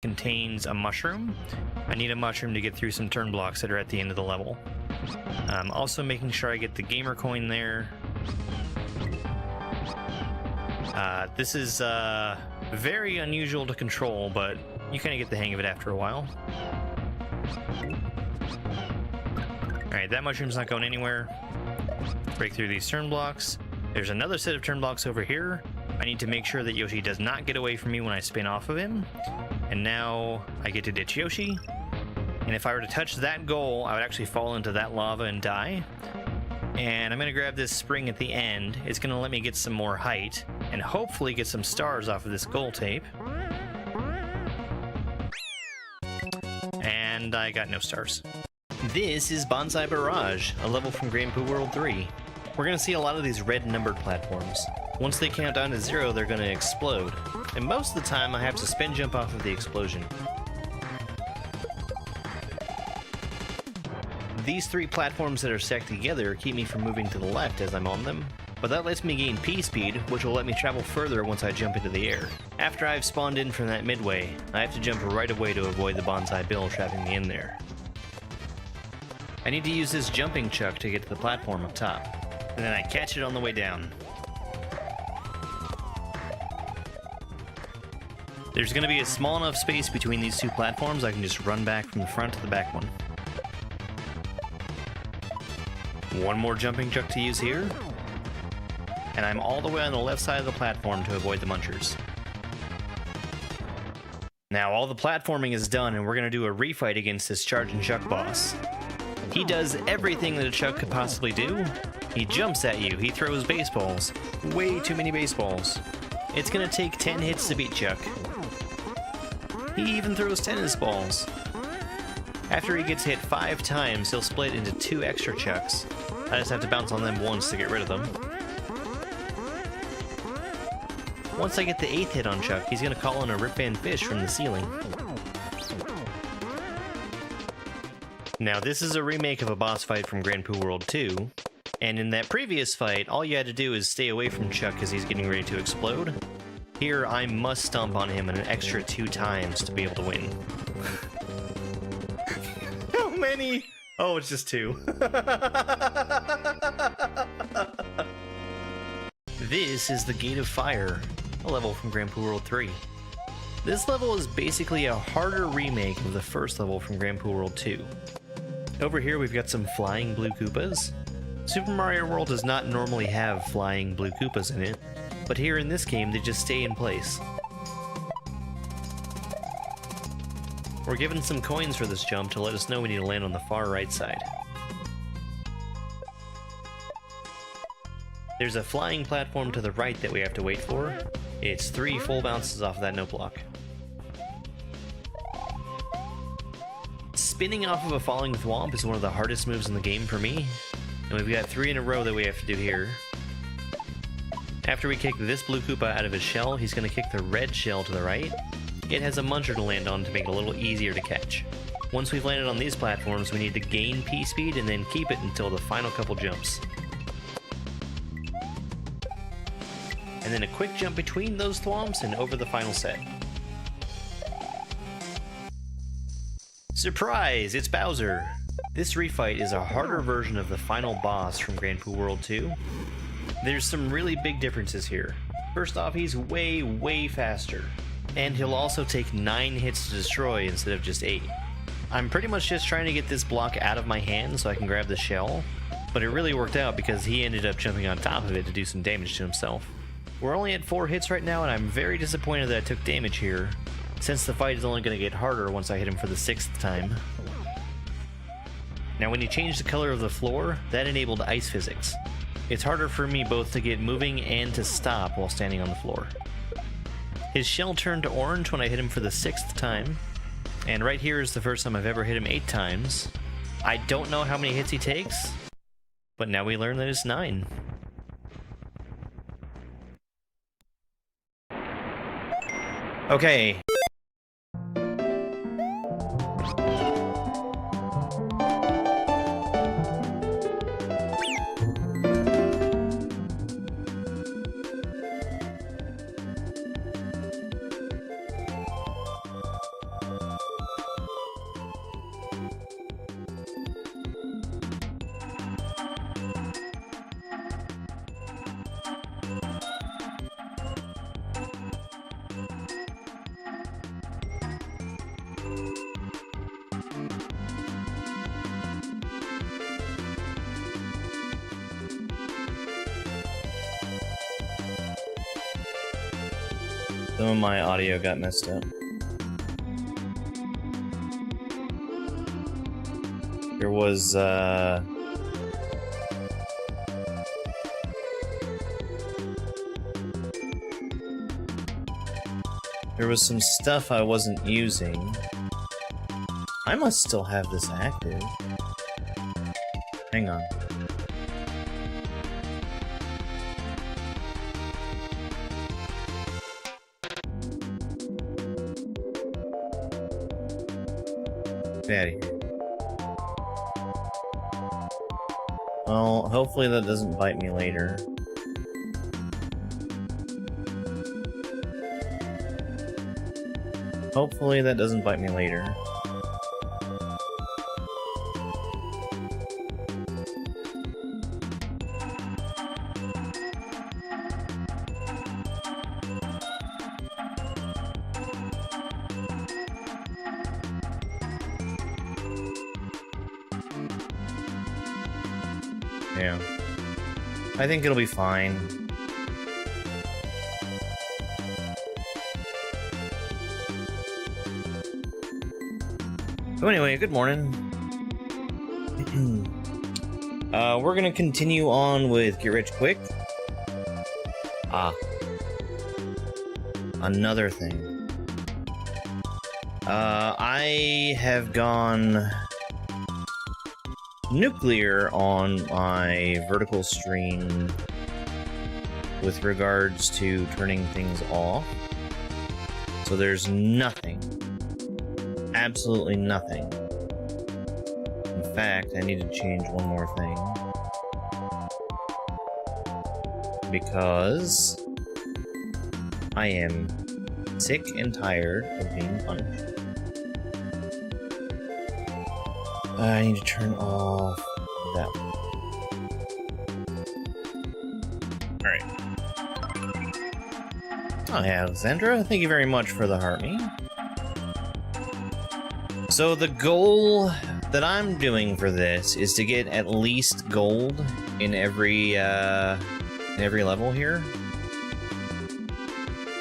contains a mushroom. I need a mushroom to get through some turn blocks that are at the end of the level. Also making sure I get the gamer coin there. This is very unusual to control, but you kind of get the hang of it after a while. Alright, that mushroom's not going anywhere. Break through these turn blocks. There's another set of turn blocks over here. I need to make sure that Yoshi does not get away from me when I spin off of him. And now I get to ditch Yoshi. And if I were to touch that goal, I would actually fall into that lava and die. And I'm going to grab this spring at the end. It's going to let me get some more height and hopefully get some stars off of this goal tape. And I got no stars. This is Bonsai Barrage, a level from Grand Poo World 3. We're going to see a lot of these red numbered platforms. Once they count down to 0, they're going to explode. And most of the time, I have to spin jump off of the explosion. These 3 platforms that are stacked together keep me from moving to the left as I'm on them, but that lets me gain P-speed, which will let me travel further once I jump into the air. After I've spawned in from that midway, I have to jump right away to avoid the bonsai bill trapping me in there. I need to use this jumping chuck to get to the platform up top, and then I catch it on the way down. There's going to be a small enough space between these 2 platforms I can just run back from the front to the back one. One more jumping chuck to use here, and I'm all the way on the left side of the platform to avoid the munchers. Now all the platforming is done and we're going to do a refight against this charging chuck boss. He does everything that a chuck could possibly do. He jumps at you, he throws baseballs. Way too many baseballs. It's going to take 10 hits to beat Chuck. He even throws tennis balls. After he gets hit 5 times, he'll split into 2 extra Chucks. I just have to bounce on them once to get rid of them. Once I get the 8th hit on Chuck, he's going to call in a Rip Van Fish from the ceiling. Now this is a remake of a boss fight from Grand Poo World 2, and in that previous fight, all you had to do is stay away from Chuck as he's getting ready to explode. Here, I must stomp on him an extra 2 times to be able to win. How many? Oh, it's just 2. This is the Gate of Fire, a level from Grand Poo World 3. This level is basically a harder remake of the first level from Grand Poo World 2. Over here we've got some flying blue Koopas. Super Mario World does not normally have flying blue Koopas in it, but here in this game they just stay in place. We're given some coins for this jump to let us know we need to land on the far right side. There's a flying platform to the right that we have to wait for. It's 3 full bounces off of that note block. Spinning off of a falling thwomp is one of the hardest moves in the game for me, and we've got 3 in a row that we have to do here. After we kick this blue Koopa out of his shell, he's going to kick the red shell to the right. It has a muncher to land on to make it a little easier to catch. Once we've landed on these platforms, we need to gain P-speed and then keep it until the final couple jumps. And then a quick jump between those thwomps and over the final set. Surprise! It's Bowser! This refight is a harder version of the final boss from Grand Poo World 2. There's some really big differences here. First off, he's way faster. And he'll also take 9 hits to destroy instead of just 8. I'm pretty much just trying to get this block out of my hand so I can grab the shell, but it really worked out because he ended up jumping on top of it to do some damage to himself. We're only at 4 hits right now and I'm very disappointed that I took damage here, since the fight is only going to get harder once I hit him for the 6th time. Now when you change the color of the floor, that enabled ice physics. It's harder for me both to get moving and to stop while standing on the floor. His shell turned to orange when I hit him for the 6th time, and right here is the first time I've ever hit him 8 times. I don't know how many hits he takes, but now we learn that it's 9. Okay. Some of my audio got messed up. There was, some stuff I wasn't using. I must still have this active. Hang on. Get out of here. Well, hopefully that doesn't bite me later. Hopefully that doesn't bite me later. Yeah. I think it'll be fine. So anyway, good morning. We're gonna continue on with Get Rich Quick. Another thing. I have gone nuclear on my vertical stream with regards to turning things off. So there's nothing. Absolutely nothing. In fact, I need to change one more thing. Because I am sick and tired of being punished. I need to turn off that one. Alright. Oh, hey, Alexandra. Thank you very much for the heart me. So the goal that I'm doing for this is to get at least gold in every level here.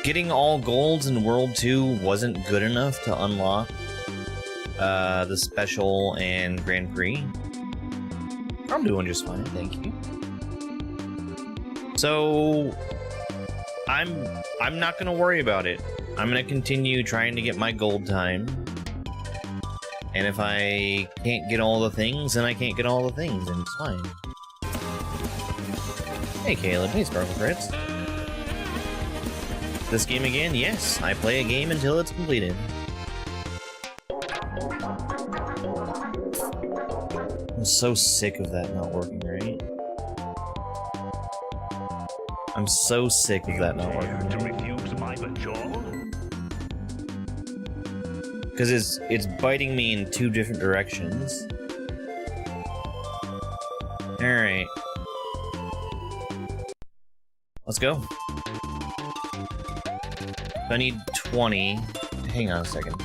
Getting all golds in World 2 wasn't good enough to unlock the Special and Grand Prix. I'm doing just fine, thank you. So I'm not gonna worry about it. I'm gonna continue trying to get my gold time. And if I can't get all the things, then I can't get all the things, and it's fine. Hey Caleb, hey Sparkle Fritz. This game again? Yes, I play a game until it's completed. I'm so sick of that not working, right? I'm so sick of that not working. To refuse my bajol? Because it's biting me in two different directions. Alright. Let's go. I need 20. Hang on a second.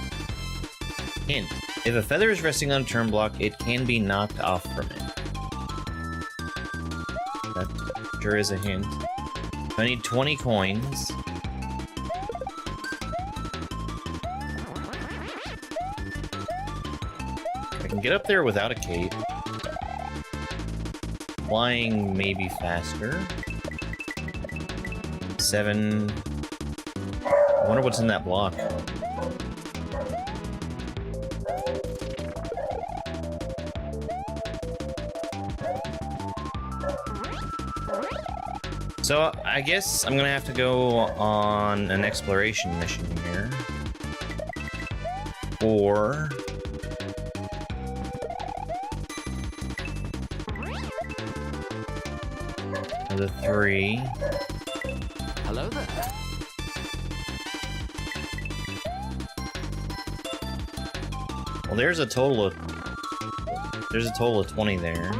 Hint. If a feather is resting on a turn block, it can be knocked off from it. That sure is a hint. I need 20 coins. I can get up there without a cape. Flying may be faster. 7. I wonder what's in that block. So, I guess I'm gonna have to go on an exploration mission here. Or... the 3. Hello there. Well, there's a total of 20 there.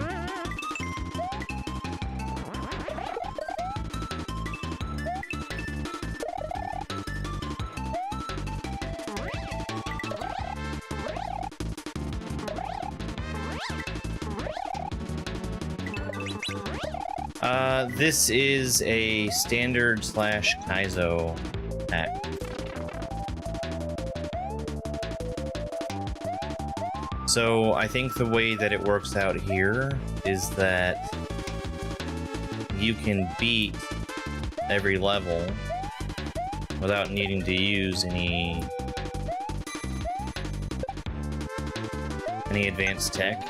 This is a standard / Kaizo pack. So I think the way that it works out here is that you can beat every level without needing to use any advanced tech.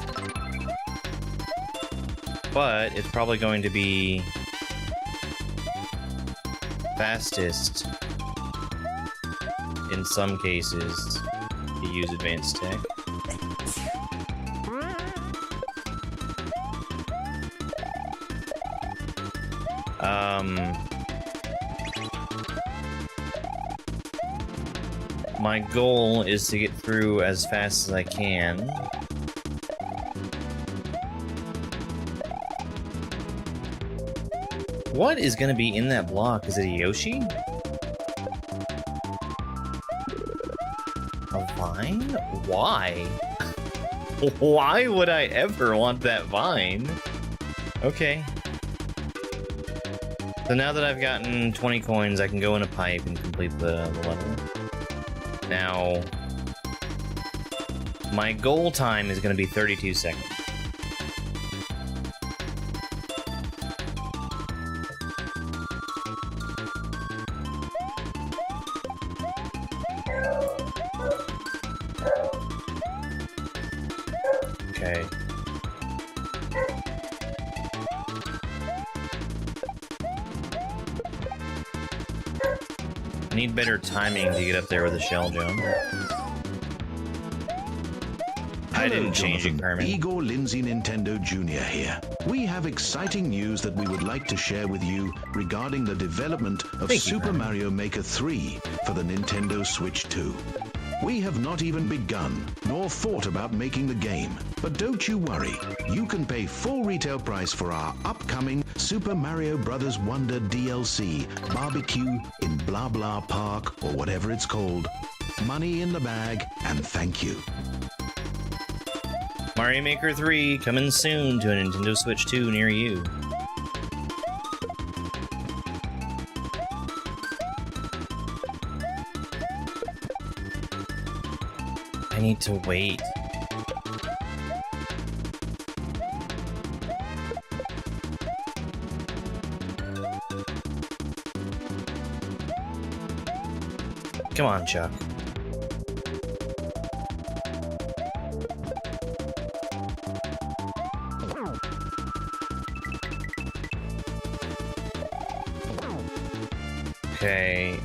But it's probably going to be fastest in some cases to use advanced tech. My goal is to get through as fast as I can. What is going to be in that block? Is it a Yoshi? A vine? Why? Why would I ever want that vine? Okay. So now that I've gotten 20 coins, I can go in a pipe and complete the level. Now, my goal time is going to be 32 seconds. Okay. I need better timing to get up there with a shell jump. I didn't change it, Carmen. Igor Lindsay Nintendo Jr. here. We have exciting news that we would like to share with you regarding the development of Super Mario Maker 3 for the Nintendo Switch 2. We have not even begun, nor thought about making the game. But don't you worry, you can pay full retail price for our upcoming Super Mario Bros. Wonder DLC, Barbecue in Blah Blah Park, or whatever it's called. Money in the bag, and thank you. Mario Maker 3 coming soon to a Nintendo Switch 2 near you. I need to wait. Come on, Chuck. Okay.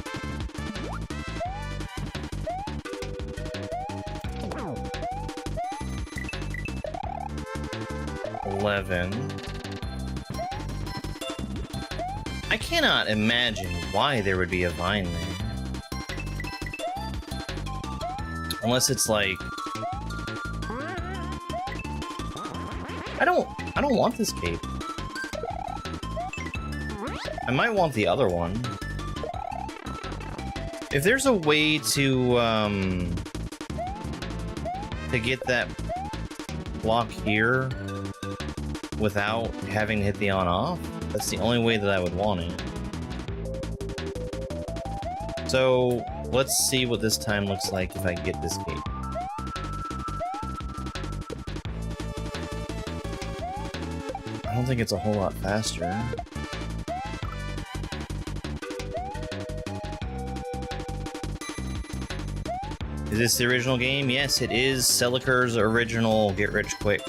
I cannot imagine why there would be a vine there. Unless it's like... I don't want this cape. I might want the other one. If there's a way to get that block here without having to hit the on-off, that's the only way that I would want it. So, let's see what this time looks like if I get this cape. I don't think it's a whole lot faster. Is this the original game? Yes, it is Celicar's original Get Rich Quick.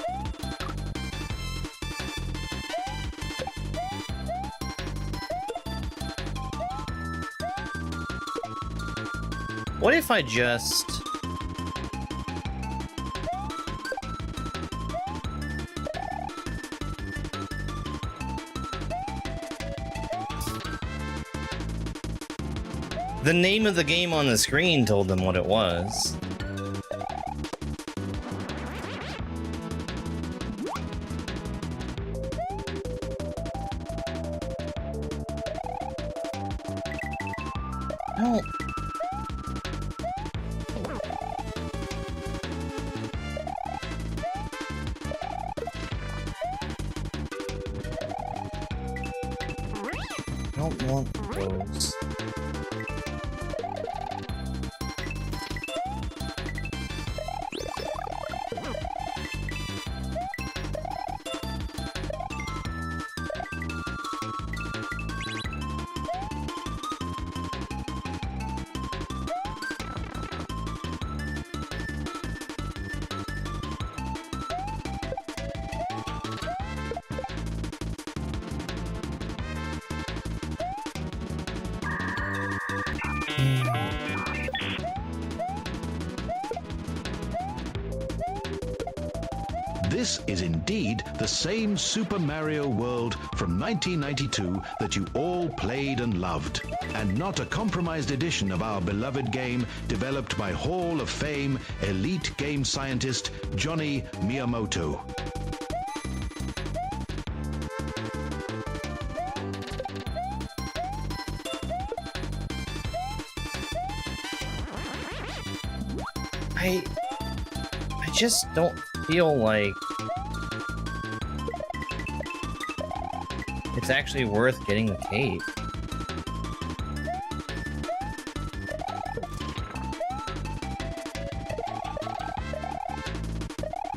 What if I just... The name of the game on the screen told them what it was. No. don't want those. This is indeed the same Super Mario World from 1992 that you all played and loved, and not a compromised edition of our beloved game developed by Hall of Fame elite game scientist Johnny Miyamoto. I just don't feel like it's actually worth getting the cape.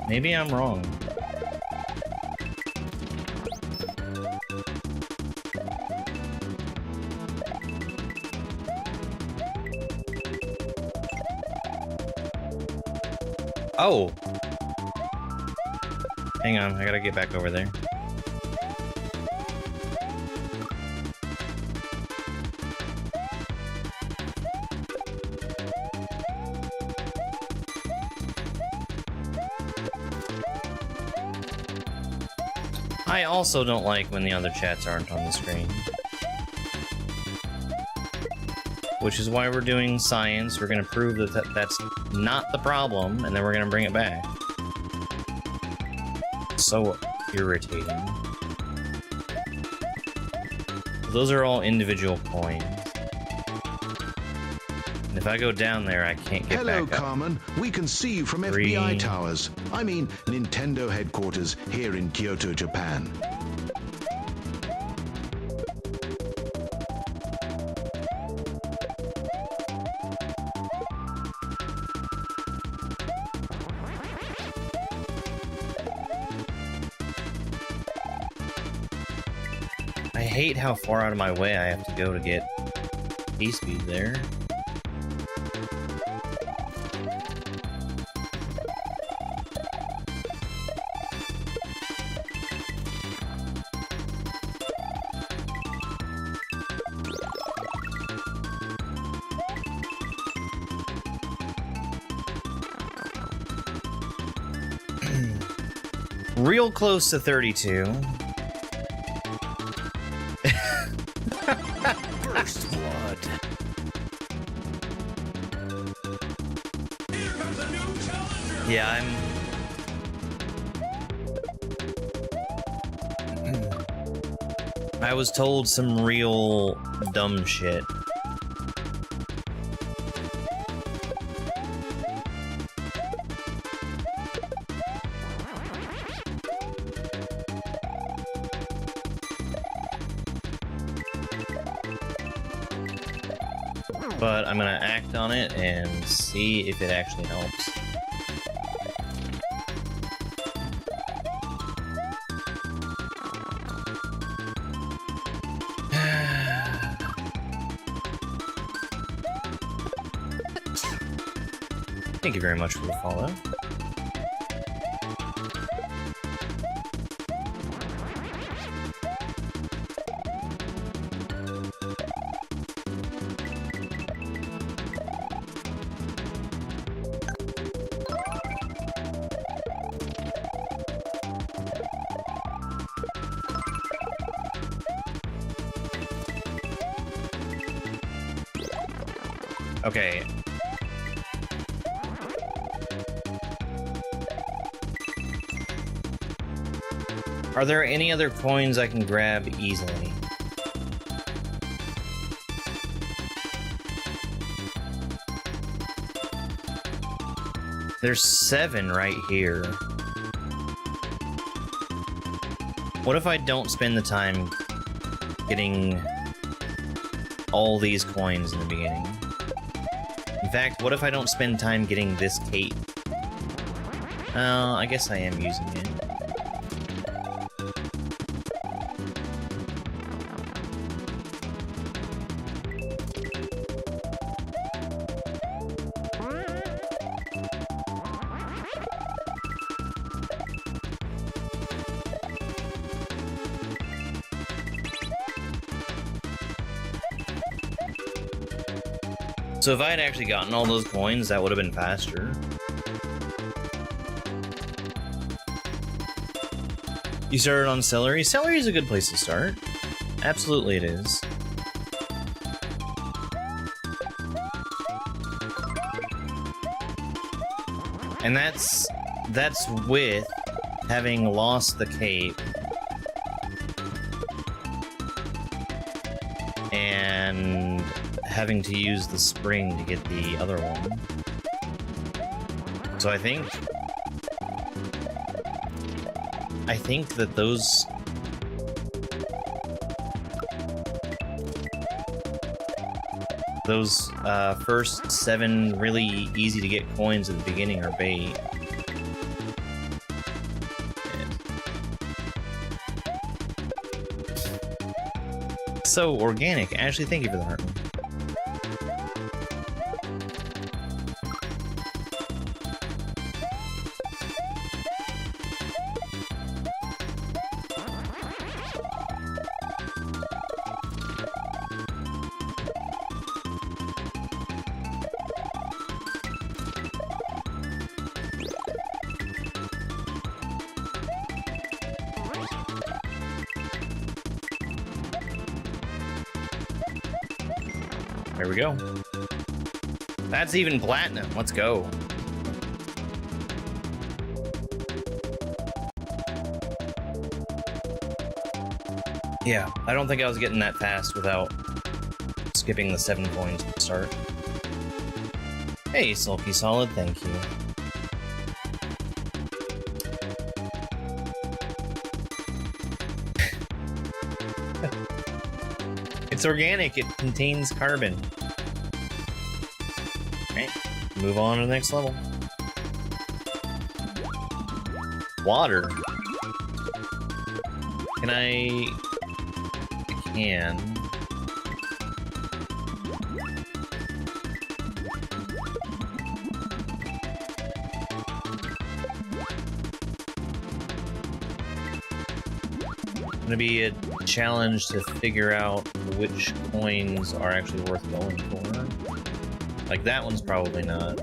Maybe I'm wrong. Oh! Hang on, I gotta get back over there. I also don't like when the other chats aren't on the screen. Which is why we're doing science. We're gonna prove that that's not the problem, and then we're gonna bring it back. So irritating. Those are all individual coins. And if I go down there, I can't get Hello, back up. Carmen. We can see you from Three. FBI towers. I mean, Nintendo headquarters here in Kyoto, Japan. I hate how far out of my way I have to go to get speed there. Real close to 32. First blood. Yeah, I was told some real dumb shit. But I'm gonna act on it and see if it actually helps. Thank you very much for the follow. Okay. Are there any other coins I can grab easily? There's 7 right here. What if I don't spend the time getting all these coins in the beginning. In fact, what if I don't spend time getting this cape? I guess I am using it. So if I had actually gotten all those coins, that would have been faster. You started on celery? Celery is a good place to start. Absolutely it is. And that's with having lost the cape and having to use the spring to get the other one. So I think that those first 7 really easy to get coins at the beginning are bait. So organic. Ashley, thank you for the heart. There we go. That's even platinum. Let's go. Yeah, I don't think I was getting that fast without skipping the 7 coins to start. Hey, Sulky Solid, thank you. It's organic, it contains carbon. Alright, move on to the next level. Water. Can I can. It's gonna be a challenge to figure out which coins are actually worth going for. Like that one's probably not.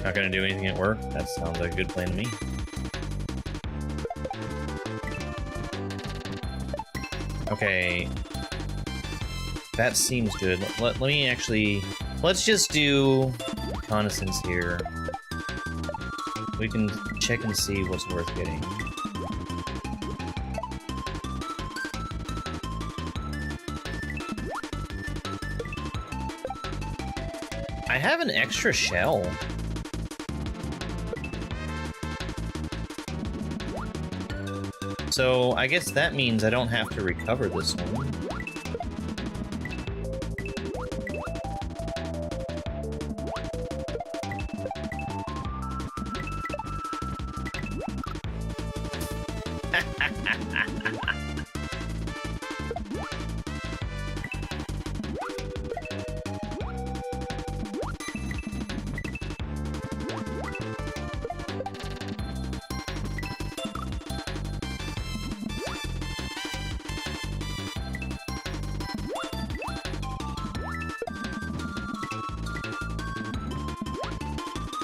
Not gonna do anything at work? That sounds like a good plan to me. Okay. That seems good. Let me actually... Let's just do reconnaissance here. We can check and see what's worth getting. I have an extra shell. So I guess that means I don't have to recover this one.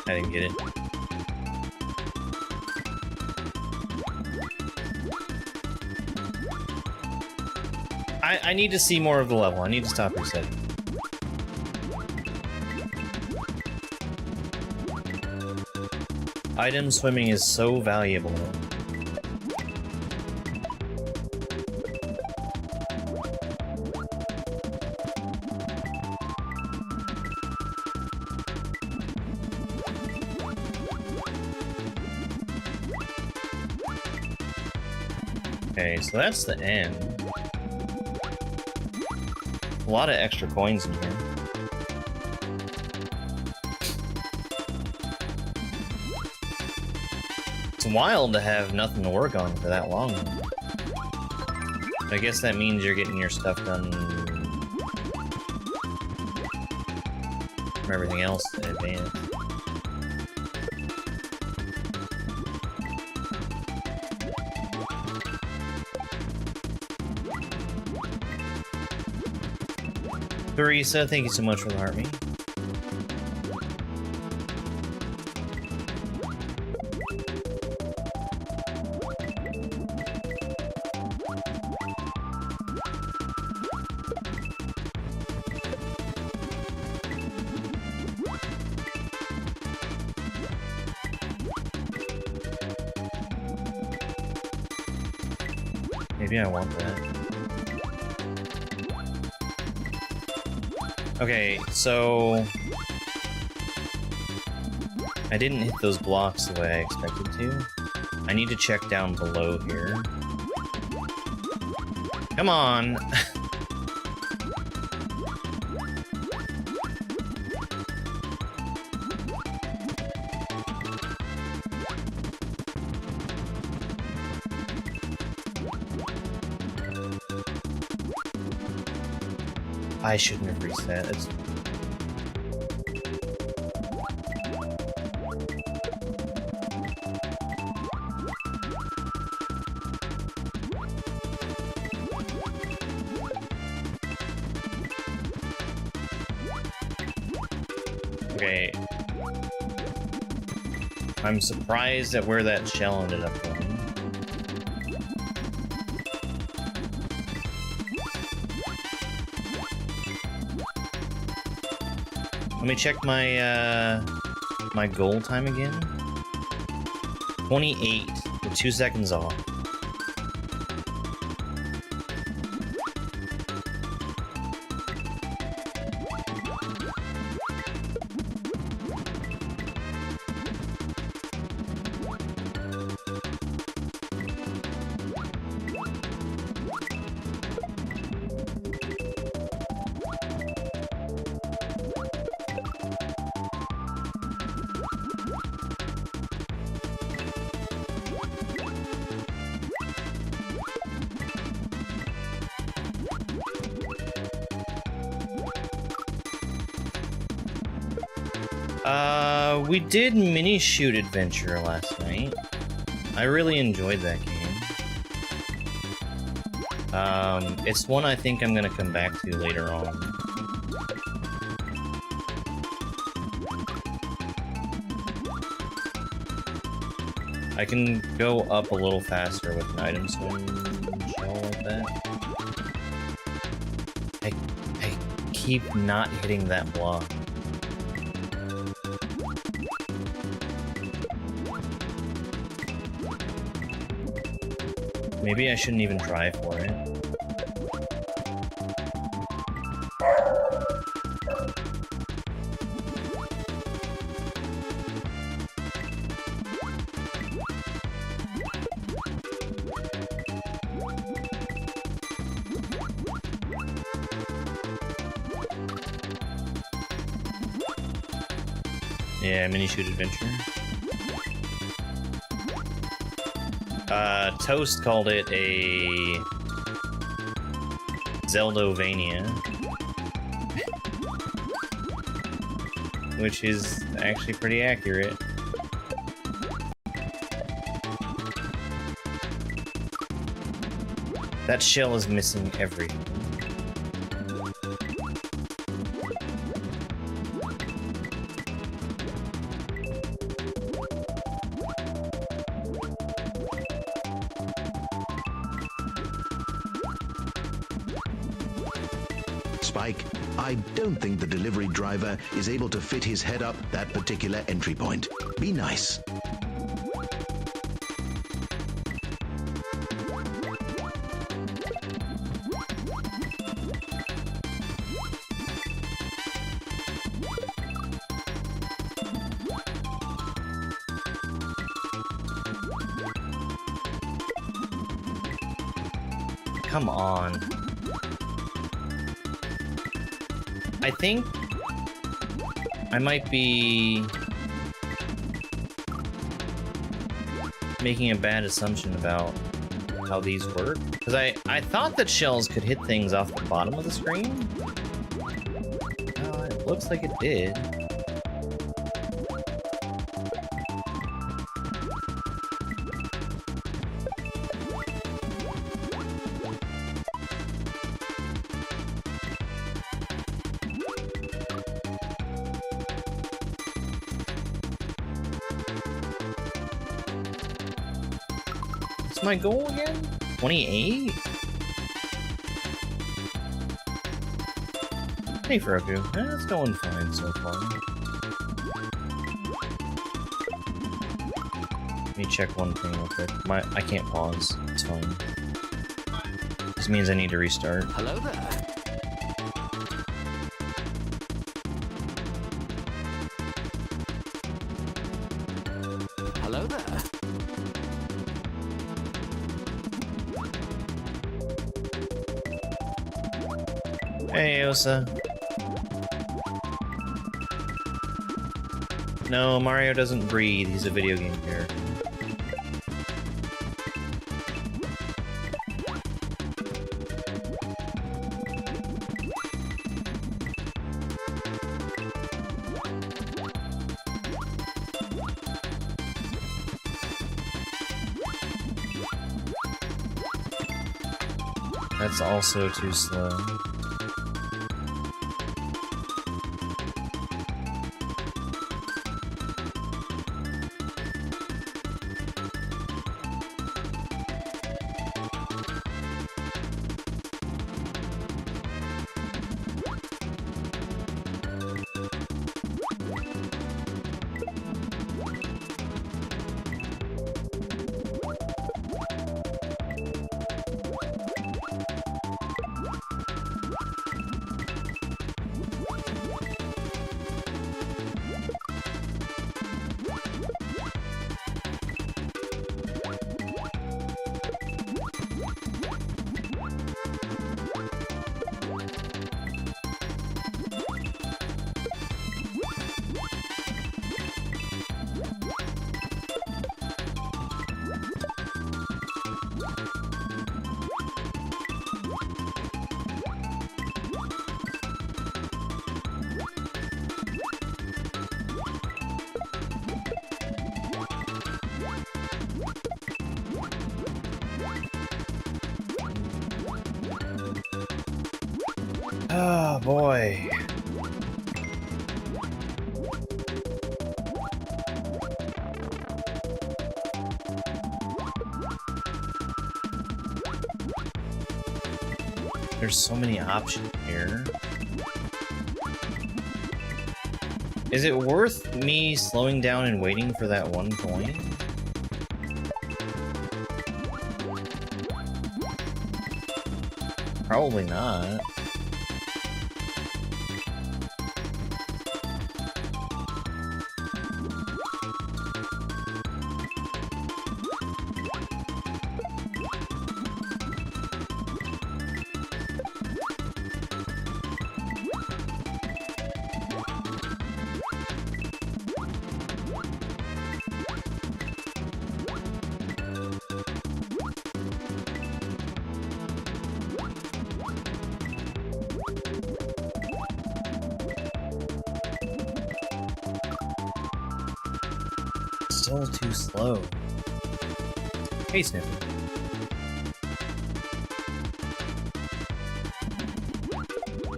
I didn't get it. I need to see more of the level. I need to stop resetting. Item swimming is so valuable. Okay, so that's the end. A lot of extra coins in here. It's wild to have nothing to work on for that long. I guess that means you're getting your stuff done from everything else in advance. Teresa, thank you so much for the heart me. Maybe I want that. Okay, so I didn't hit those blocks the way I expected to. I need to check down below here. Come on! I shouldn't have reset. It's... Okay. I'm surprised at where that shell ended up going. Let me check my my goal time again. 28 with 2 seconds off. We did Mini Shoot Adventure last night. I really enjoyed that game. It's one I think I'm gonna come back to later on. I can go up a little faster with an item swing shell like that. I keep not hitting that block. Maybe I shouldn't even try for it. Yeah, Mini Shoot Adventure. Toast called it a Zeldovania, which is actually pretty accurate. That shell is missing everything. Spike, I don't think the delivery driver is able to fit his head up that particular entry point. Be nice. come on. I think I might be making a bad assumption about how these work. Because I thought that shells could hit things off the bottom of the screen. It looks like it did. What's my goal again? 28? Hey, Furoku. It's going fine so far. Let me check one thing real quick. I can't pause. It's fine. This means I need to restart. Hello there. Hello there. Hey, Osa. No, Mario doesn't breathe. He's a video game character. That's also too slow. Oh boy. There's so many options here. Is it worth me slowing down and waiting for that one coin? Probably not. Still too slow. Hey, Sniffer.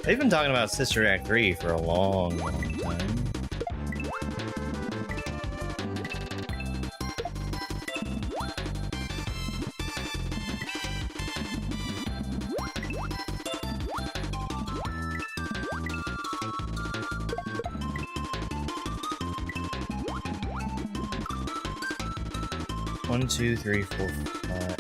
They've been talking about Sister Act 3 for a long, long time. One, two, three, four, five.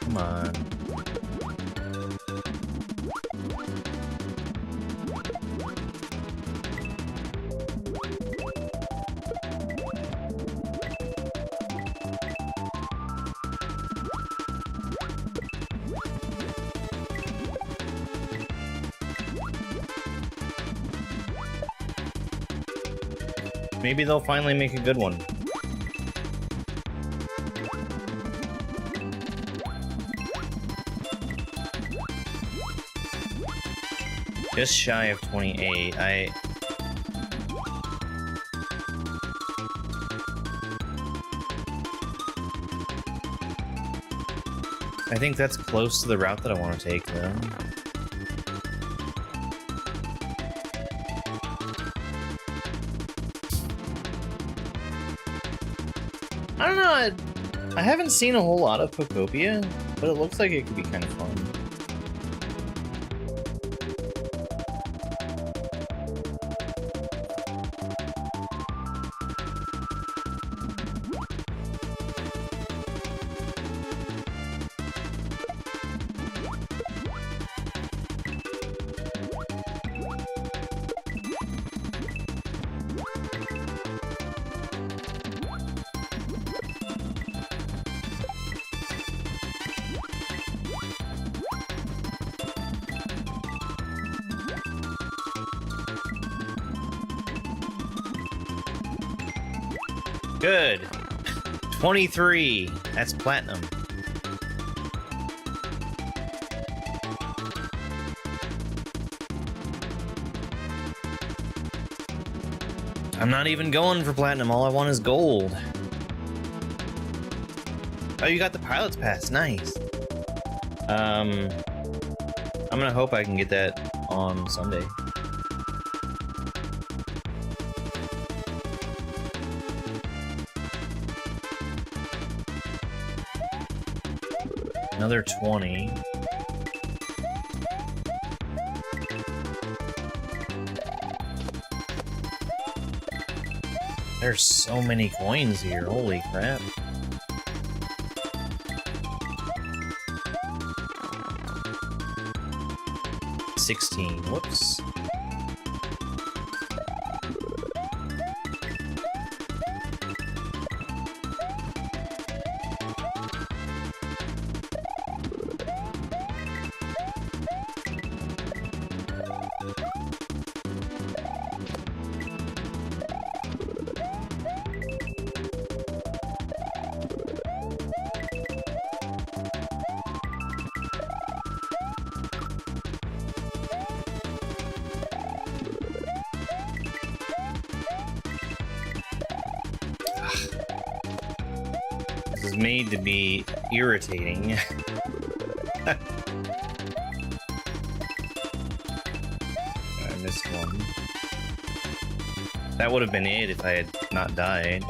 Come on. Maybe they'll finally make a good one. Just shy of 28. I think that's close to the route that I want to take, though. I don't know, I haven't seen a whole lot of Pokopia, but it looks like it could be kind of fun. Good. 23. That's platinum. I'm not even going for platinum. All I want is gold. Oh, you got the pilot's pass. Nice. I'm gonna hope I can get that on Sunday. Another 20. There's so many coins here, holy crap. $16, whoops. This is made to be irritating. I missed one. That would have been it if I had not died.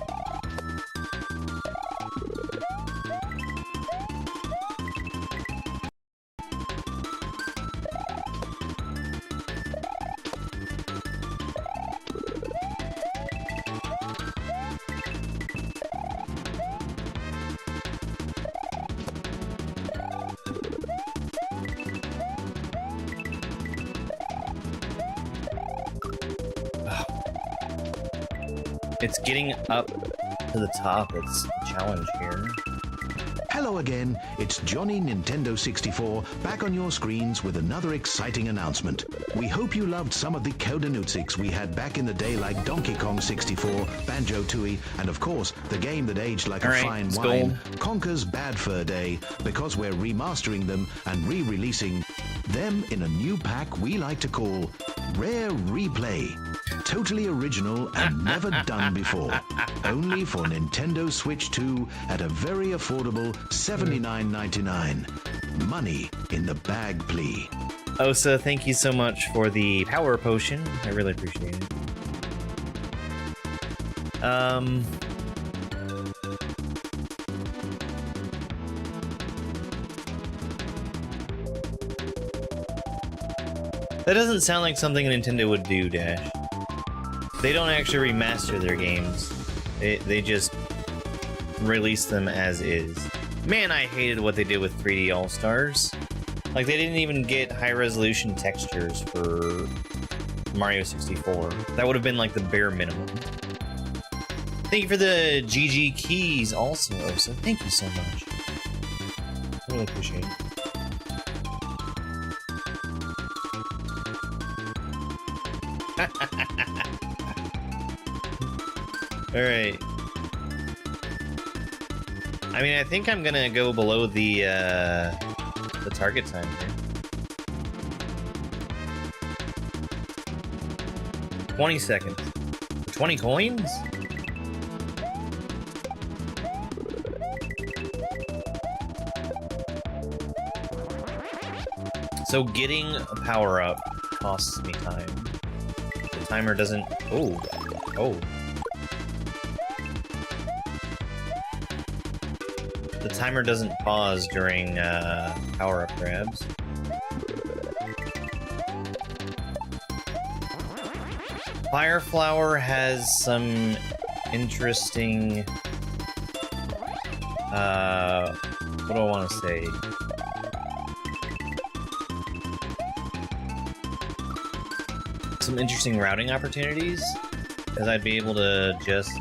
It's getting up to the top. It's a challenge here. Hello again, it's Johnny Nintendo 64 back on your screens with another exciting announcement. We hope you loved some of the Codenutsics we had back in the day, like Donkey Kong 64, Banjo-Tooie, and of course, the game that aged like a fine wine, Conker's Bad Fur Day, because we're remastering them and re-releasing them in a new pack we like to call Rare Replay. Totally original and never done before. Only for Nintendo Switch 2 at a very affordable $79.99. Money in the bag, plea. Osa, thank you so much for the power potion. I really appreciate it. That doesn't sound like something Nintendo would do, Dash. They don't actually remaster their games. They just release them as is. Man, I hated what they did with 3D All-Stars. Like, they didn't even get high-resolution textures for Mario 64. That would have been, like, the bare minimum. Thank you for the GG keys also, Osa. Thank you so much. Really appreciate it. Alright. I mean, I think I'm gonna go below the target time here. 20 seconds. 20 coins? So getting a power-up costs me time. The timer doesn't... Oh. Oh. The timer doesn't pause during power-up grabs. Fire Flower has some interesting... what do I want to say? Some interesting routing opportunities, because I'd be able to just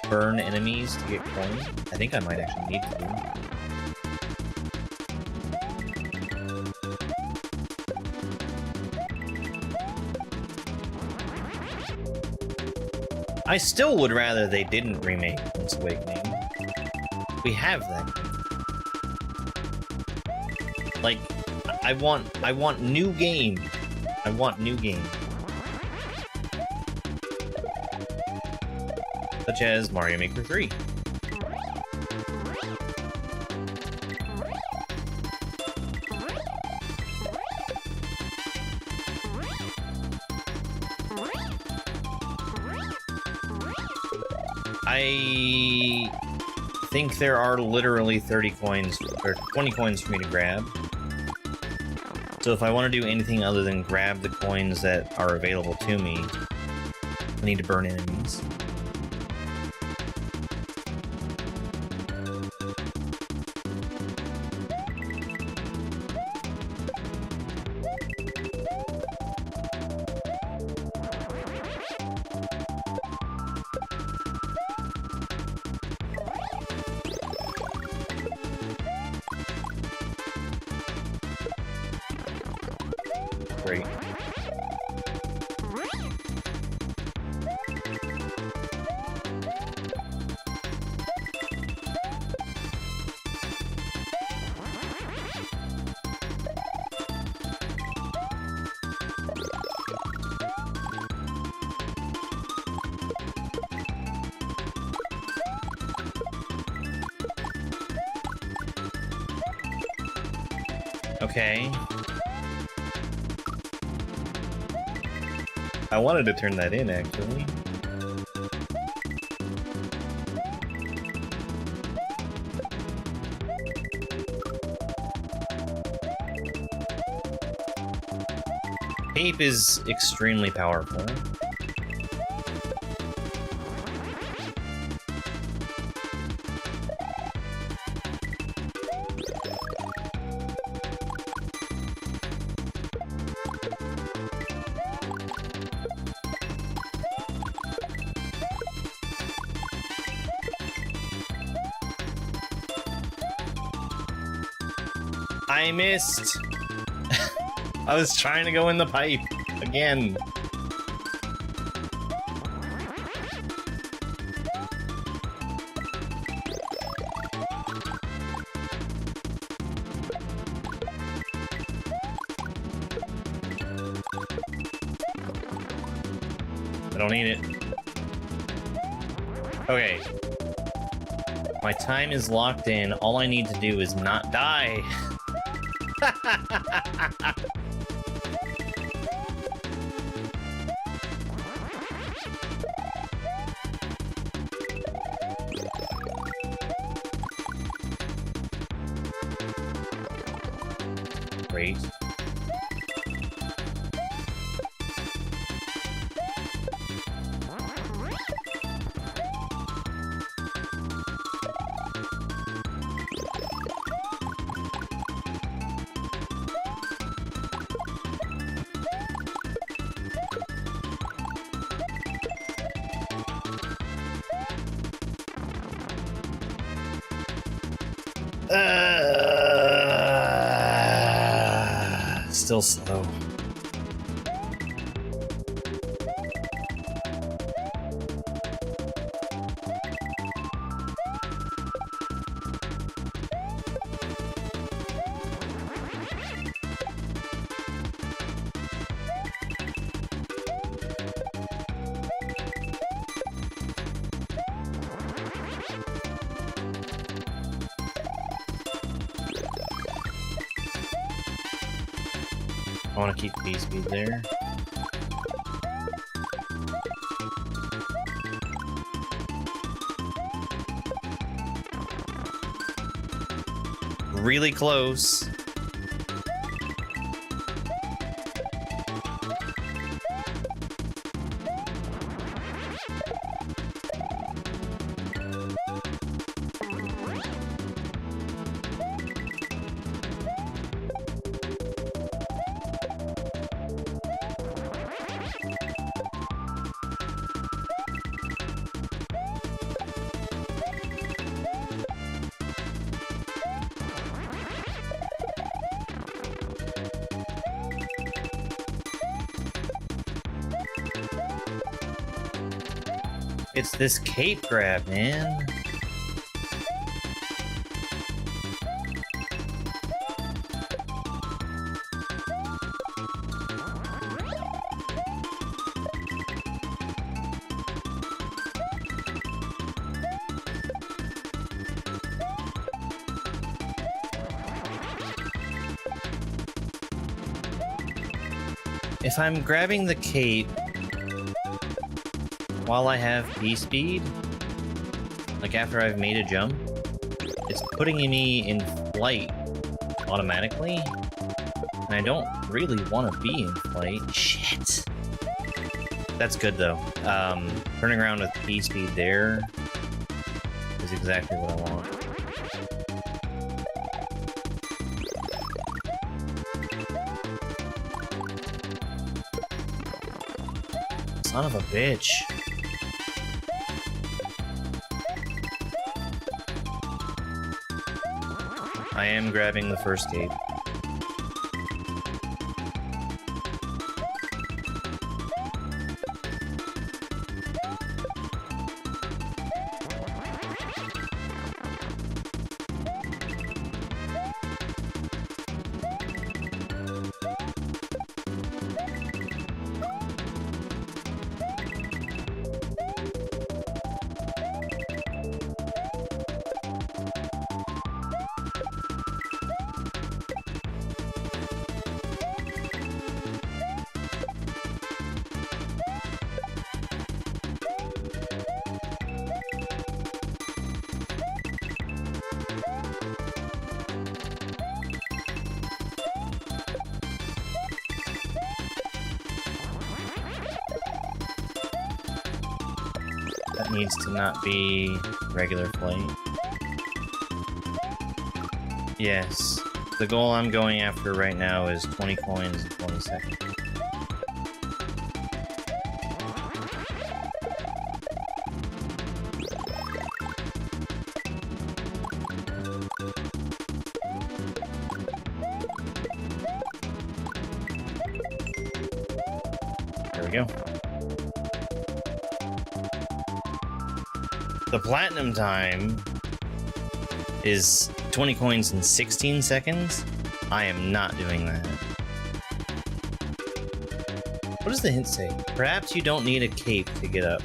burn enemies to get coins. I think I might actually need to. I still would rather they didn't remake Link's Awakening. We have that game. Like, I want new game. I want new game. Such as Mario Maker 3. I think there are literally 30 coins, or 20 coins for me to grab. So if I want to do anything other than grab the coins that are available to me, I need to burn enemies. Great. Okay. I wanted to turn that in, actually. Tape is extremely powerful. I missed! I was trying to go in the pipe again. I don't need it. Okay. My time is locked in. All I need to do is not die. Great. Still slow. I want to keep bee speed there. Really close. It's this cape grab, man. If I'm grabbing the cape while I have bee speed, like after I've made a jump, it's putting me in flight automatically, and I don't really want to be in flight. Shit. That's good though. Turning around with bee speed there is exactly what I want. Son of a bitch. I am grabbing the first gate. That needs to not be regular flight. Yes. The goal I'm going after right now is 20 coins in 20 seconds. There we go. The platinum time is 20 coins in 16 seconds. I am not doing that. What does the hint say? Perhaps you don't need a cape to get up.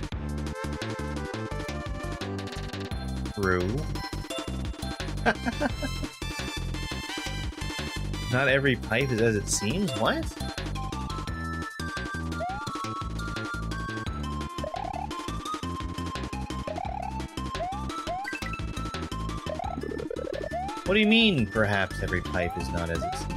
True. Not every pipe is as it seems? What? What do you mean, perhaps every pipe is not as it seems?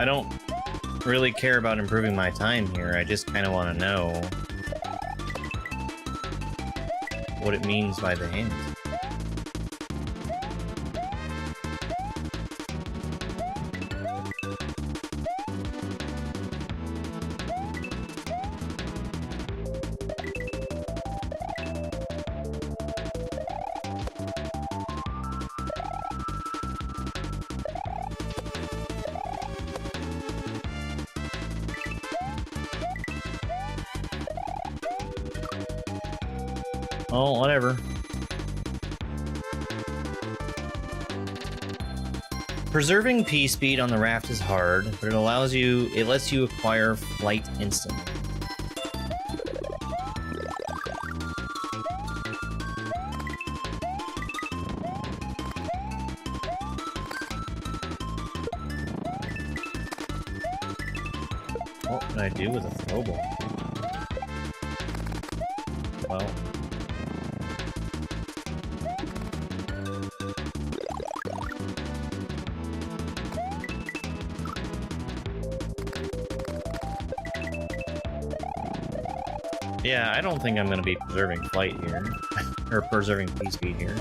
I don't really care about improving my time here, I just kind of want to know what it means by the hint. Oh, whatever. Preserving P speed on the raft is hard, but it lets you acquire flight instantly. What can I do with a throw ball? Well. Yeah, I don't think I'm gonna be preserving flight here. Or preserving P-speed here.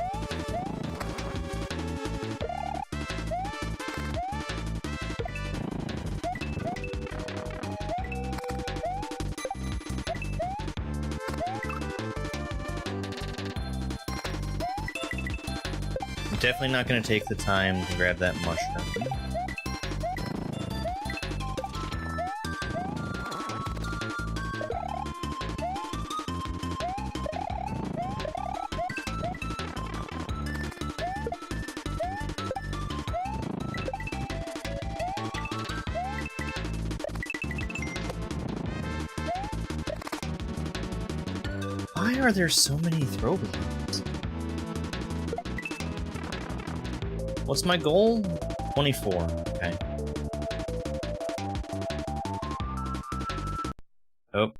I'm definitely not gonna take the time to grab that mushroom. Why are there so many throw balloons? What's my goal? 24. Okay. Oh.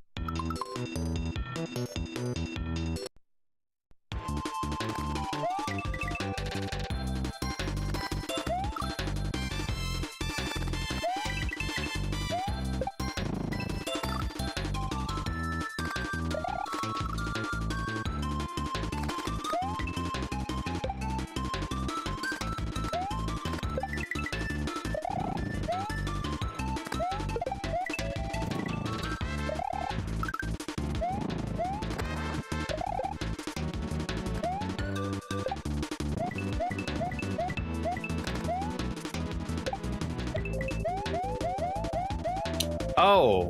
Oh.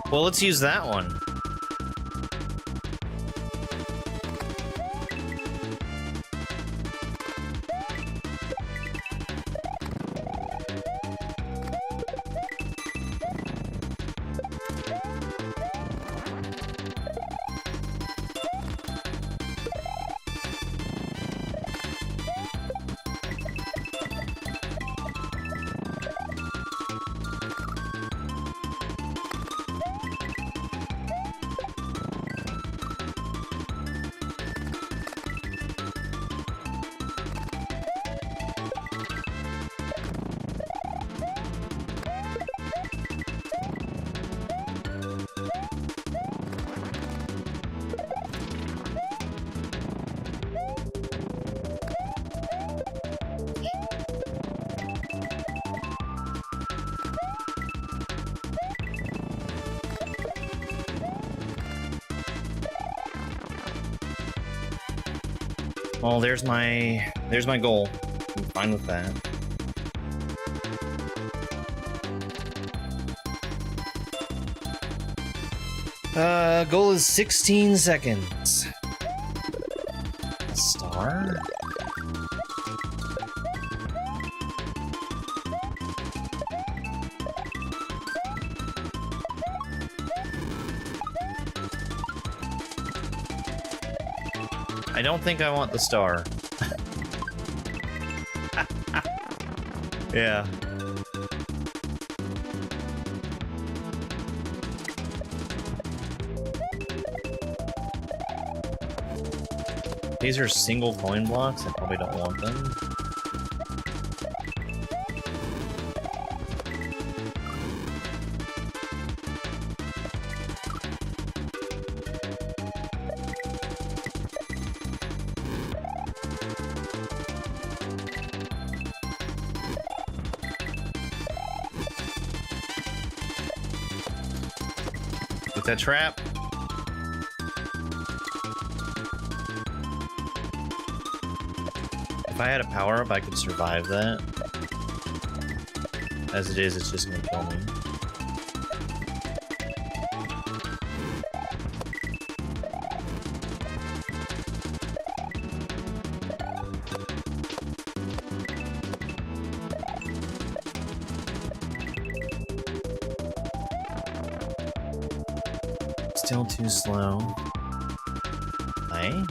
Well, let's use that one. Well, there's my goal. I'm fine with that. Goal is 16 seconds. A star? I don't think I want the star. Yeah. These are single coin blocks. I probably don't want them. With that trap. If I had a power-up, I could survive that. As it is, it's just gonna kill me. Still too slow. Play?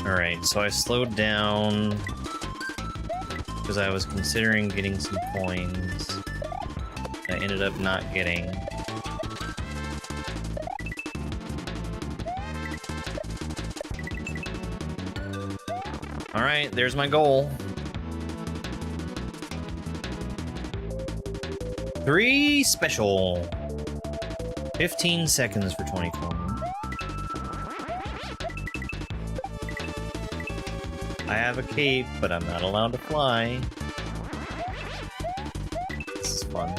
Alright, so I slowed down because I was considering getting some coins. I ended up not getting. Alright, there's my goal. 3 special. 15 seconds for 20 coins. I have a cape, but I'm not allowed to fly. This is fun.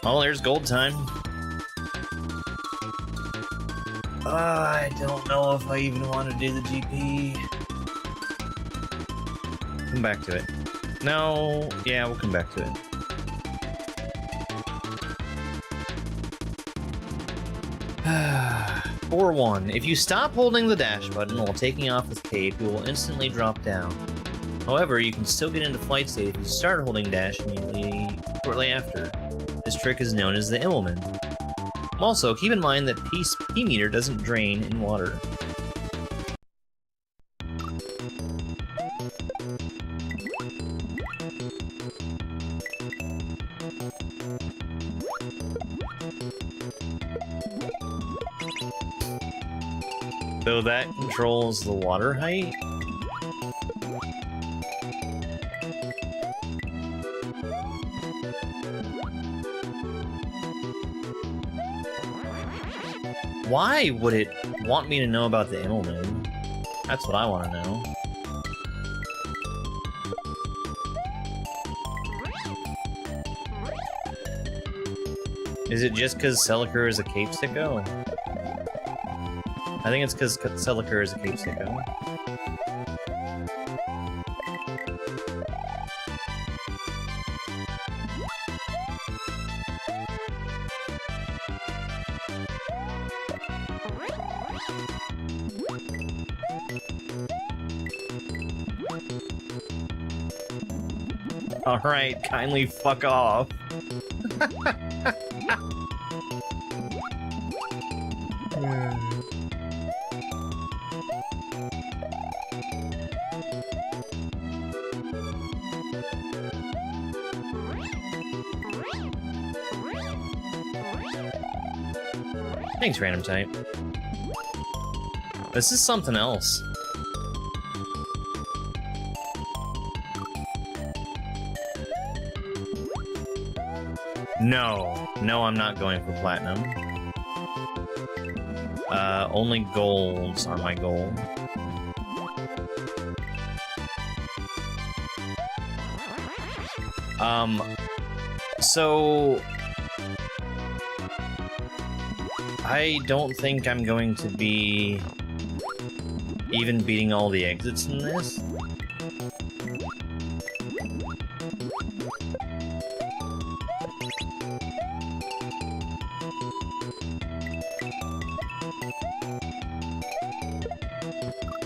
Oh, there's gold time. I don't know if I even want to do the GP. Come back to it. No, yeah, we'll come back to it. Or 1. If you stop holding the dash button while taking off his cape, it will instantly drop down. However, you can still get into flight state if you start holding dash immediately shortly after. This trick is known as the Immelman. Also, keep in mind that P meter doesn't drain in water. So that controls the water height? Why would it want me to know about the Immelman? That's what I want to know. Is it just because Celicar is a cape sicko? I think it's because Celicar is a cape sicko. Alright, kindly fuck off. Thanks, random type. This is something else. No, I'm not going for platinum. Only golds are my goal. So I don't think I'm going to be even beating all the exits in this.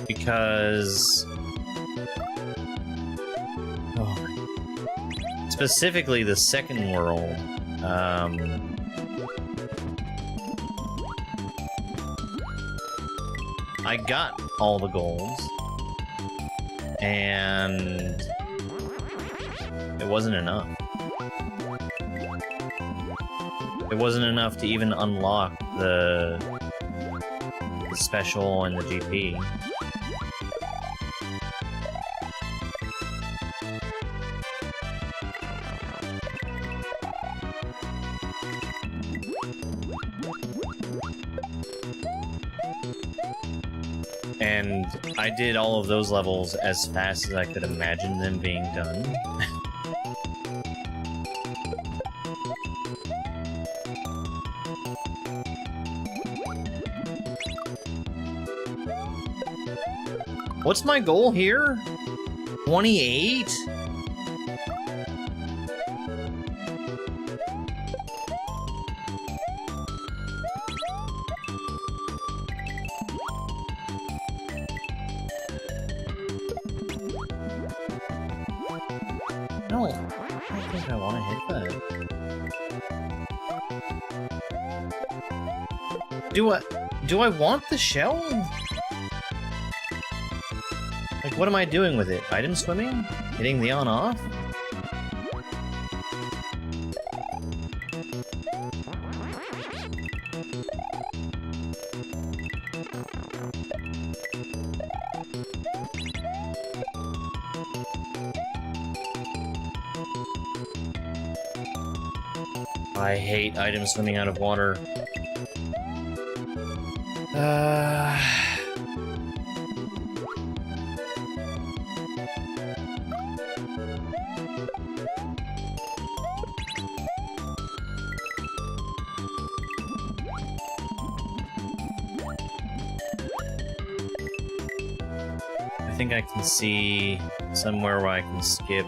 Because specifically the second world, I got all the golds, and it wasn't enough. It wasn't enough to even unlock the special and the GP. And I did all of those levels as fast as I could imagine them being done. What's my goal here? 28? No, I don't think I want to hit that. Do I want the shell? Like, what am I doing with it? Item swimming? Hitting the on-off? I hate items swimming out of water. I think I can see somewhere where I can skip.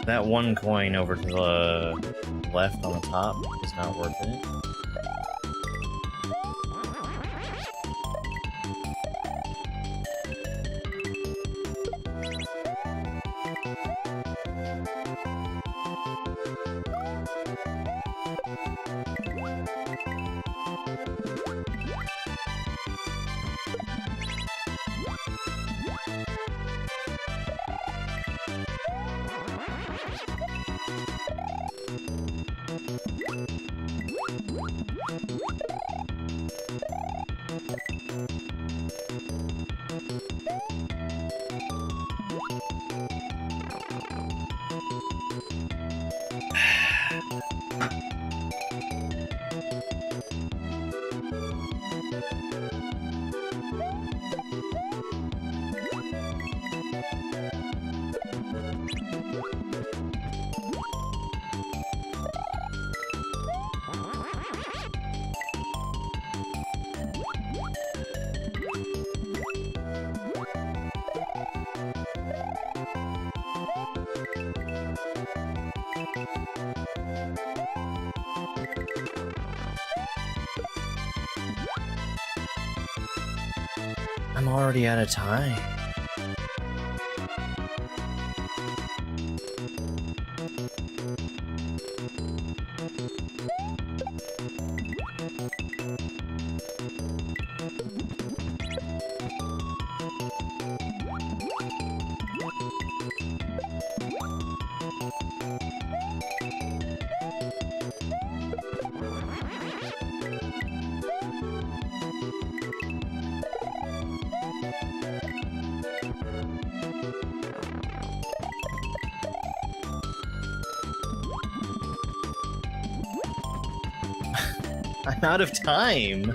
That one coin over to the left on the top is not worth it. I'm already out of time. I'm out of time.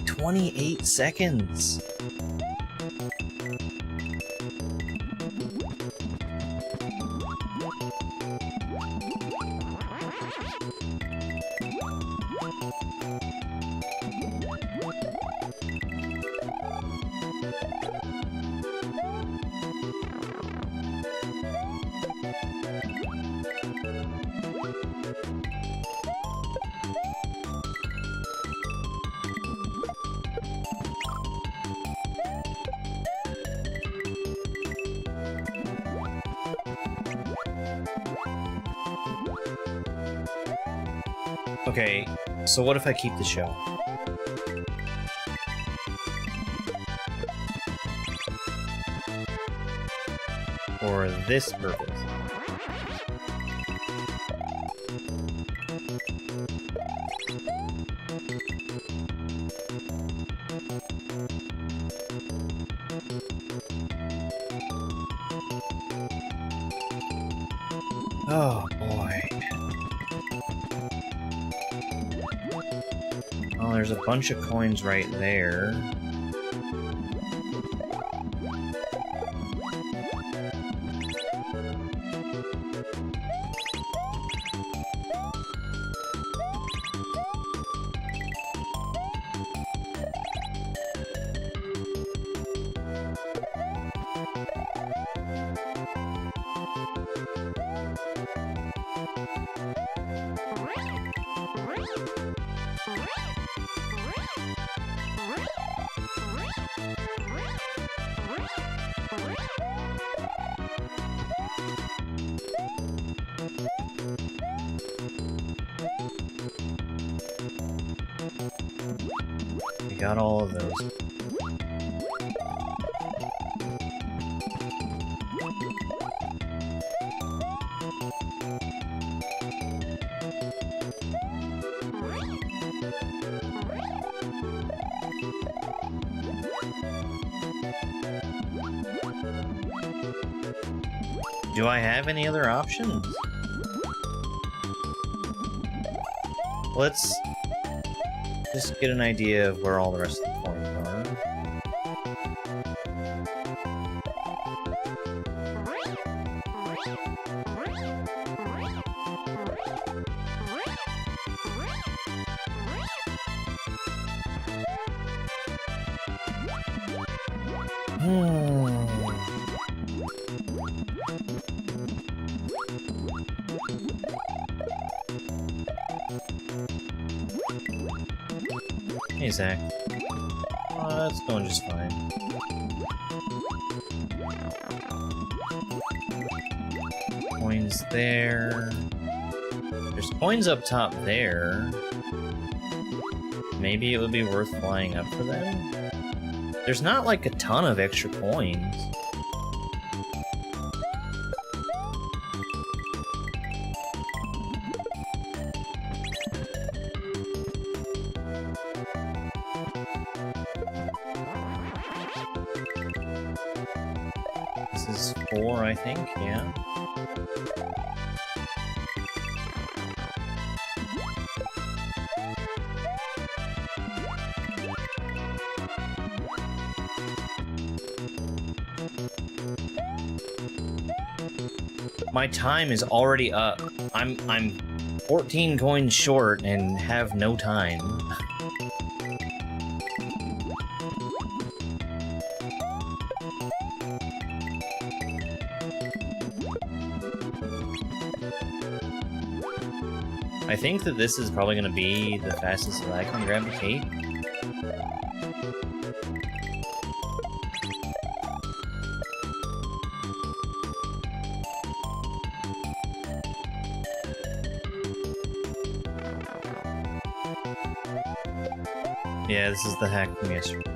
"28 seconds. Okay, so what if I keep the shell? For this purpose. Oh boy. Well, there's a bunch of coins right there. We got all of those. Do I have any other options? Let's just get an idea of where all the rest of the coins are. Hey, Zach. It's going just fine. Coins there. There's coins up top there. Maybe it would be worth flying up for them? There's not like a ton of extra coins. This is 4, I think, yeah. My time is already up. I'm 14 coins short and have no time. I think that this is probably going to be the fastest that I can grab the cake. Yeah, this is the hack from yesterday.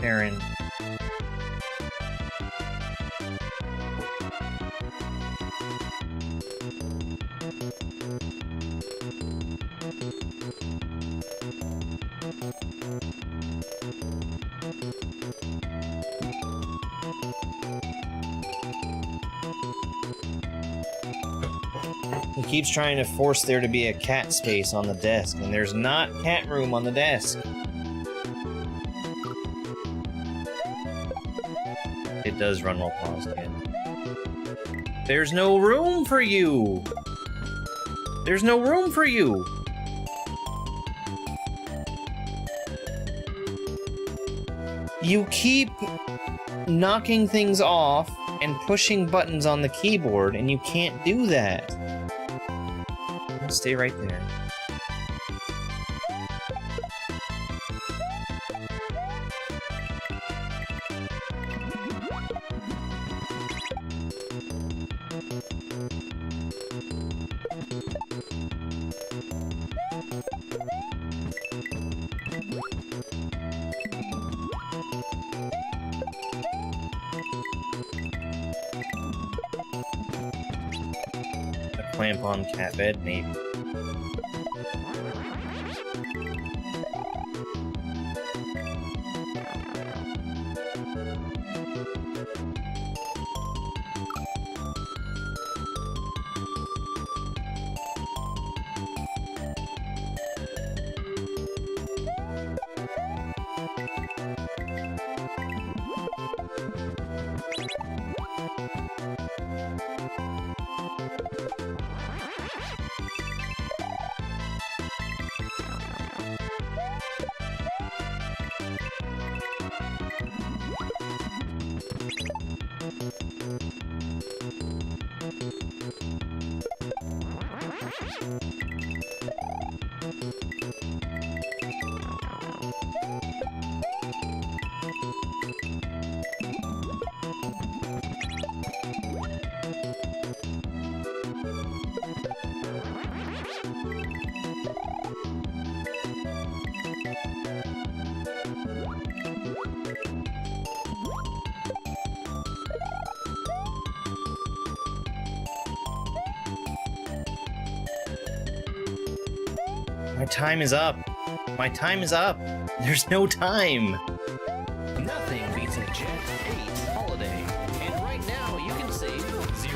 Karen. He keeps trying to force there to be a cat space on the desk, and there's not cat room on the desk. It does run while paused, kid. There's no room for you! There's no room for you! You keep knocking things off and pushing buttons on the keyboard, and you can't do that. Stay right there. clamp on cat bed, maybe. My time is up. My time is up. There's no time. Nothing beats a Jet 8 holiday. And right now you can save £0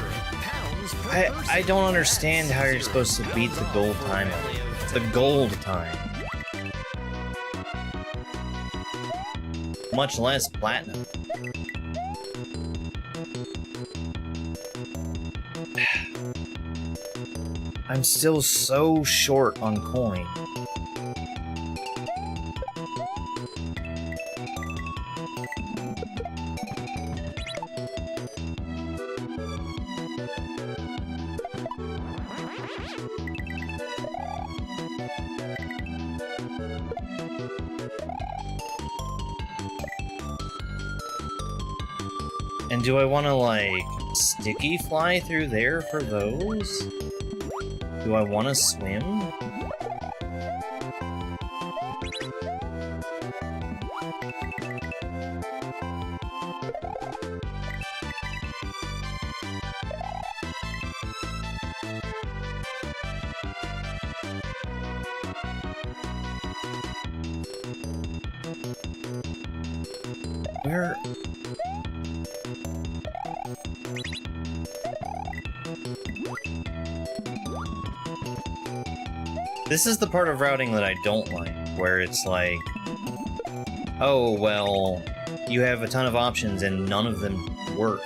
per person. I don't understand how you're supposed to beat the gold time. It's the gold time. Much less platinum. I'm still so short on coin. And do I want to, like, sticky fly through there for those? Do I want to swim? Where? This is the part of routing that I don't like, where it's like, oh, well, you have a ton of options and none of them work.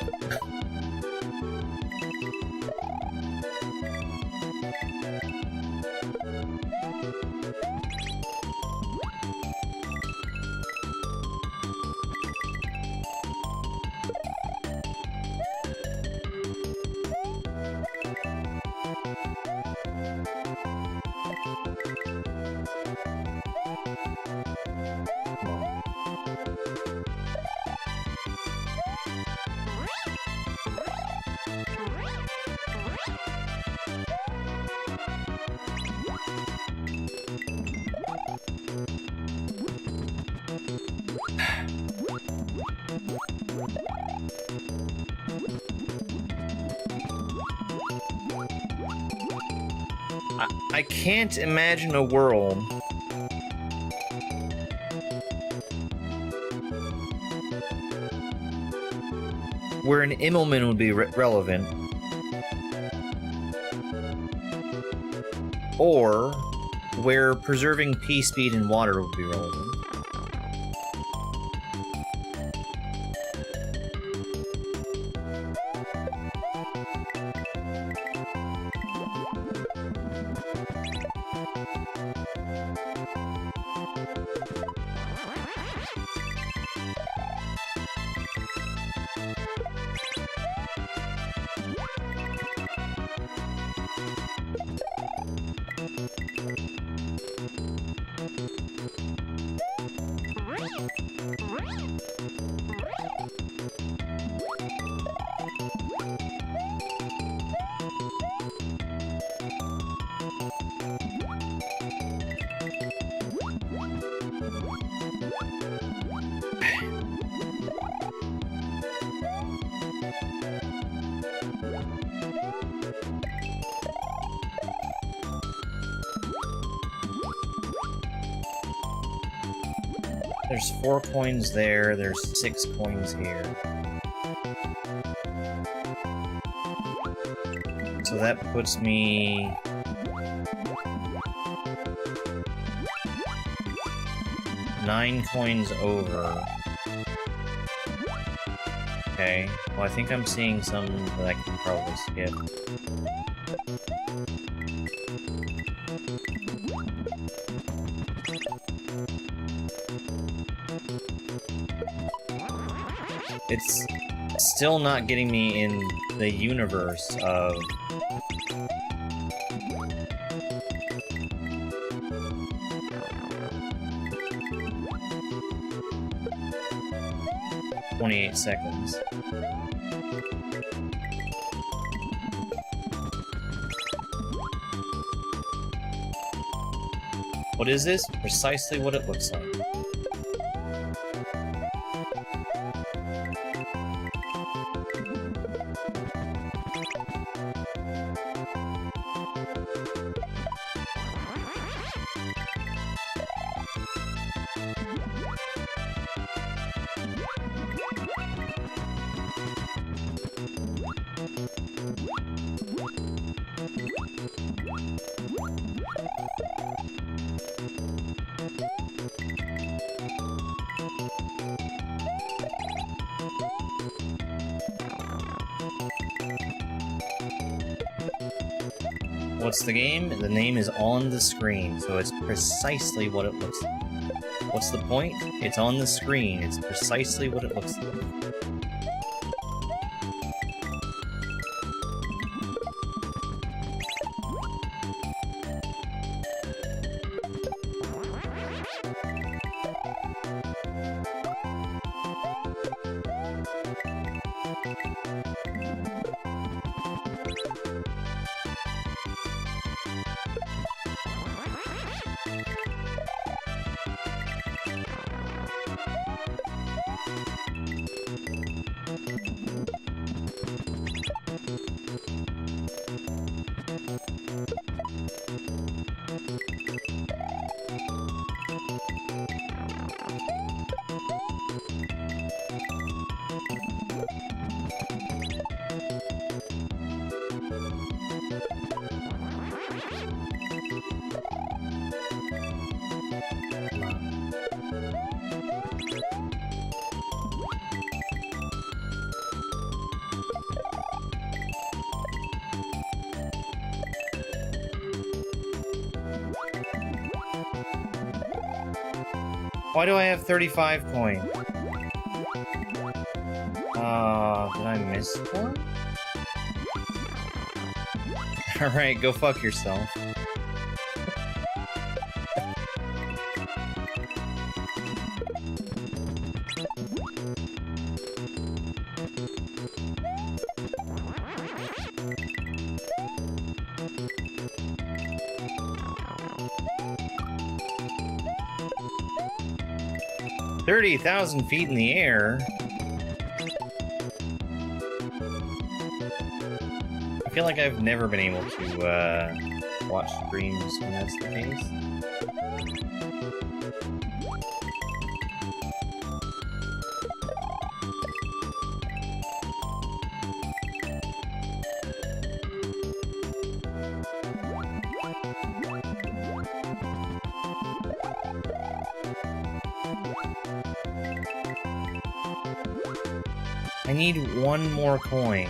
I can't imagine a world where an Immelman would be relevant, or where preserving P speed in water would be relevant. There's 4 coins there, there's 6 coins here. So that puts me... $9 coins over. Okay, well I think I'm seeing some that I can probably skip. It's still not getting me in the universe of... ...28 seconds. What is this? Precisely what it looks like. What's the game? The name is on the screen, so it's precisely what it looks like. What's the point? It's on the screen, it's precisely what it looks like. Why do I have 35 coins? Did I miss one? Alright, go fuck yourself. $30,000 feet in the air. I feel like I've never been able to watch streams when that's the case. I need one more coin.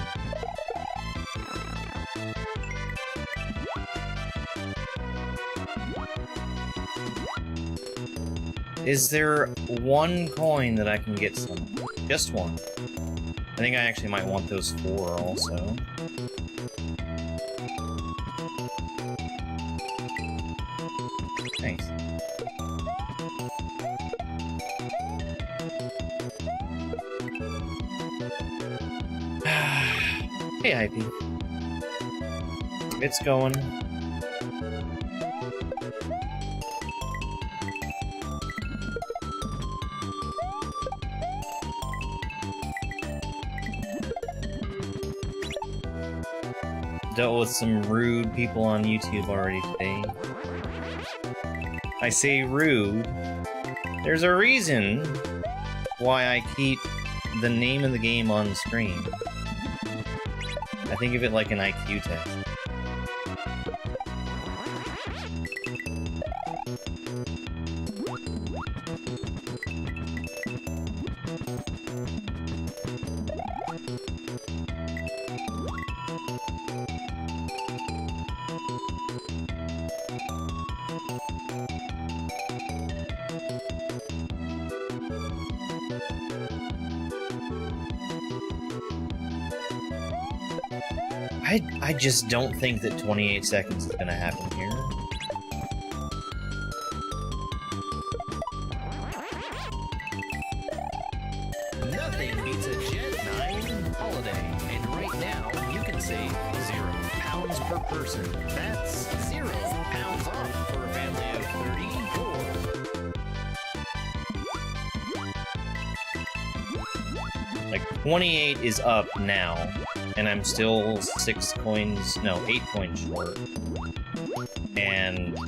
Is there one coin that I can get some? Just one. I think I actually might want those 4 also. Thanks. Hey, Hypey. It's going. Dealt with some rude people on YouTube already today. I say rude There's a reason why I keep the name of the game on screen. I think of it like an IQ test. I just don't think that 28 seconds is gonna happen here. Nothing beats a Jet 9 holiday. And right now, you can save £0 per person. That's £0 off for a family of 34. Like, 28 is up now, and I'm still 8 coins short. And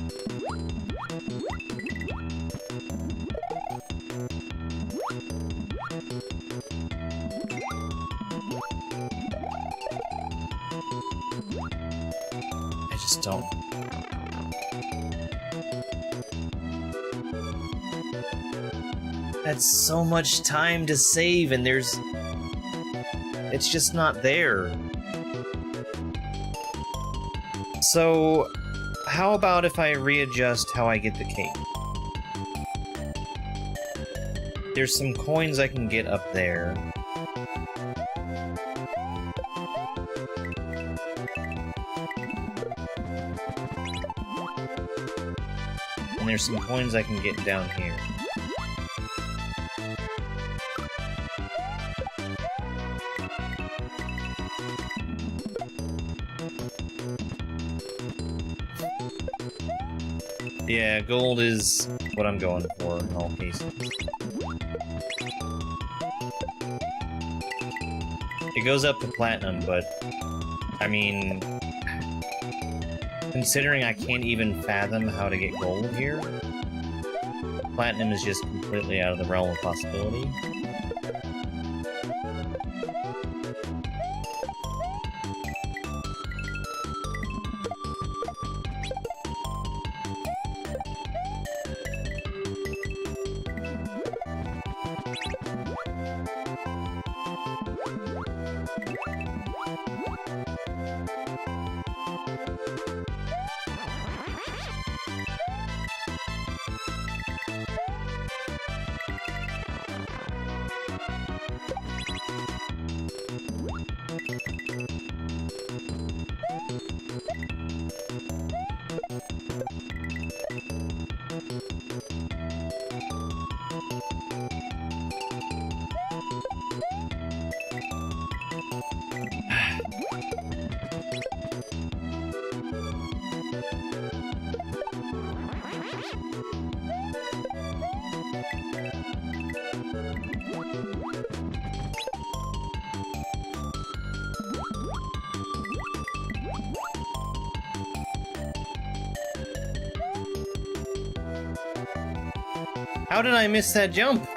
I just don't. That's so much time to save, and it's just not there. So, how about if I readjust how I get the cake? There's some coins I can get up there. And there's some coins I can get down here. Yeah, gold is what I'm going for in all cases. It goes up to platinum, but I mean, considering I can't even fathom how to get gold here, platinum is just completely out of the realm of possibility. How did I miss that jump?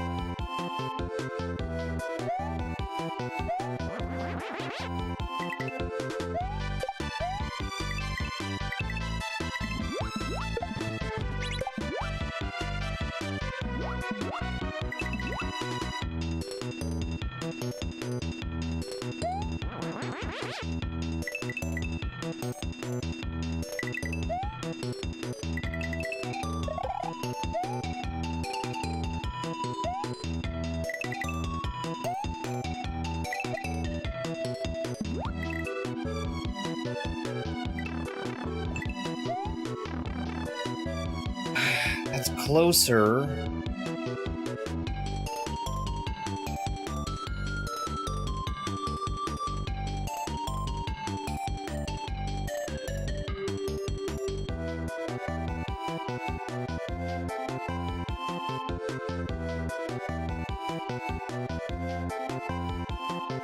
That's closer.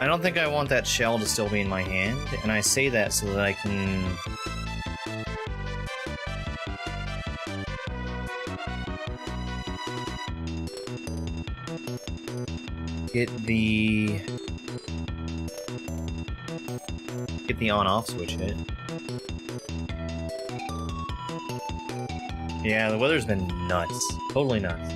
I don't think I want that shell to still be in my hand, and I say that so that I can... get the on-off switch hit. Yeah, the weather's been nuts. Totally nuts.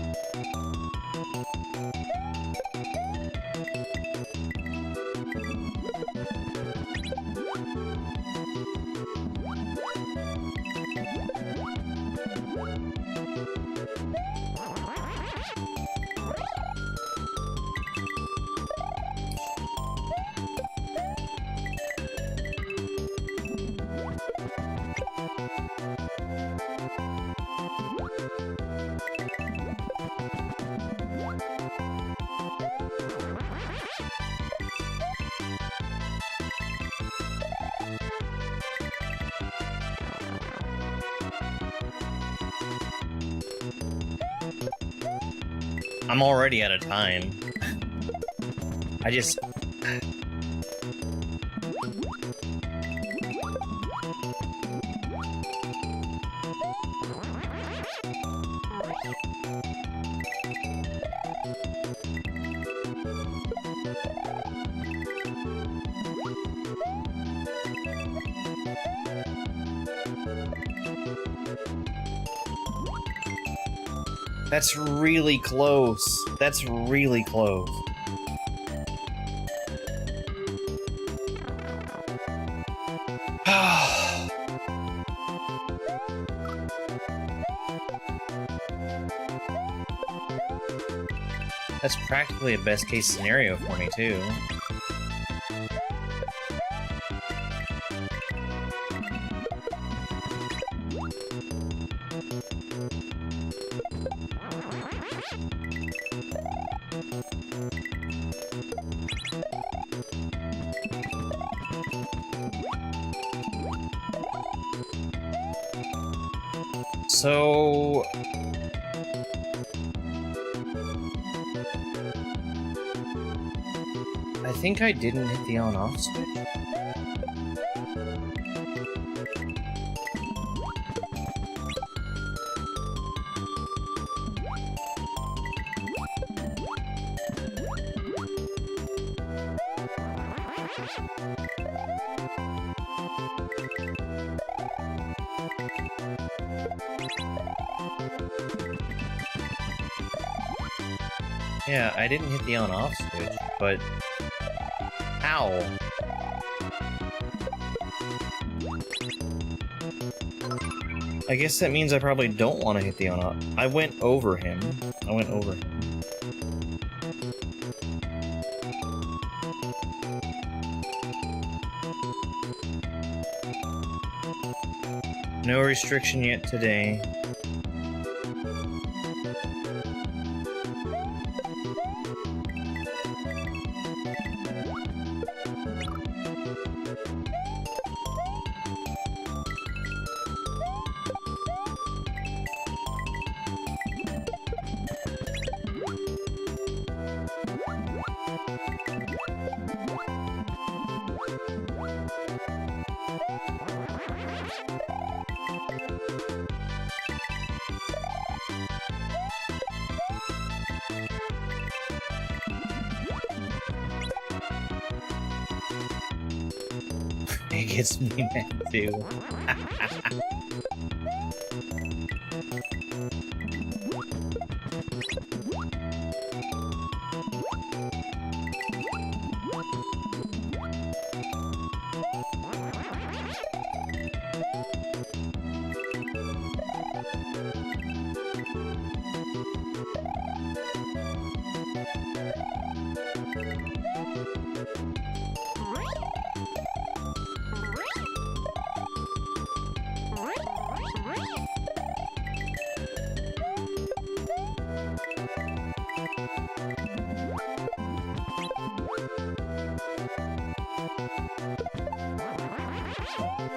I'm already out of time. I just... That's really close. That's really close. That's practically a best case scenario for me, too. So... I think I didn't hit the on-off switch. Yeah, I didn't hit the on-off switch, but... How? I guess that means I probably don't want to hit the on-off. I went over him. No restriction yet today. It gets me mad too.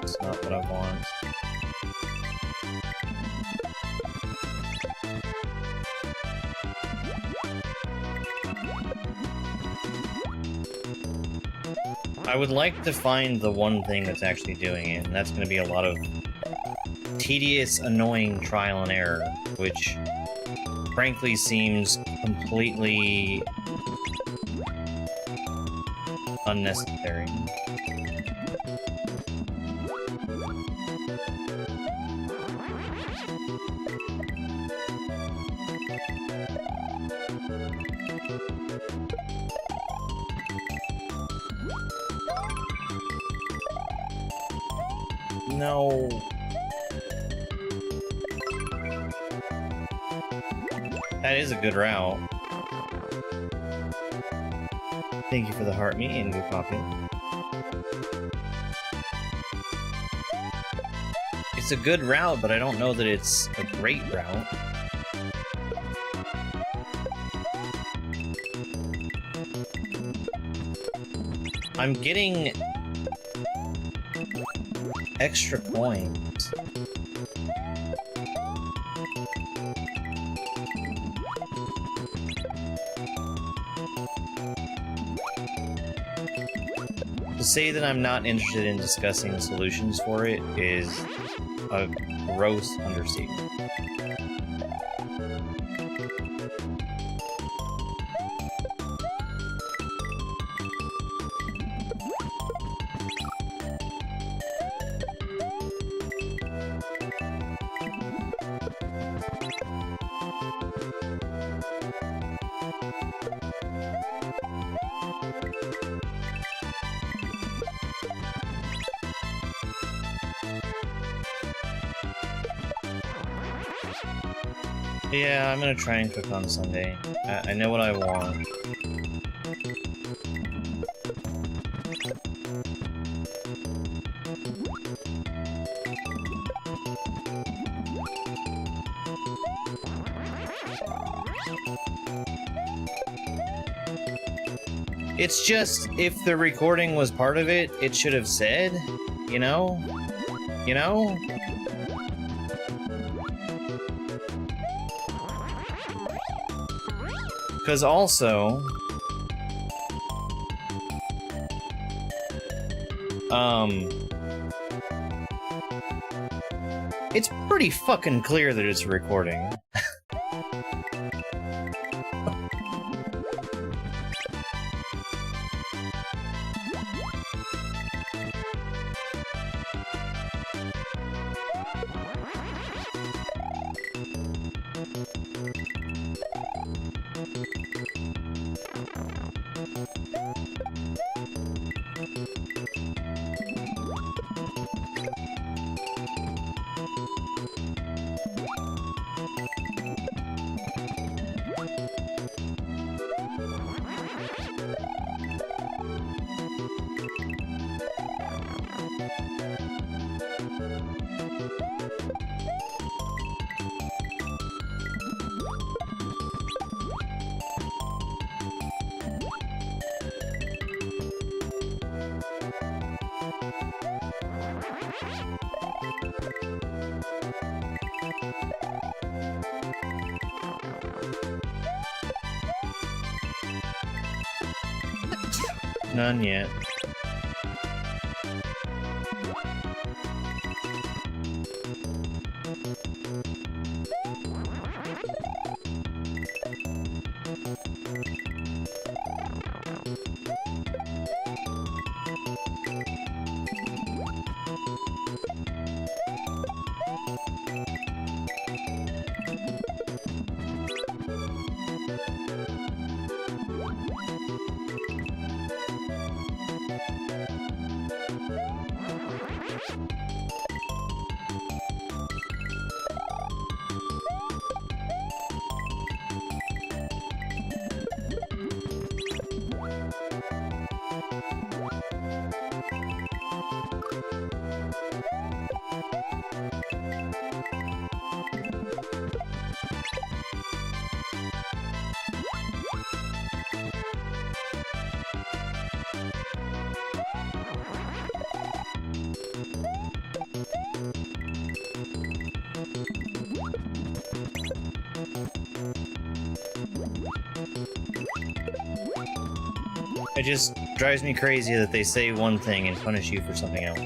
It's not what I want. I would like to find the one thing that's actually doing it, and that's going to be a lot of tedious, annoying trial and error, which frankly seems completely unnecessary. No. That is a good route. Thank you for the heart me and good coffee. It's a good route, but I don't know that it's a great route. I'm getting extra coins. To say that I'm not interested in discussing solutions for it is a gross understatement. Yeah, I'm gonna try and cook on Sunday. I know what I want. It's just, if the recording was part of it, it should have said, you know? You know? Because also, it's pretty fucking clear that it's recording. None yet. It just drives me crazy that they say one thing and punish you for something else.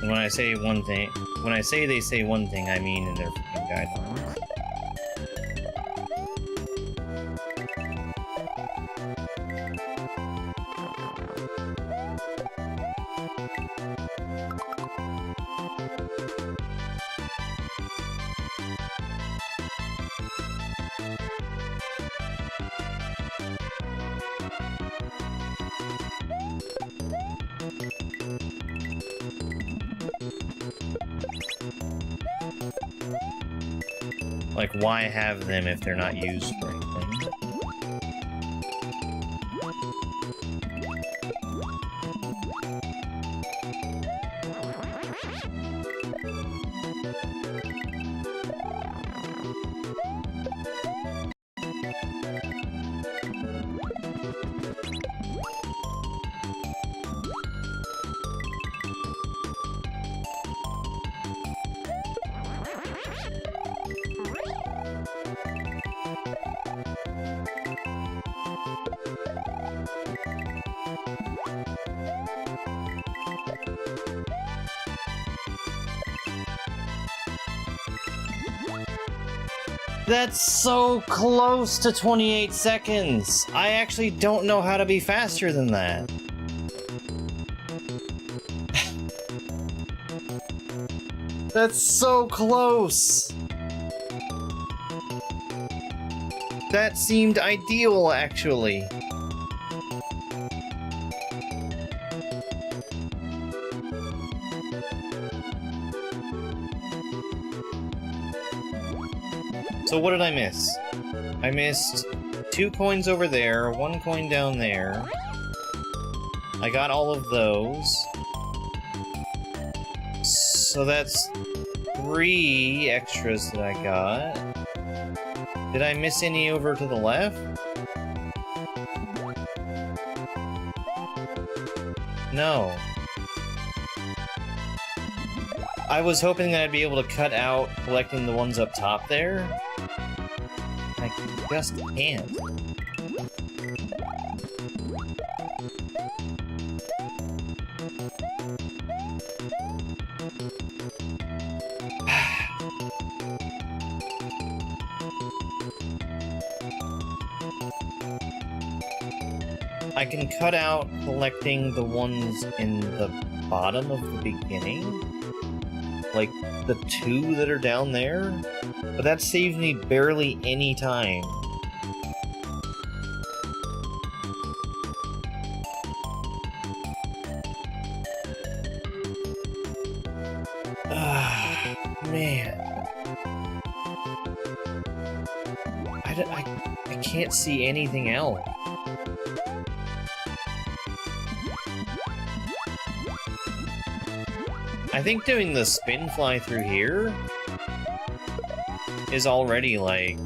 And when I say one thing, when I say they say one thing, I mean in their freaking guidelines. Like, why have them if they're not used for anything? That's so close to 28 seconds! I actually don't know how to be faster than that. That's so close! That seemed ideal, actually. So what did I miss? I missed 2 coins over there, 1 coin down there. I got all of those. So that's 3 extras that I got. Did I miss any over to the left? No. I was hoping that I'd be able to cut out collecting the ones up top there. I just can't. I can cut out collecting the ones in the bottom of the beginning. Like, the 2 that are down there. But that saves me barely any time. Man. I can't see anything else. I think doing the spin fly through here is already, like...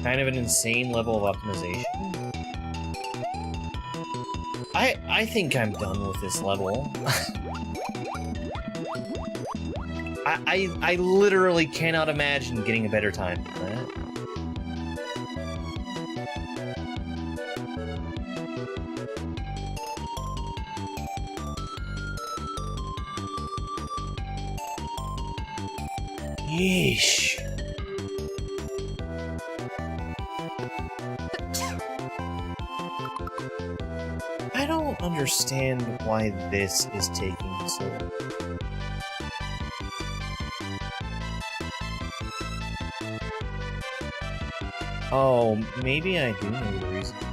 kind of an insane level of optimization. I think I'm done with this level. I literally cannot imagine getting a better time than that. Yeesh. I don't understand why this is taking so long. Oh, maybe I do know the reason why.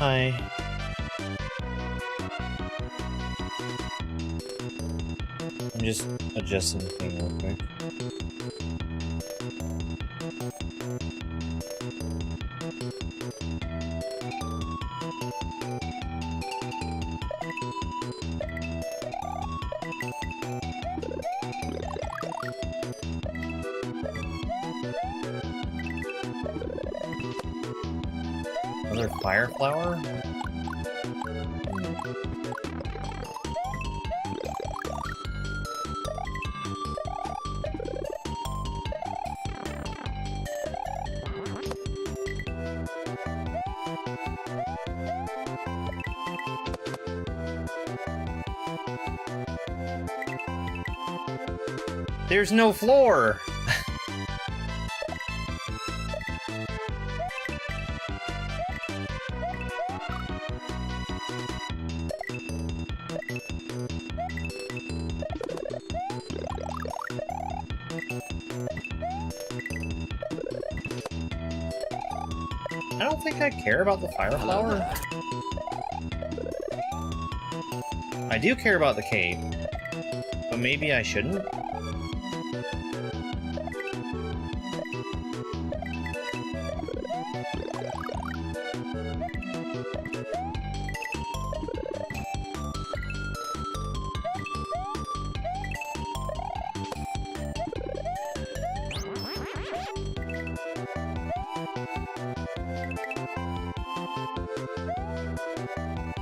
Hi. I'm just adjusting the thing real quick. Another fire flower? There's no floor! I don't think I care about the fire flower. I do care about the cape, but maybe I shouldn't.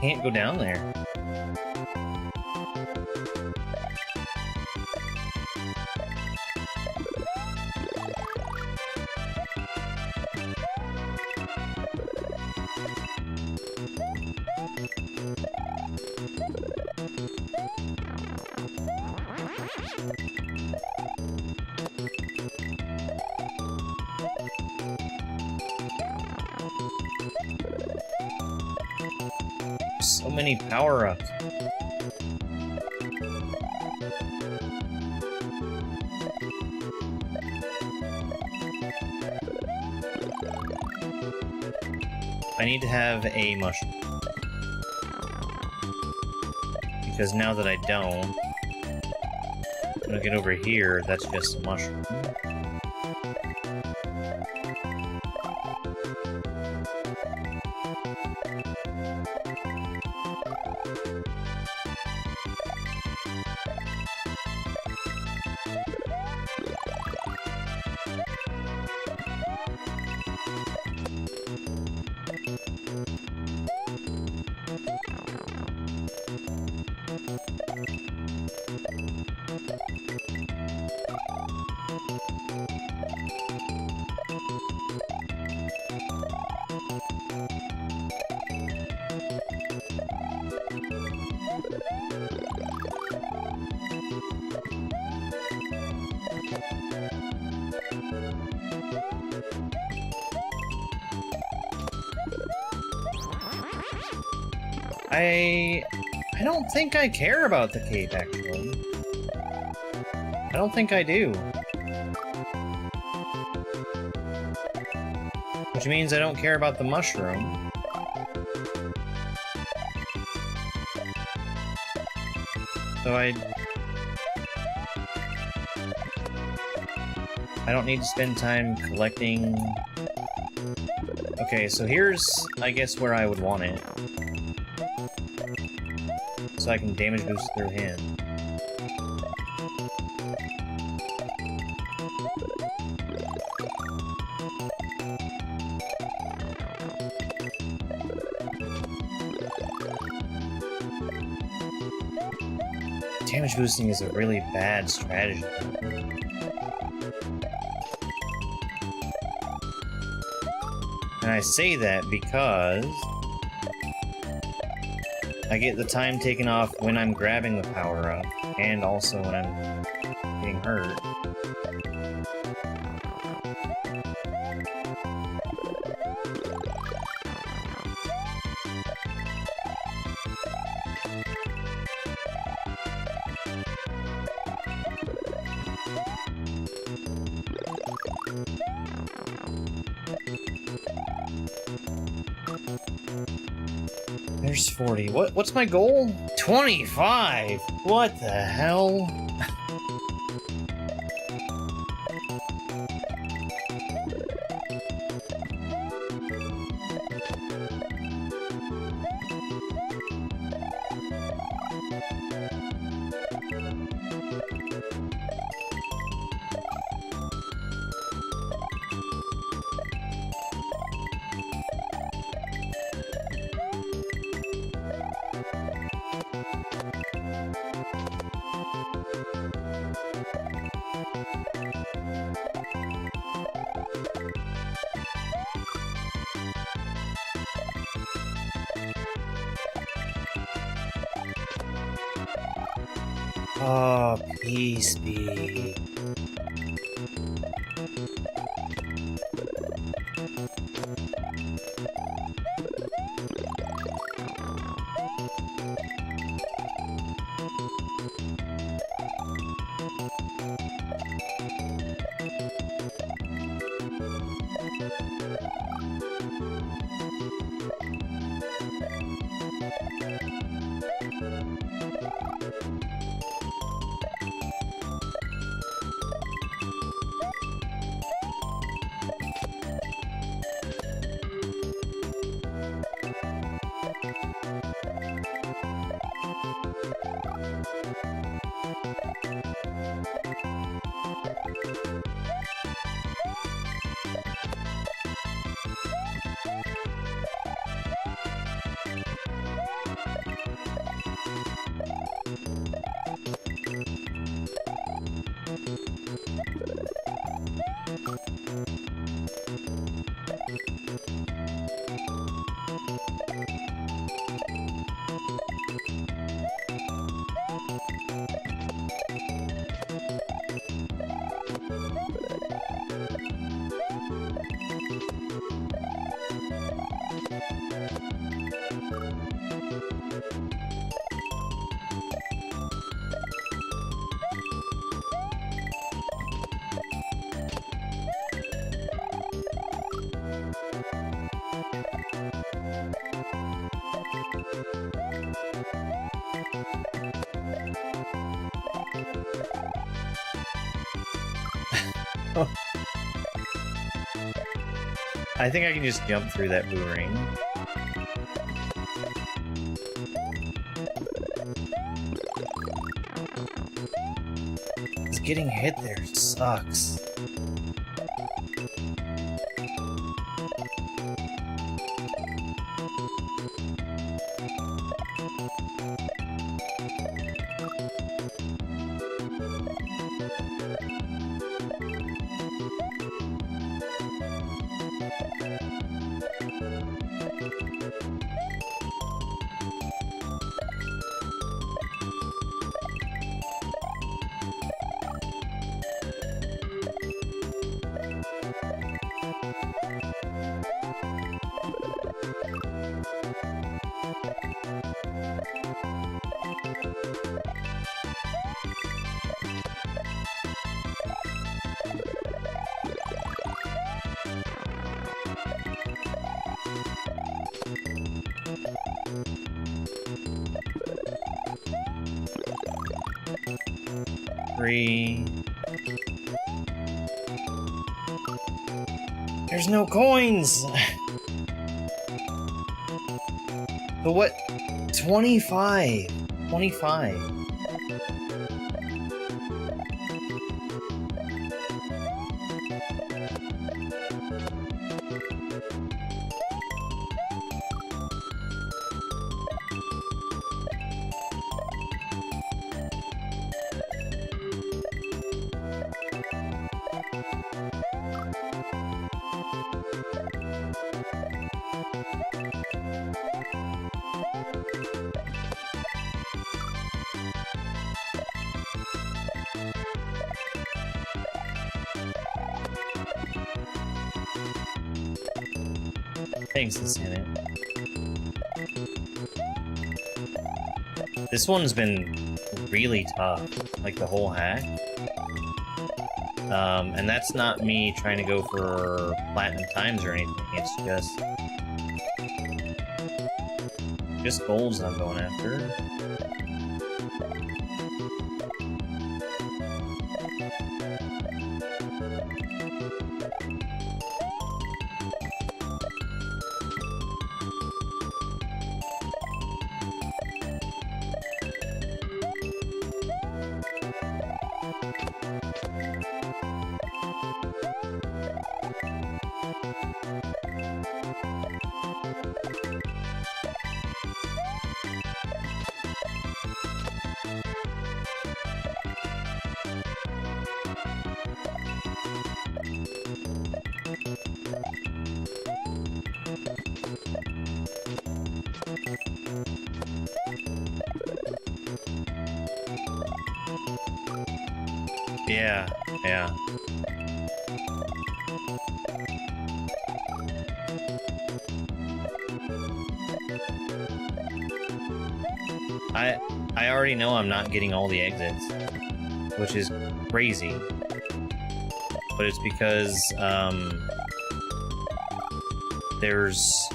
Can't go down there. So many power-ups. I need to have a mushroom. Because now that I don't, when I get over here, that's just a mushroom. I don't think I care about the cape, actually. I don't think I do. Which means I don't care about the mushroom. So I don't need to spend time collecting... Okay, so here's, I guess, where I would want it. So I can damage boost through him. Damage boosting is a really bad strategy. And I say that because I get the time taken off when I'm grabbing the power-up, and also when I'm getting hurt. There's 40. What's my goal? 25! What the hell? Oh, peace be. I think I can just jump through that blue ring. Just getting hit there sucks. Three. There's no coins! But what? 25! 25. Thanks, Lieutenant. This one's been really tough, like the whole hack. And that's not me trying to go for platinum times or anything, it's just... Just golds I'm going after. Yeah, yeah. I already know I'm not getting all the exits, which is crazy. But it's because there's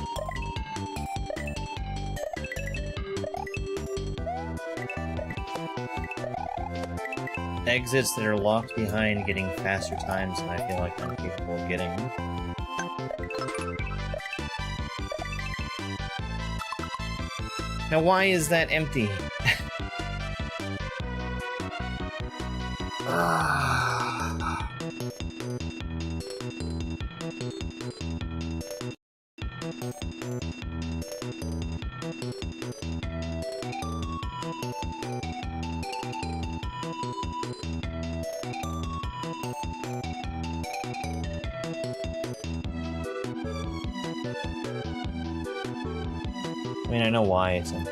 exits that are locked behind getting faster times than I feel like I'm capable of getting. Now why is that empty? I mean, I know why it's empty.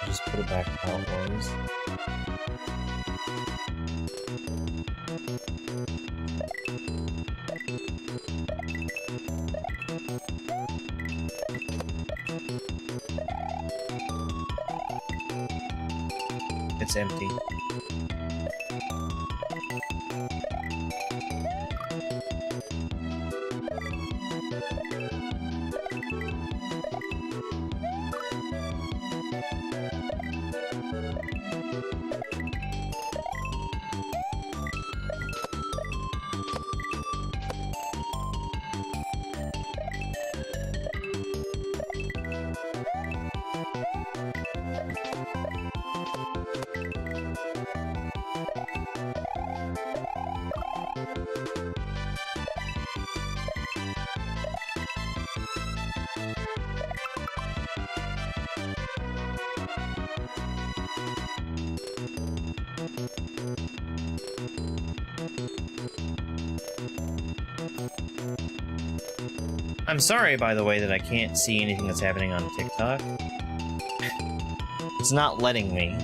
Just put it back how it was. It's empty. I'm sorry, by the way, that I can't see anything that's happening on TikTok. It's not letting me.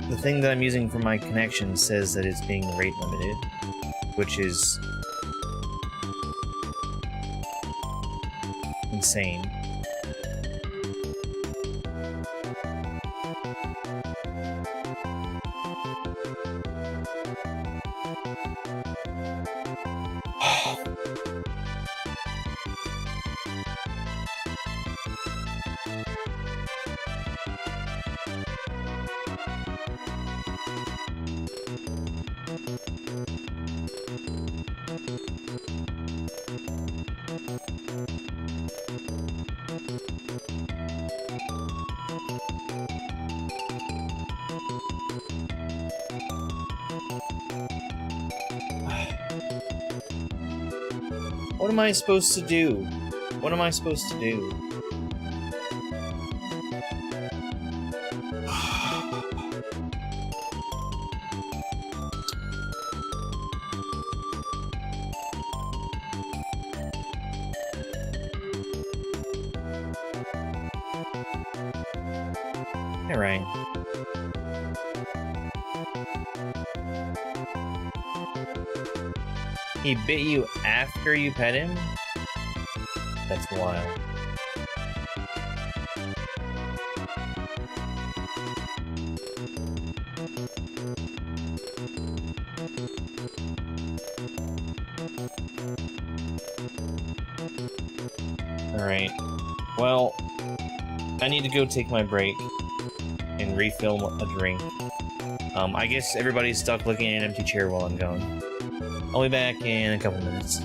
The thing that I'm using for my connection says that it's being rate limited, which is insane. What am I supposed to do? What am I supposed to do? Alright. He bit you after you pet him? That's wild. Alright. Well, I need to go take my break and refill a drink. I guess everybody's stuck looking at an empty chair while I'm gone. I'll be back in a couple minutes.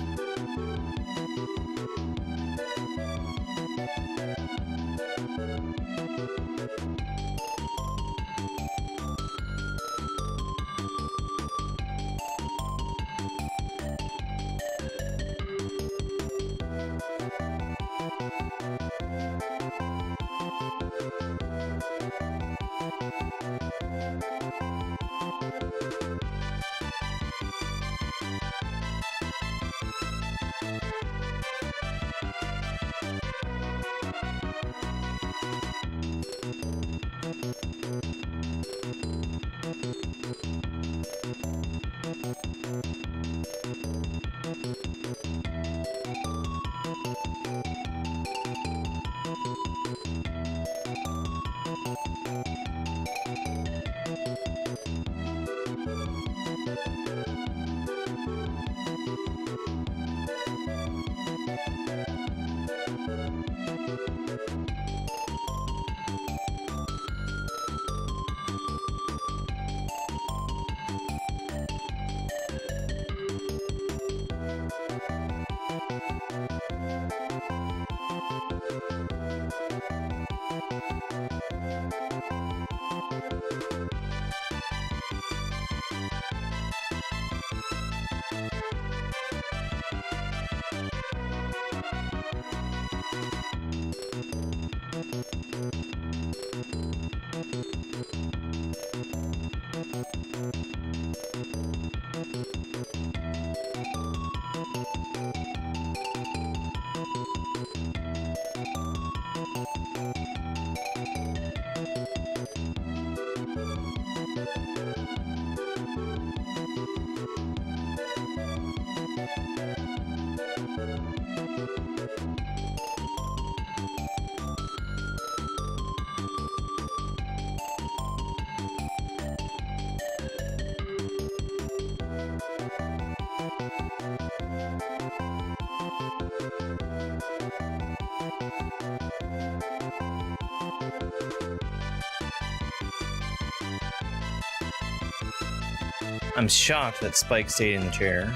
I'm shocked that Spike stayed in the chair.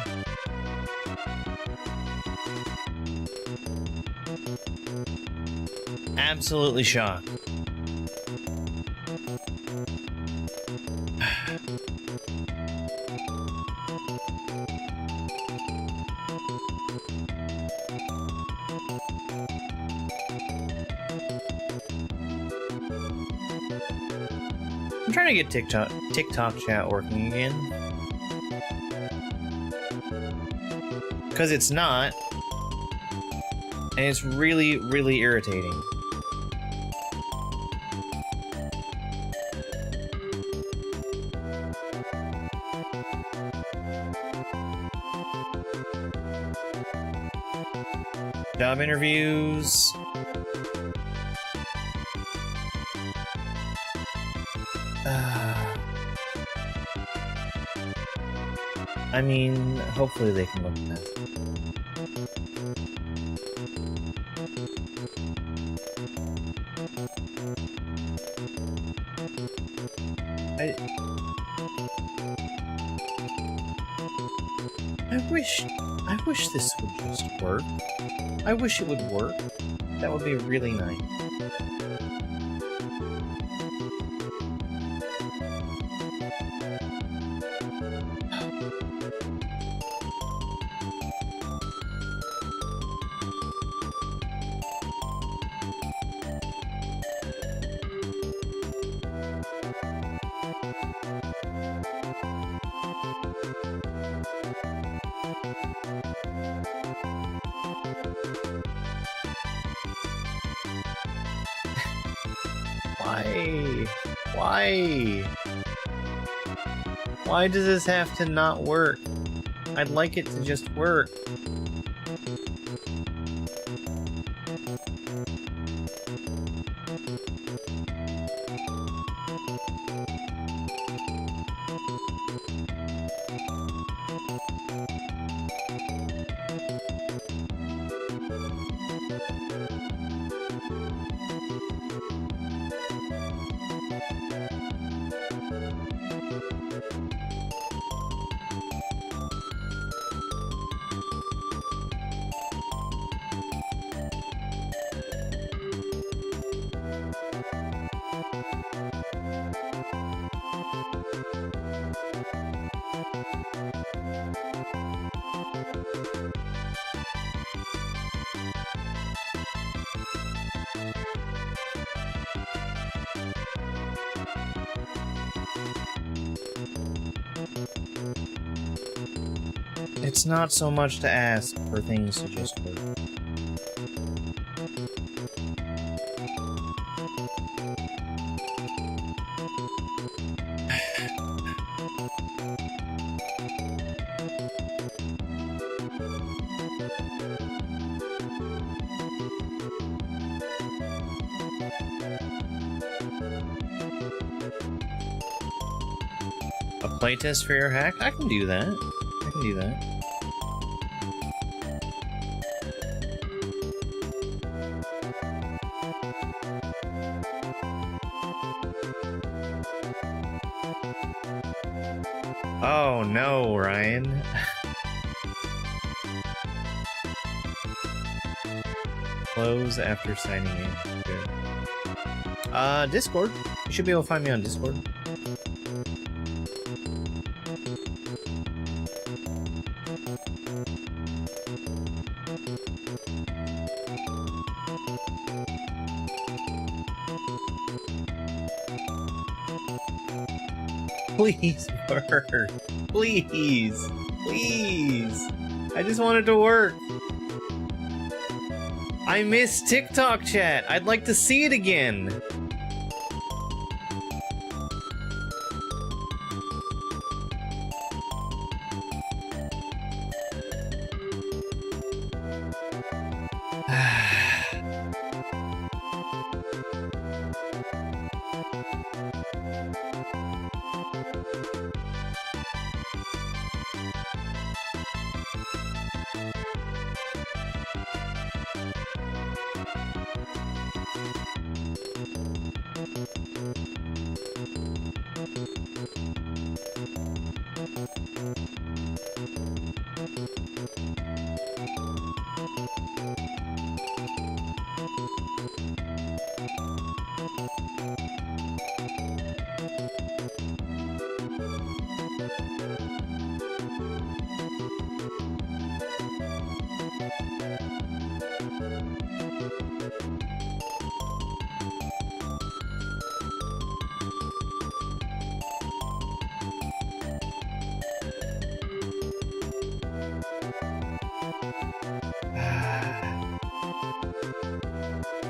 Absolutely shocked. I'm trying to get TikTok chat working again. Because it's not. And it's really, really irritating. Job interviews. I mean, hopefully they can look at that. I wish this would just work. I wish it would work. That would be really nice. Why? Why? Why does this have to not work? I'd like it to just work. It's not so much to ask for things to just work. A playtest for your hack? I can do that. I can do that. Oh no, Ryan. Close after signing in. Good. Discord. You should be able to find me on Discord. Please work. Please. Please. I just want it to work. I miss TikTok chat. I'd like to see it again.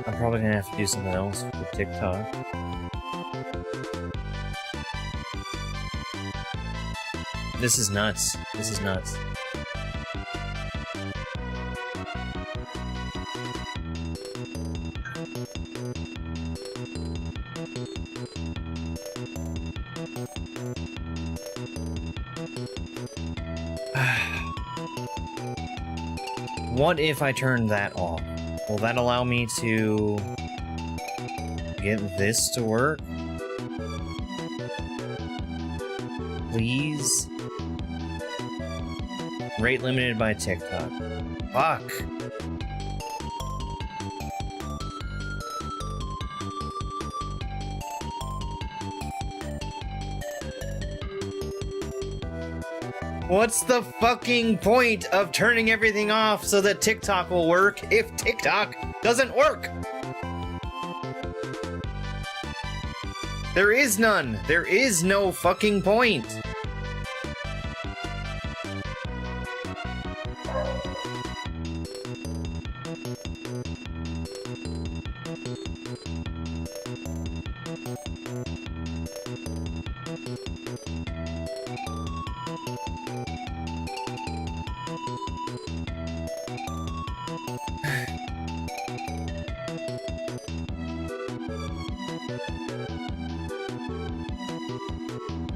I'm probably gonna have to do something else with TikTok. This is nuts. This is nuts. What if I turn that off? Will that allow me to get this to work? Please? Rate limited by TikTok. Fuck! What's the fucking point of turning everything off so that TikTok will work if TikTok doesn't work? There is none. There is no fucking point.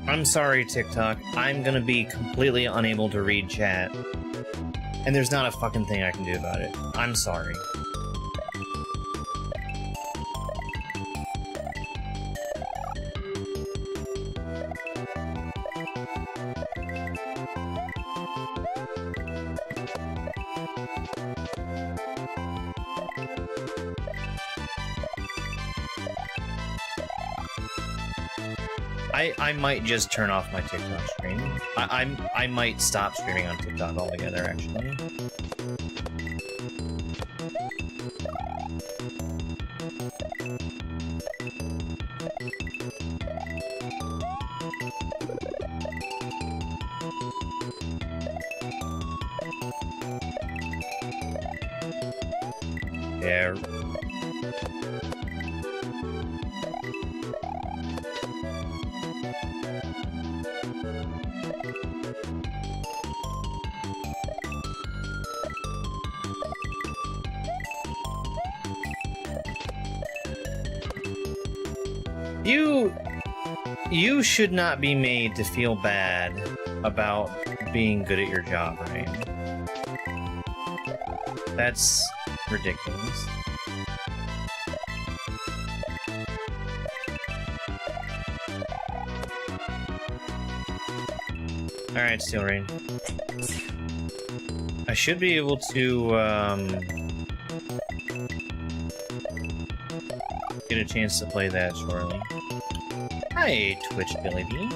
I'm sorry, TikTok. I'm gonna be completely unable to read chat. And there's not a fucking thing I can do about it. I'm sorry. I might just turn off my TikTok stream. I might stop streaming on TikTok altogether, actually. Yeah. You should not be made to feel bad about being good at your job, right? That's ridiculous. Alright, Steel Rain. I should be able to, get a chance to play that shortly. Hi, Twitch Billy B.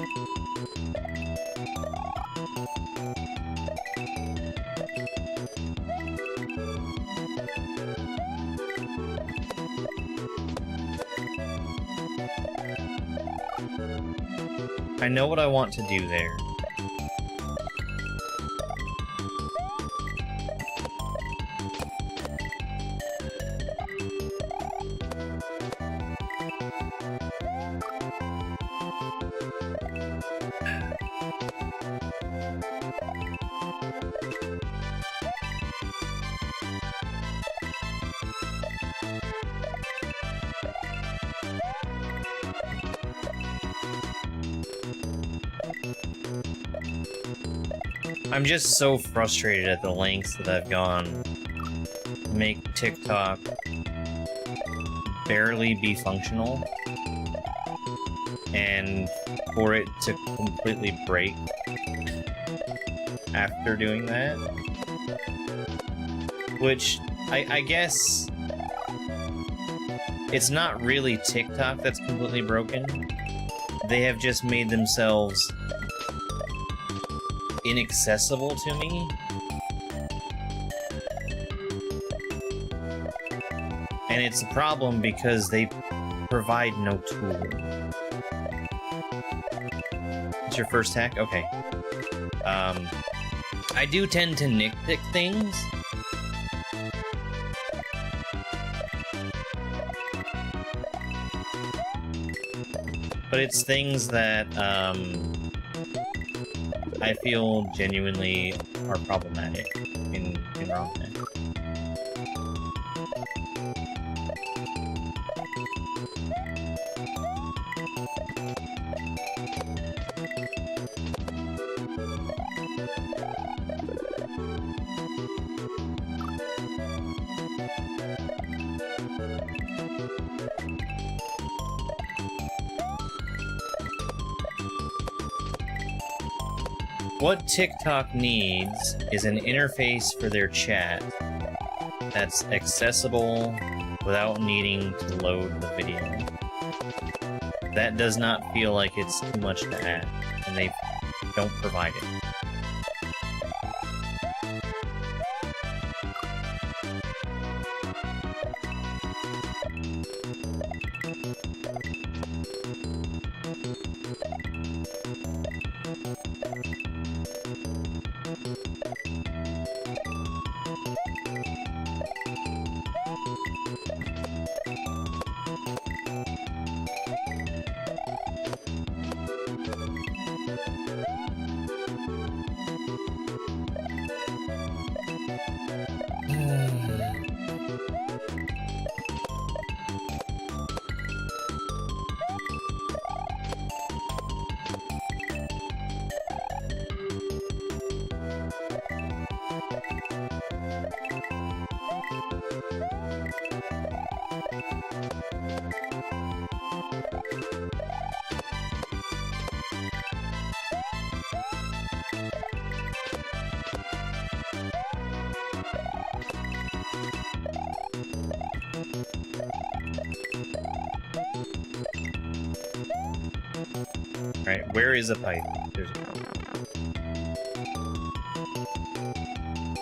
I know what I want to do there. I'm just so frustrated at the lengths that I've gone to make TikTok barely be functional, and for it to completely break after doing that. Which, I guess, it's not really TikTok that's completely broken. They have just made themselves inaccessible to me. And it's a problem because they provide no tool. It's your first hack? Okay. I do tend to nitpick things. But it's things that, I feel genuinely are problematic in ROM. What TikTok needs is an interface for their chat that's accessible without needing to load the video. That does not feel like it's too much to add, and they don't provide it. Alright, where is a pipe? There's a pipe.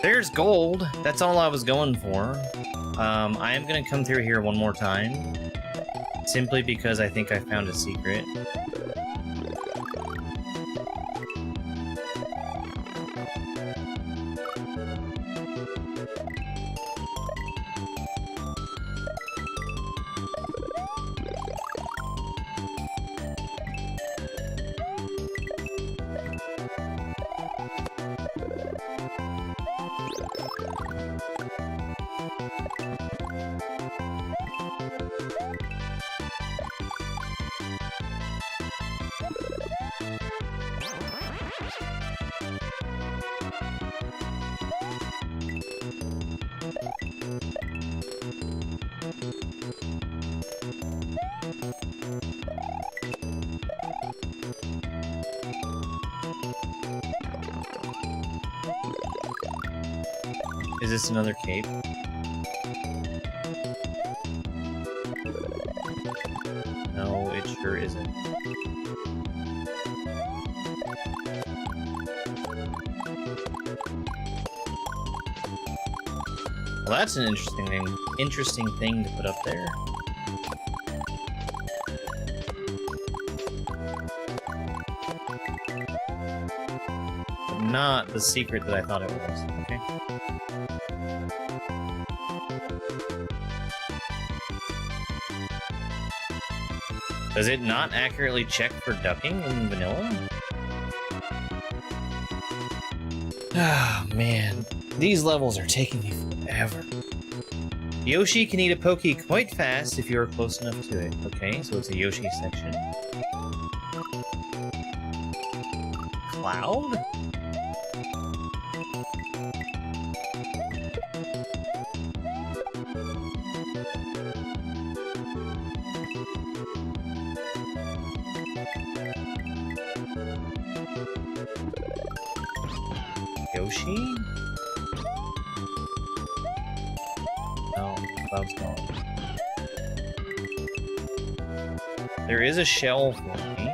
There's gold! That's all I was going for. I am gonna come through here one more time. Simply because I think I found a secret. Is this another cape? No, it sure isn't. Well, that's an interesting thing to put up there. But not the secret that I thought it was. Okay. Does it not accurately check for ducking in vanilla? Ah, man. These levels are taking me forever. Yoshi can eat a Poke quite fast if you are close enough to it. Okay, so it's a Yoshi section. Cloud? Yoshi? No, Cloud's gone. There is a shell for me.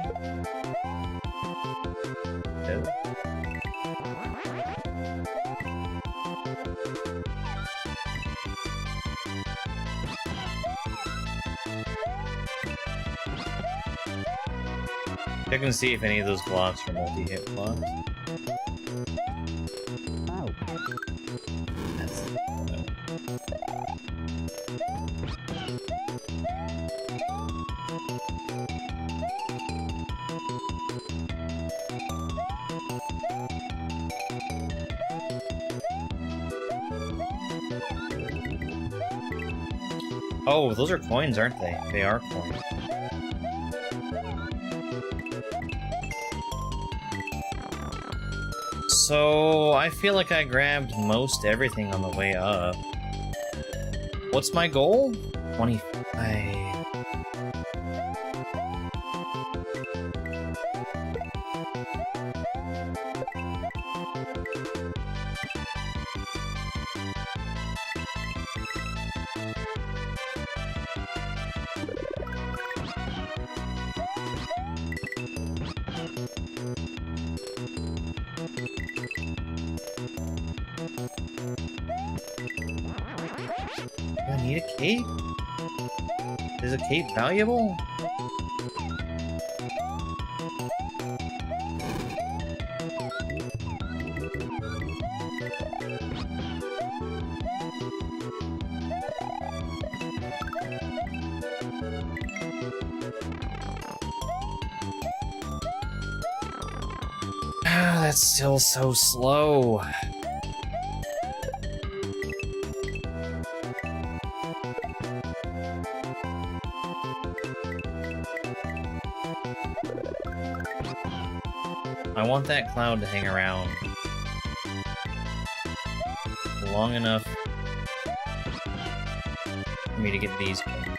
No. Check and see if any of those blocks are multi-hit blocks. Oh, those are coins, aren't they? They are coins. So, I feel like I grabbed most everything on the way up. What's my goal? 25. Do I need a cape? Is a cape valuable? Ah, that's still so slow. I want that cloud to hang around long enough for me to get these coins.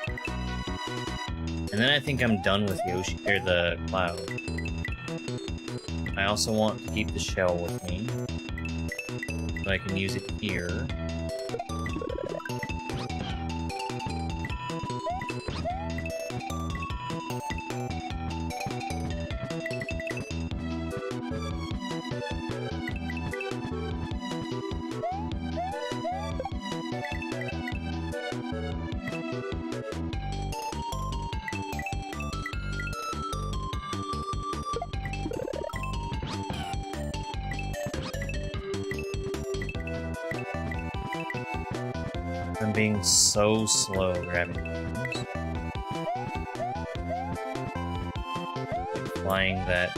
And then I think I'm done with Yoshi, or the cloud. I also want to keep the shell with me, so I can use it here. I'm being so slow grabbing things. Flying that.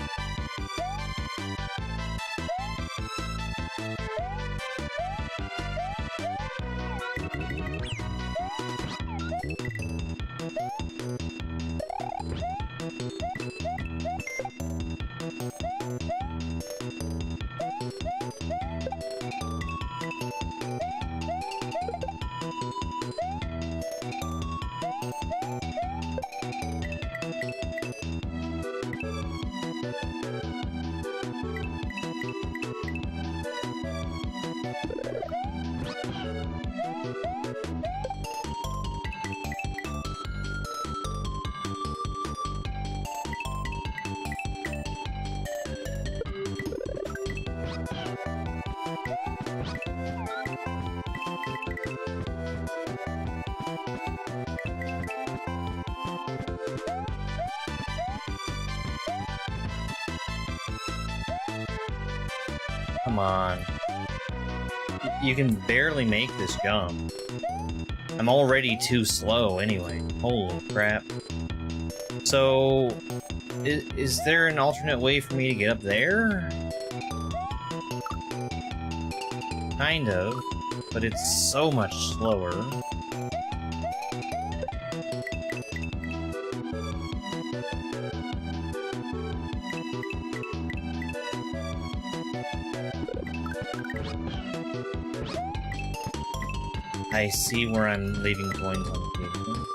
Come on. You can barely make this jump. I'm already too slow anyway. Holy crap. So, is there an alternate way for me to get up there? Kind of, but it's so much slower. I see where I'm leaving coins on the table.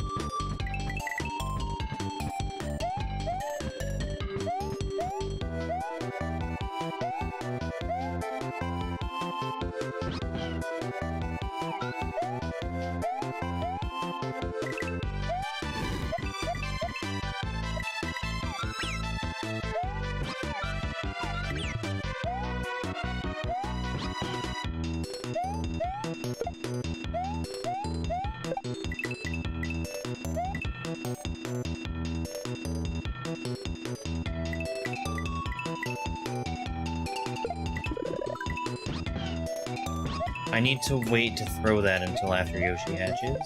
I need to wait to throw that until after Yoshi hatches.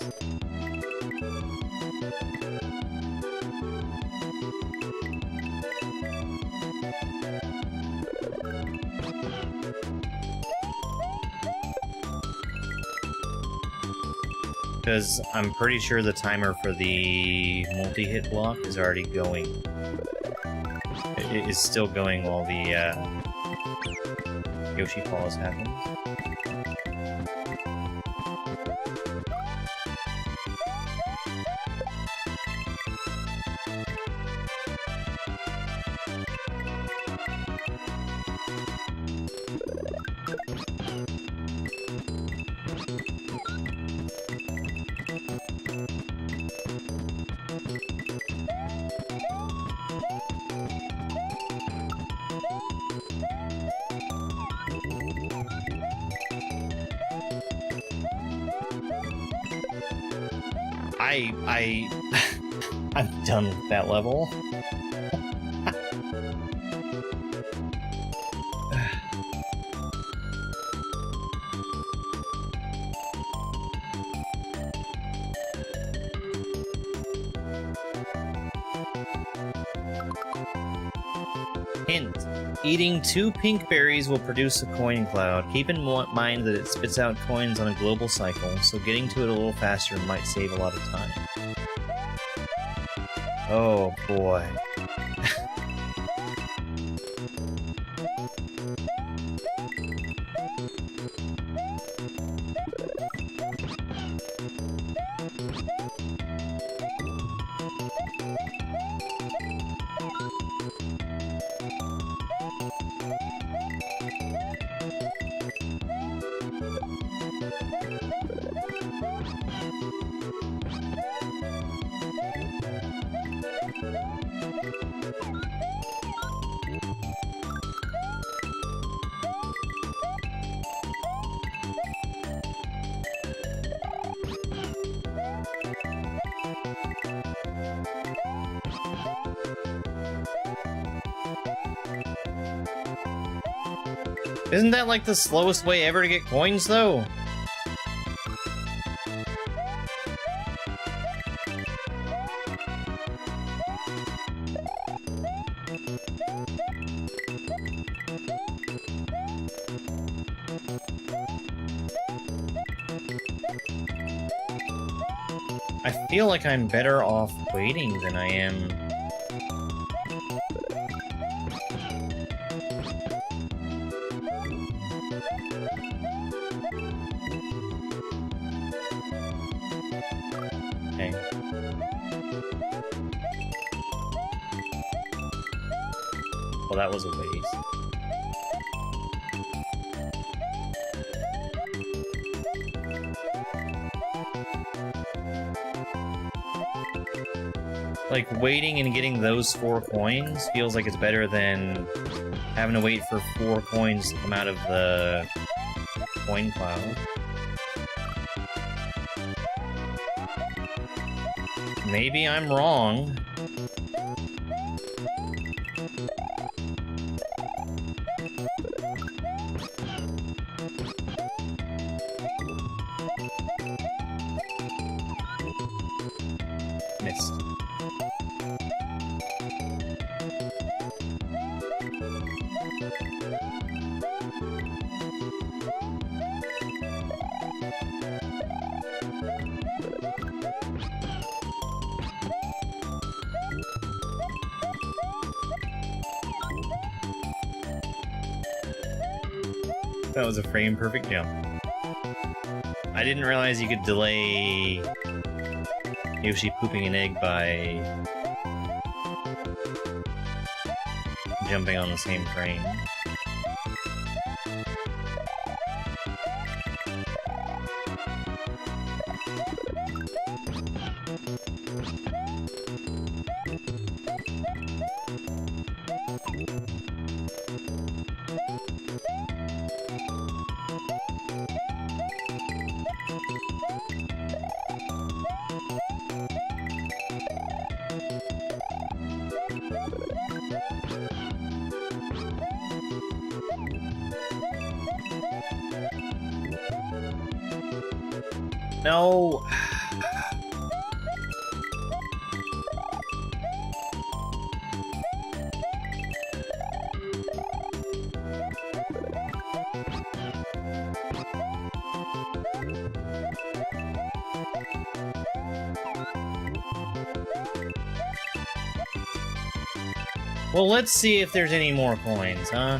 Because I'm pretty sure the timer for the multi-hit block is already going. It is still going while the Yoshi Falls happens. I'm done with that level. Hint: eating 2 pink berries will produce a coin cloud. Keep in mind that it spits out coins on a global cycle, so getting to it a little faster might save a lot of time. Oh boy. Isn't that like the slowest way ever to get coins, though? I feel like I'm better off waiting than I am. Okay. Well, that was a waste. Like, waiting and getting those 4 coins feels like it's better than having to wait for 4 coins to come out of the coin pile. Maybe I'm wrong. Missed. That was a frame-perfect jump. I didn't realize you could delay Yoshi pooping an egg by jumping on the same frame. No. Well, let's see if there's any more coins, huh?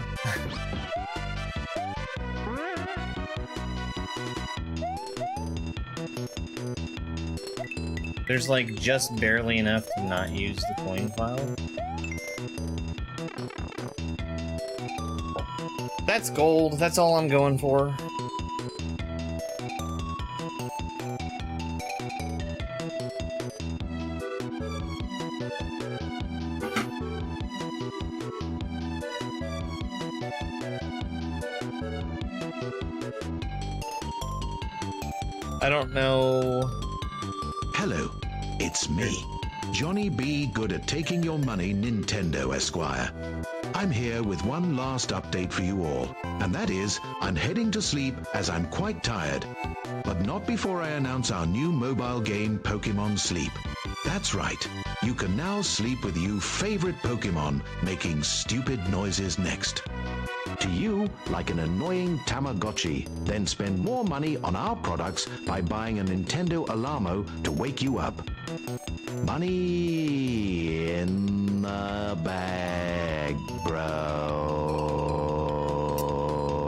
There's like just barely enough to not use the coin file. That's gold, that's all I'm going for. I don't know. Hello, it's me, Johnny B. Good at taking your money, Nintendo Esquire. I'm here with one last update for you all, and that is, I'm heading to sleep as I'm quite tired. But not before I announce our new mobile game, Pokemon Sleep. That's right, you can now sleep with your favorite Pokemon, making stupid noises next. To you, like an annoying Tamagotchi, then spend more money on our products by buying a Nintendo Alamo to wake you up. Money in the bag, bro.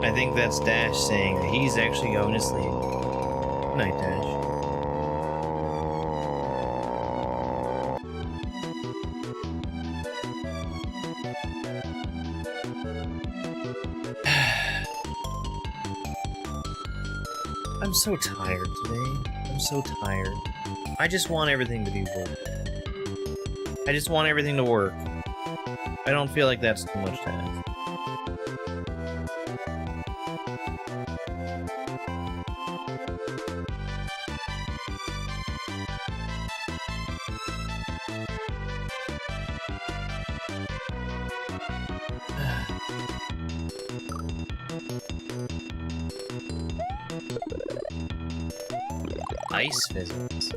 I think that's Dash saying that he's actually going to sleep. Good night, Dash. I'm so tired today. I'm so tired. I just want everything to be work. I just want everything to work. I don't feel like that's too much to ask. Ice physics.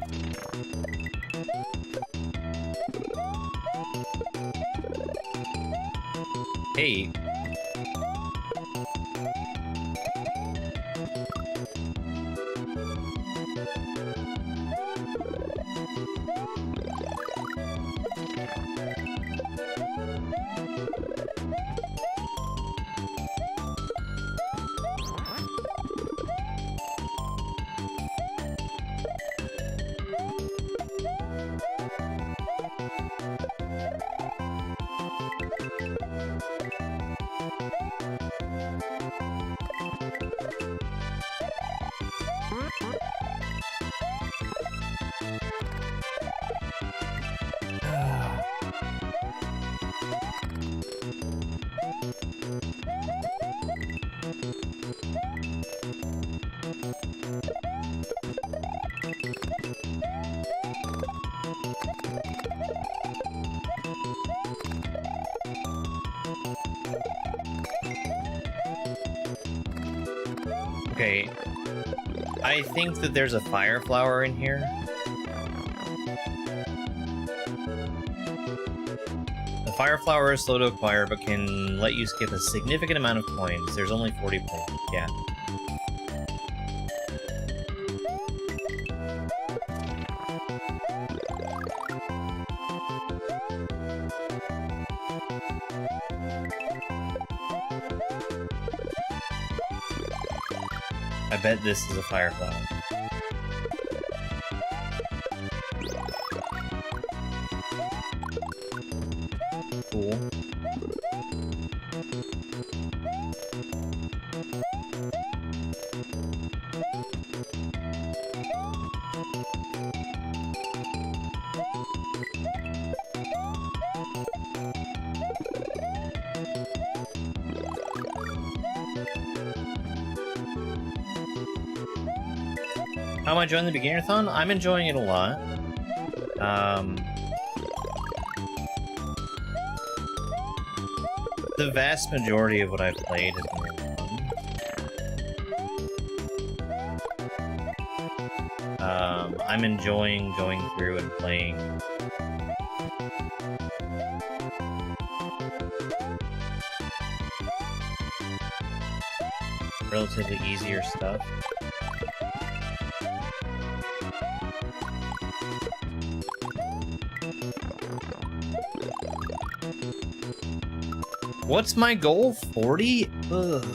Hey. Okay, I think that there's a fire flower in here. The fire flower is slow to acquire, but can let you skip a significant amount of coins. There's only 40 points, yeah. I bet this is a fire flower. Cool. How am I enjoying the Beginnerthon? I'm enjoying it a lot. The vast majority of what I've played has been really fun. I'm enjoying going through and playing relatively easier stuff. What's my goal? 40? Ugh.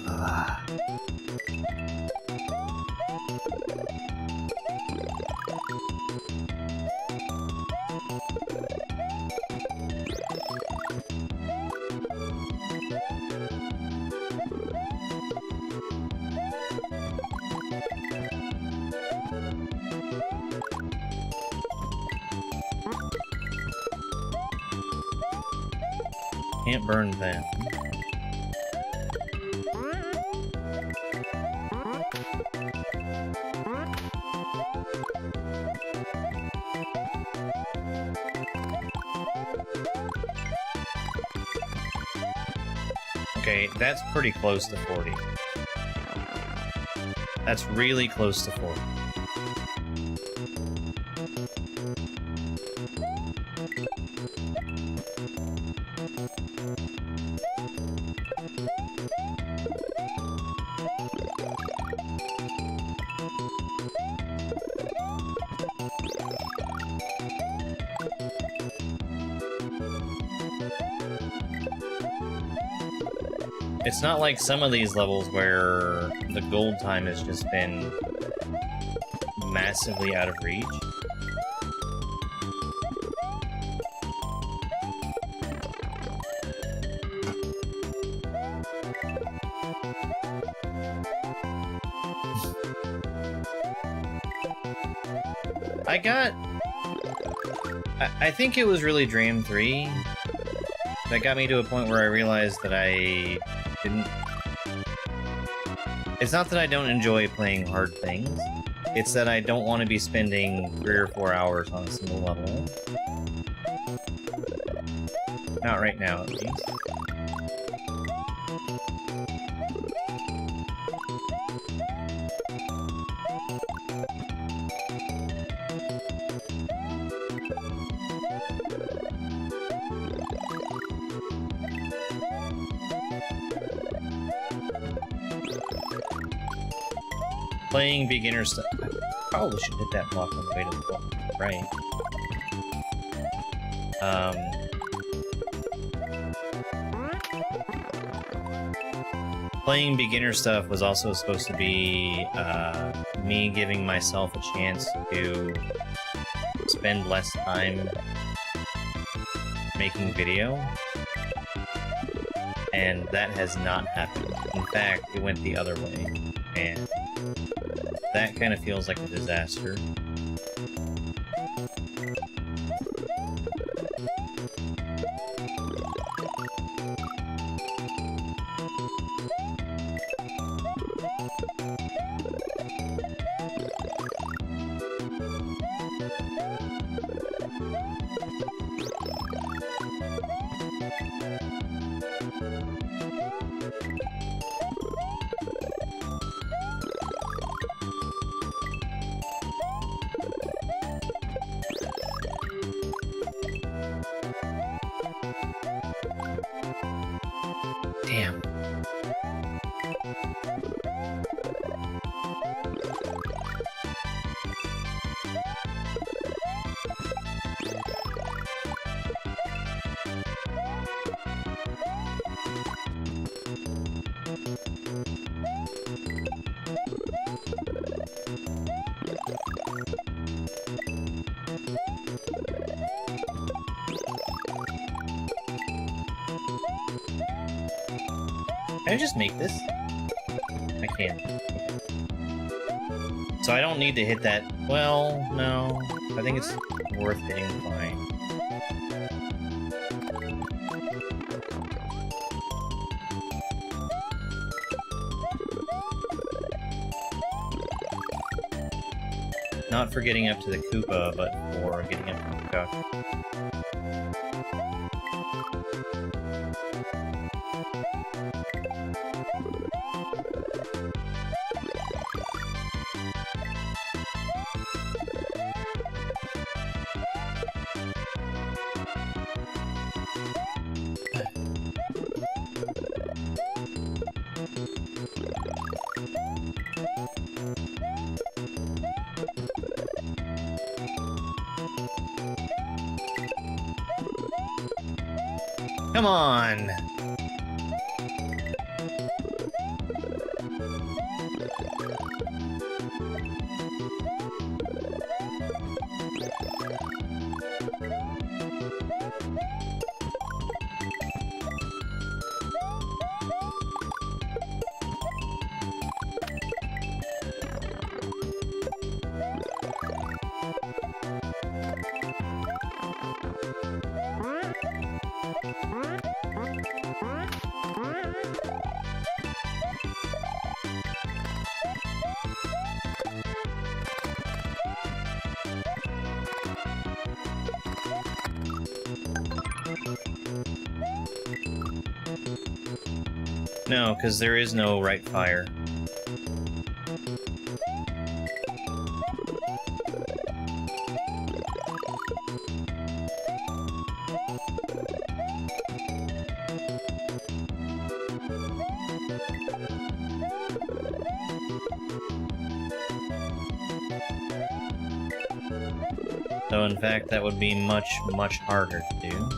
Can't burn them. Okay, that's pretty close to 40. That's really close to 40. It's not like some of these levels where the gold time has just been massively out of reach. I think it was really Dream 3 that got me to a point where I realized that I didn't... It's not that I don't enjoy playing hard things, it's that I don't want to be spending 3 or 4 hours on a single level. Not right now, at least. Playing beginner stuff. I probably should hit that block on the way to the block, right? Playing beginner stuff was also supposed to be me giving myself a chance to spend less time making video, and that has not happened. In fact, it went the other way, and that kind of feels like a disaster. Can I just make this? I can. So I don't need to hit that. Well, no. I think it's worth hitting fine. Not for getting up to the Koopa, but for getting up to the Duck. Come on! No, because there is no right fire. So in fact, that would be much, much harder to do.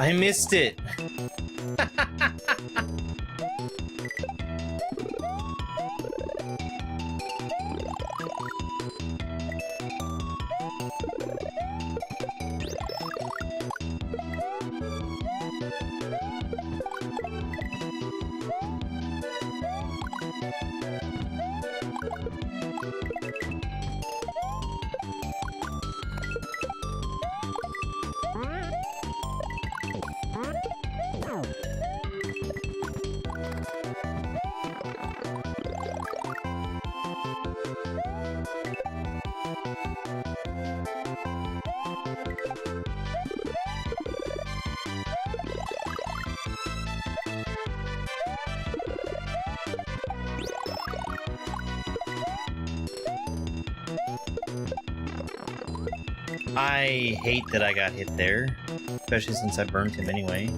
I missed it! I hate that I got hit there, especially since I burned him anyway.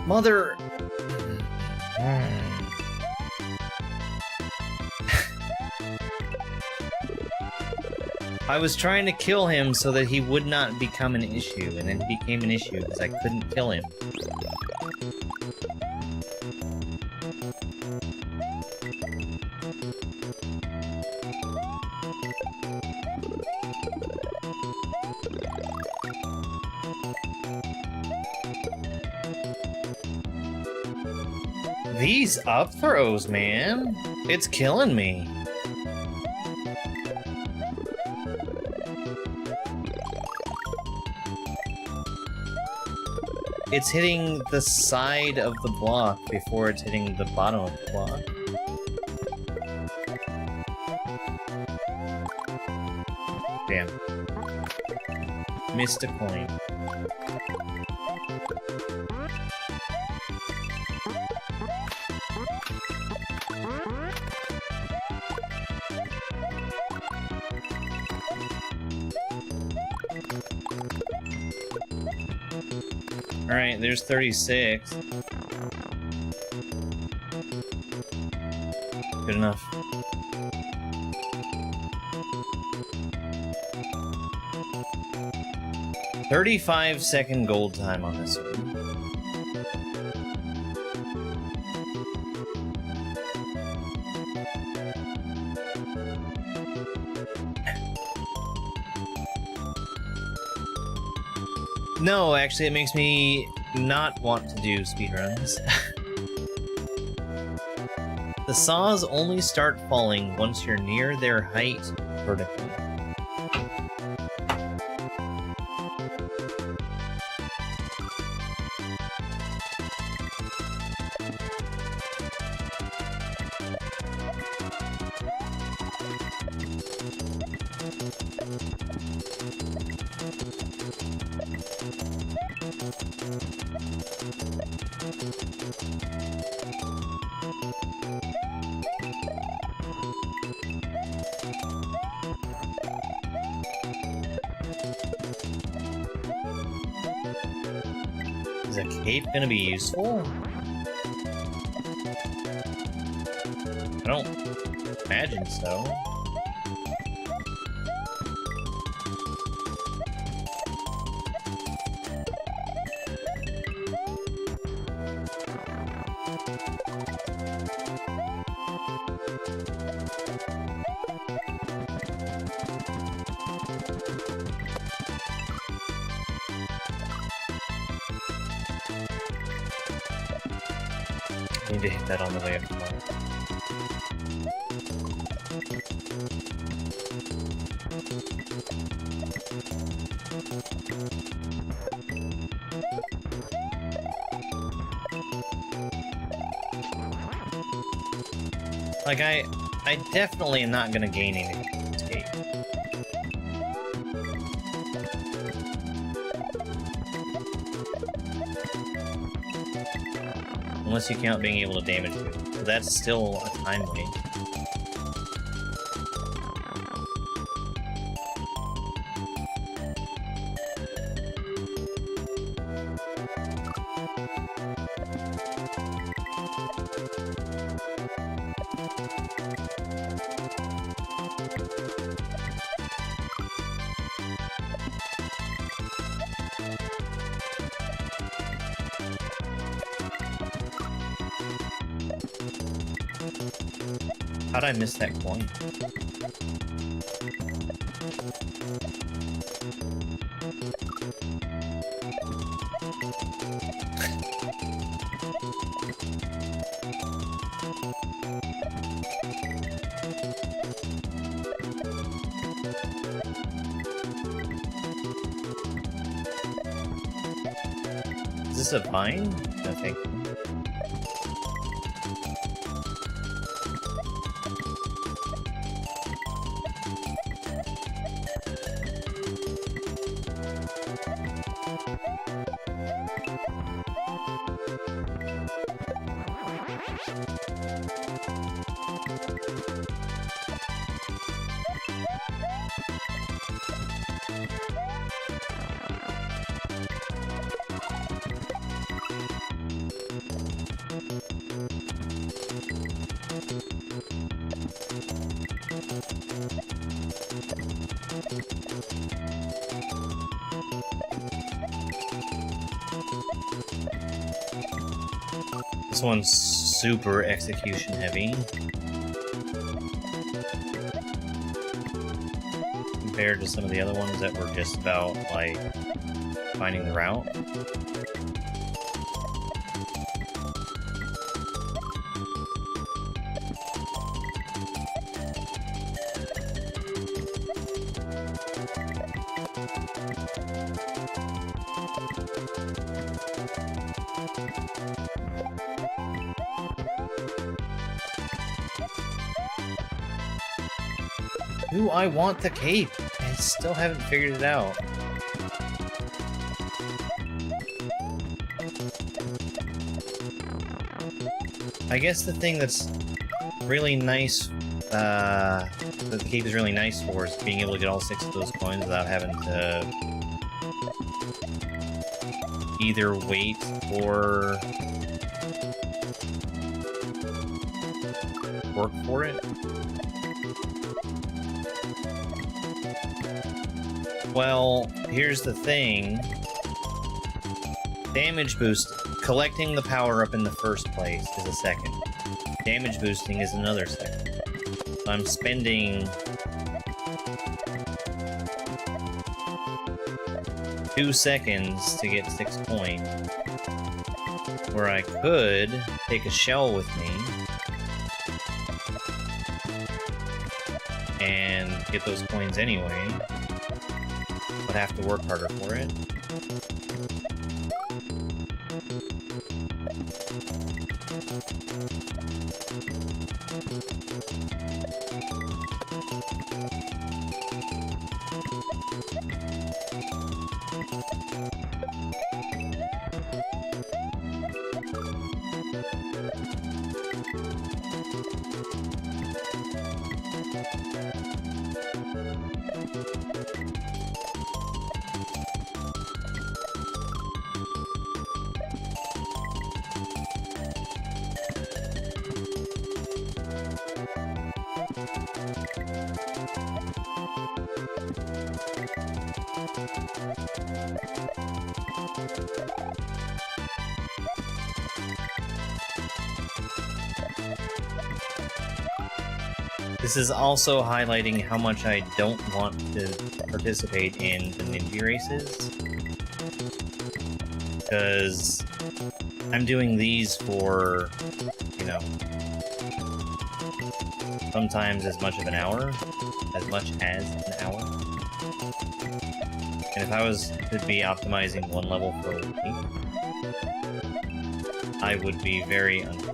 Mother... I was trying to kill him so that he would not become an issue, and then he became an issue because I couldn't kill him. These up throws, man. It's killing me. It's hitting the side of the block before it's hitting the bottom of the block. Damn. Missed a coin. Alright, there's 36. Good enough. $35-second gold time on this one. No, actually, it makes me not want to do speedruns. The saws only start falling once you're near their height vertically. Is a cape gonna be useful? I don't imagine so. Need to hit that on the way up tomorrow. Like, I definitely am not gonna gain anything from this game. Unless you count being able to damage it. So that's still a time wait. How'd I miss that coin? Is this a vine? No, thank you. This one's super execution heavy. Compared to some of the other ones that were just about, like, finding the route. Ooh, I want the cape. I still haven't figured it out. I guess the thing that's really nice, that the cape is really nice for is being able to get all 6 of those coins without having to either wait or work for it. Well, here's the thing. Damage boost, collecting the power-up in the first place is a second. Damage boosting is another second. So I'm spending 2 seconds to get 6 coins, where I could take a shell with me and get those coins anyway, but have to work harder for it. This is also highlighting how much I don't want to participate in the ninja races, because I'm doing these for, you know, sometimes as much as an hour. And if I was to be optimizing one level for a week, I would be very unhappy.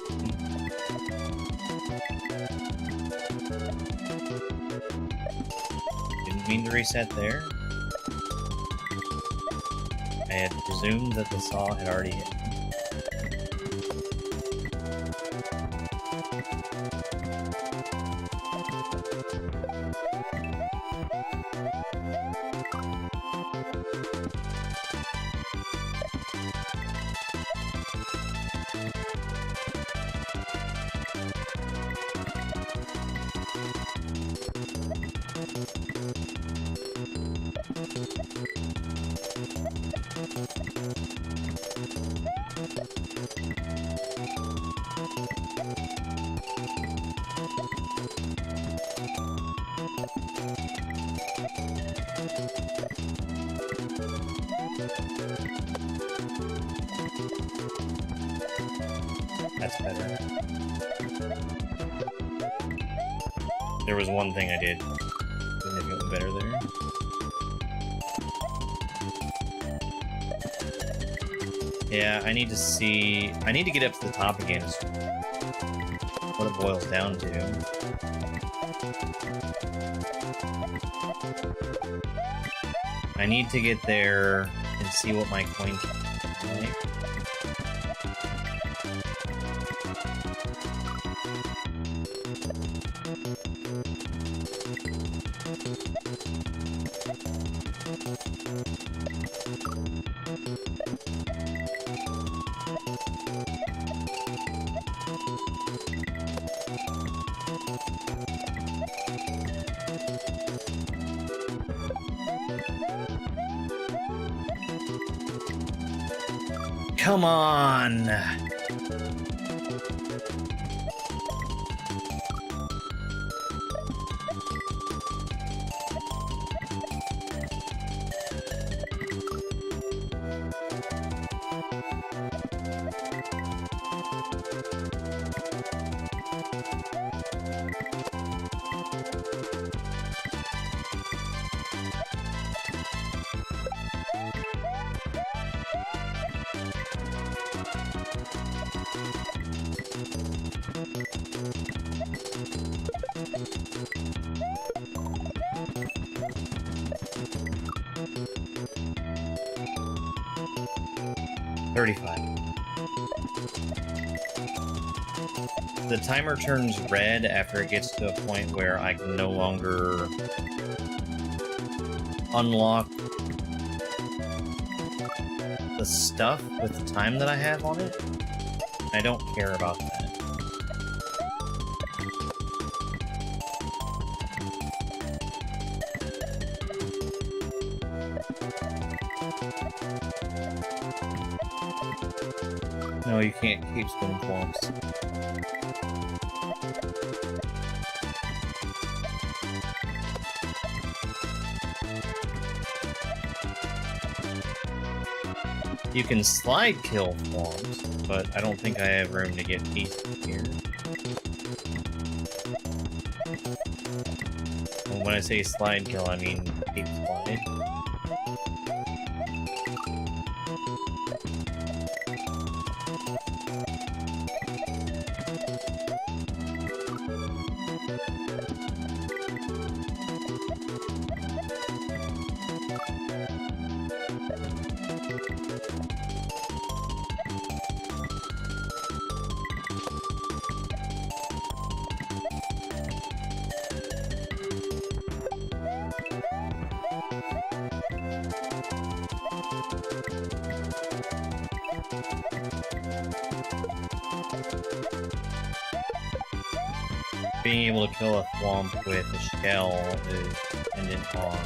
Didn't mean to reset there. I had presumed that the saw had already hit. That's better. There was one thing I did significantly better there. Yeah, I need to get up to the top again, is what it boils down to. I need to get there and see what my coins are like. Come on! The timer turns red after it gets to a point where I can no longer unlock the stuff with the time that I have on it. I don't care about that. No, you can't keep spinning forms. You can slide kill forms, but I don't think I have room to get pieces here. Well, when I say slide kill, I mean keep slide. Being able to kill a thwomp with a shell is dependent on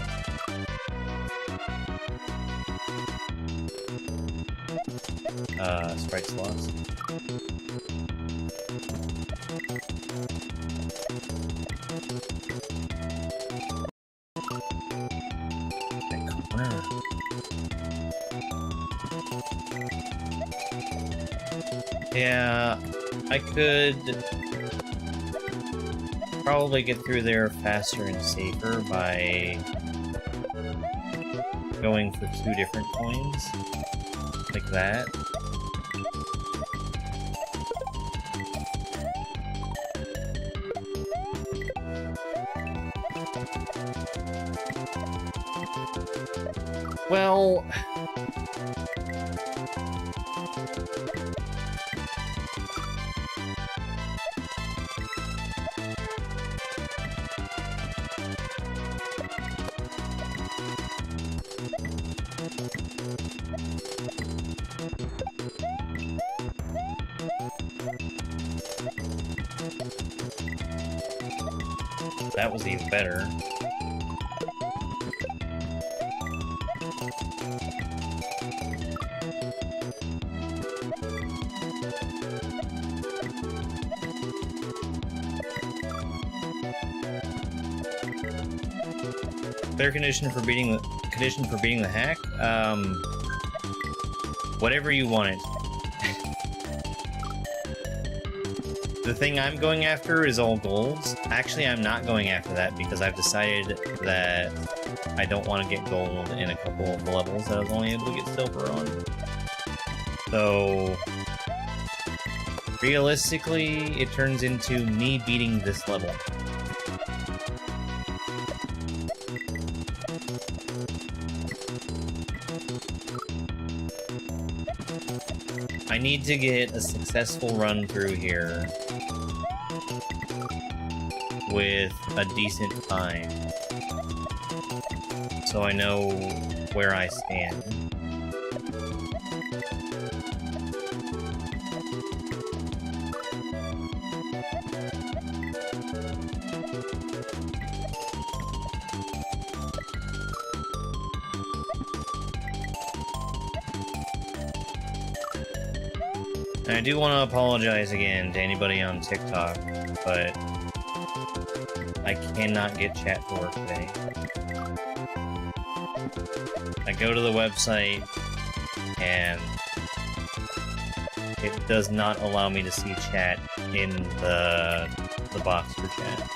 sprite slots. That corner. Yeah, I could probably get through there faster and safer by going for 2 different coins, like that. Well, that was even better. Fair condition for beating the hack? Whatever you want it. The thing I'm going after is all golds. Actually, I'm not going after that because I've decided that I don't want to get gold in a couple of the levels that I was only able to get silver on. So, realistically, it turns into me beating this level. I need to get a successful run through here with a decent time, so I know where I stand. And I do want to apologize again to anybody on TikTok, but I cannot get chat to work today. I go to the website, and it does not allow me to see chat in the box for chat.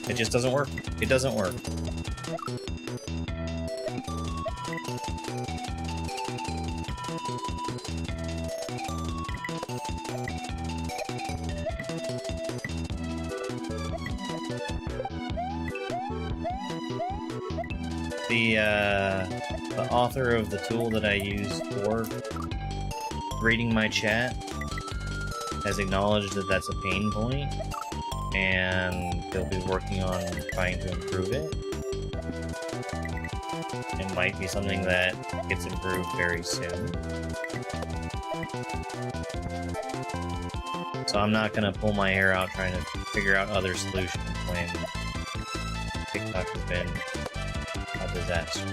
It just doesn't work. It doesn't work. The author of the tool that I use for reading my chat has acknowledged that that's a pain point, and they'll be working on trying to improve it. It might be something that gets improved very soon. So I'm not gonna pull my hair out trying to figure out other solutions when TikTok has been a disaster.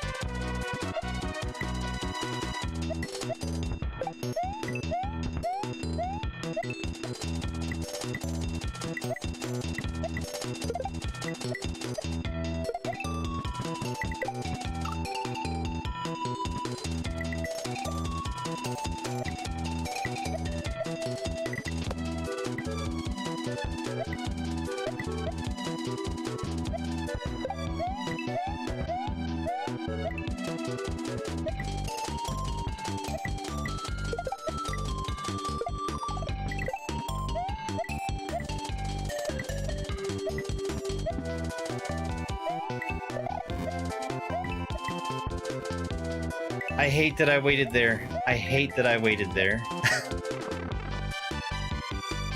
I hate that I waited there. I hate that I waited there.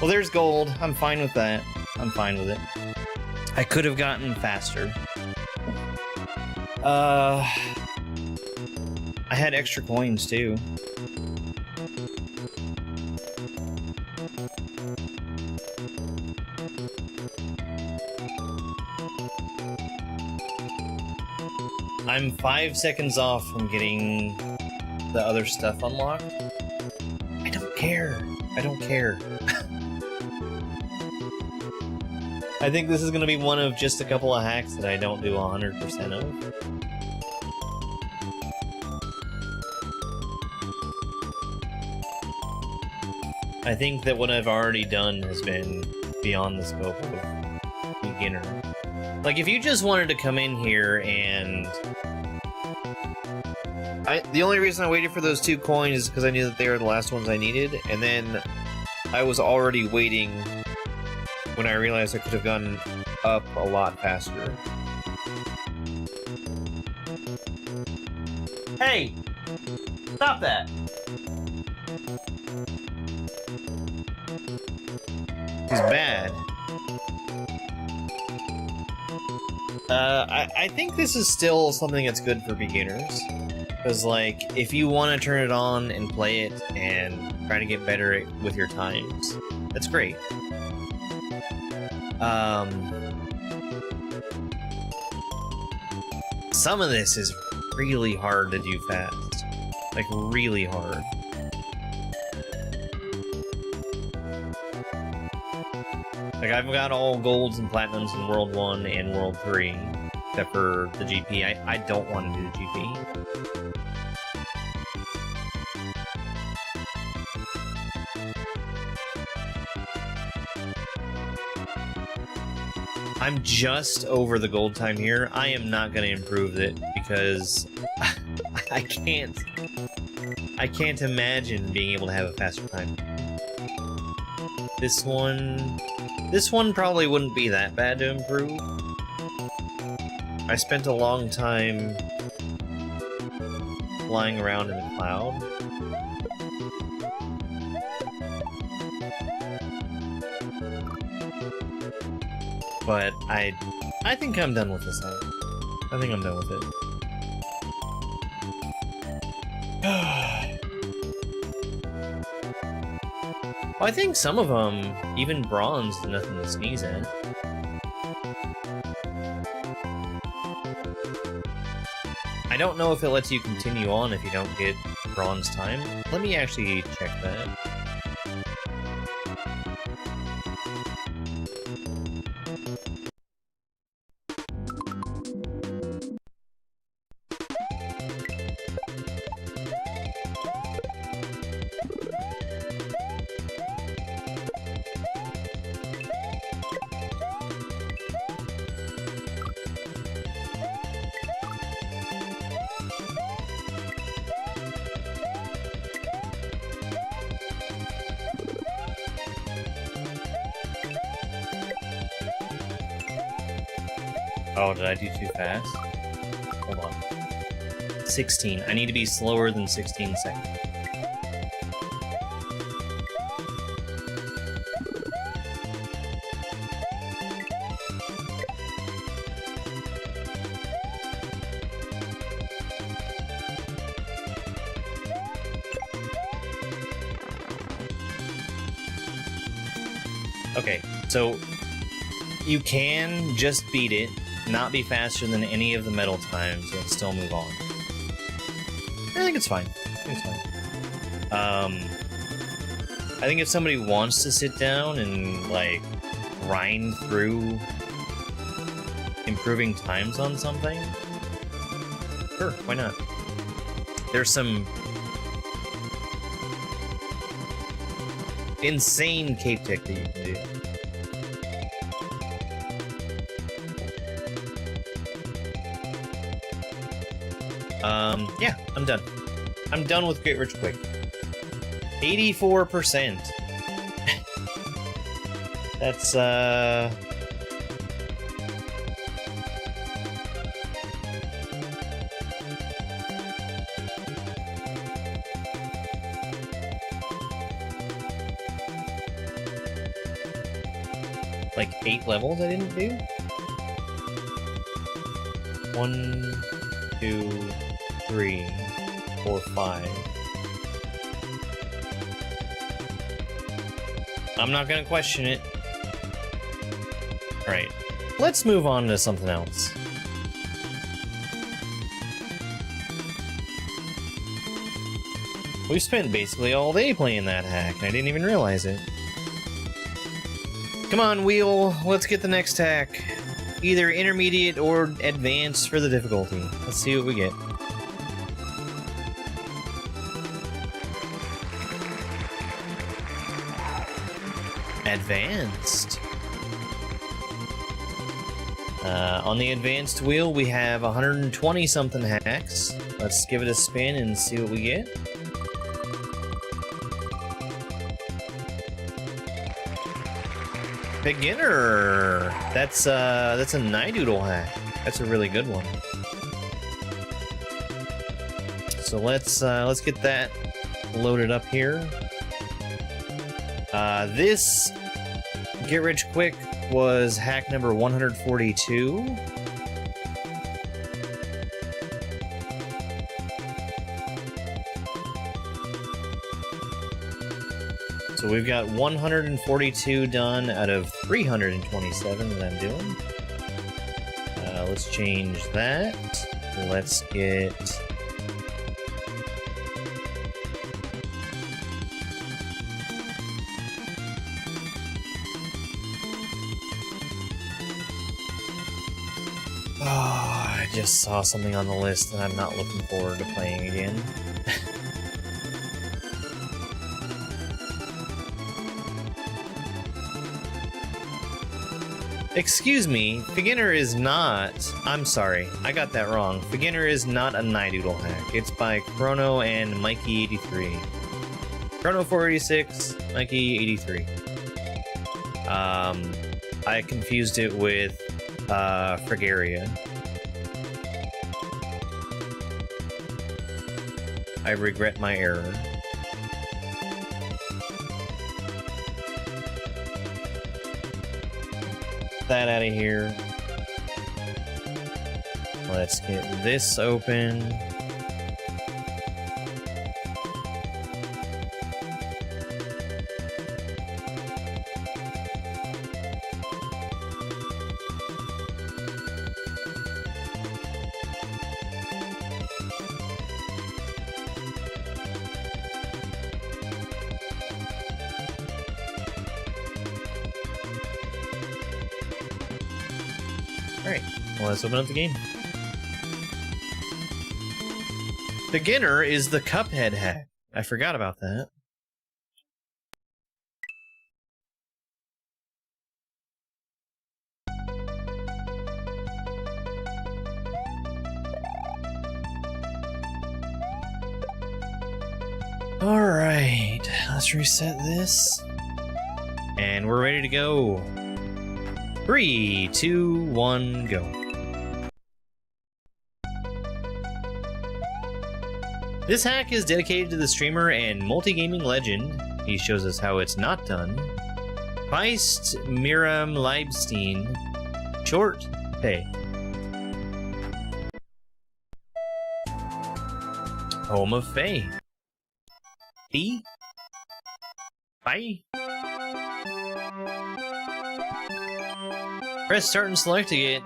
Well, there's gold. I'm fine with that. I'm fine with it. I could have gotten faster. I had extra coins too. I'm 5 seconds off from getting the other stuff unlocked. I don't care. I don't care. I think this is going to be one of just a couple of hacks that I don't do 100% of. I think that what I've already done has been beyond the scope of beginner. Like, if you just wanted to come in here and... the only reason I waited for those 2 coins is because I knew that they were the last ones I needed, and then I was already waiting when I realized I could have gone up a lot faster. Hey! Stop that! It's bad. I think this is still something that's good for beginners. Because, like, if you want to turn it on and play it and try to get better with your times, that's great. Some of this is really hard to do fast. Like, really hard. Like, I've got all golds and platinums in World 1 and World 3, except for the GP. I don't want to do the GP. I'm just over the gold time here. I am not going to improve it because I can't imagine being able to have a faster time. This one probably wouldn't be that bad to improve. I spent a long time flying around in the cloud. But I think I'm done with this hack. I think I'm done with it. Well, I think some of them, even bronze, is nothing to sneeze at. I don't know if it lets you continue on if you don't get bronze time. Let me actually check that. Oh, did I do too fast? Hold on. 16. I need to be slower than 16 seconds. Okay, so you can just beat it, not be faster than any of the medal times, and still move on. I think it's fine. I think if somebody wants to sit down and, like, grind through improving times on something, sure, why not? There's some insane cape tech that you can do. Yeah, I'm done. I'm done with Get Rich Quick. 84%. That's, like 8 levels I didn't do? 1, 2, 3, 4, 5. I'm not gonna question it. Alright, let's move on to something else. We spent basically all day playing that hack, and I didn't even realize it. Come on, wheel, let's get the next hack. Either intermediate or advanced for the difficulty. Let's see what we get. Advanced. On the advanced wheel, we have 120 something hacks. Let's give it a spin and see what we get. Beginner. That's a Nidoodle hack. That's a really good one. So let's get that loaded up here. This Get Rich Quick was hack number 142. So we've got 142 done out of 327 that I'm doing. Let's change that. Let's get... Oh, I just saw something on the list that I'm not looking forward to playing again. Excuse me, Beginner is not... I'm sorry, I got that wrong. Beginner is not a Nidoodle hack. It's by Chrono and Mikey83. Chrono 486, Mikey 83. I confused it with Fragaria. I regret my error. That out of here. Let's get this open. Alright, well, let's open up the game. Beginner is the Cuphead hack. I forgot about that. Alright, let's reset this. And we're ready to go. 3, 2, 1, go. This hack is dedicated to the streamer and multi-gaming legend. He shows us how it's not done. Feist Miriam Leibstein. Short pay. Home of Fae. B. Bye. Press start and select to get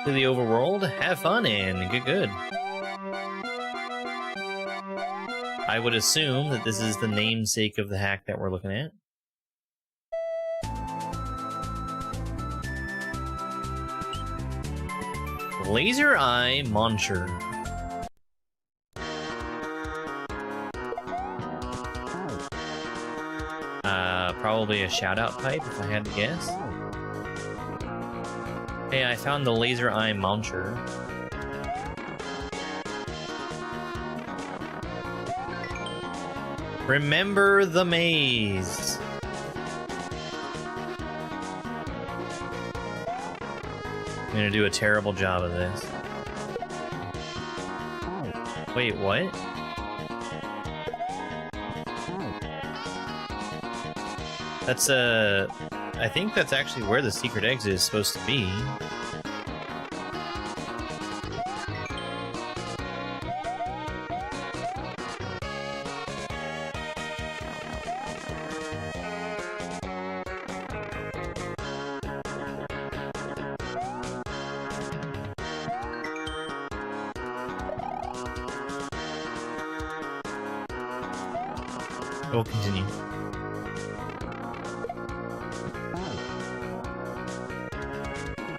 to the overworld. Have fun and get good. I would assume that this is the namesake of the hack that we're looking at. Laser Eye Moncher. Probably a shout-out pipe, if I had to guess. Hey, I found the Laser Eye Moncher. Remember the maze. I'm gonna do a terrible job of this. Wait, what? That's I think that's actually where the secret exit is supposed to be. We'll continue.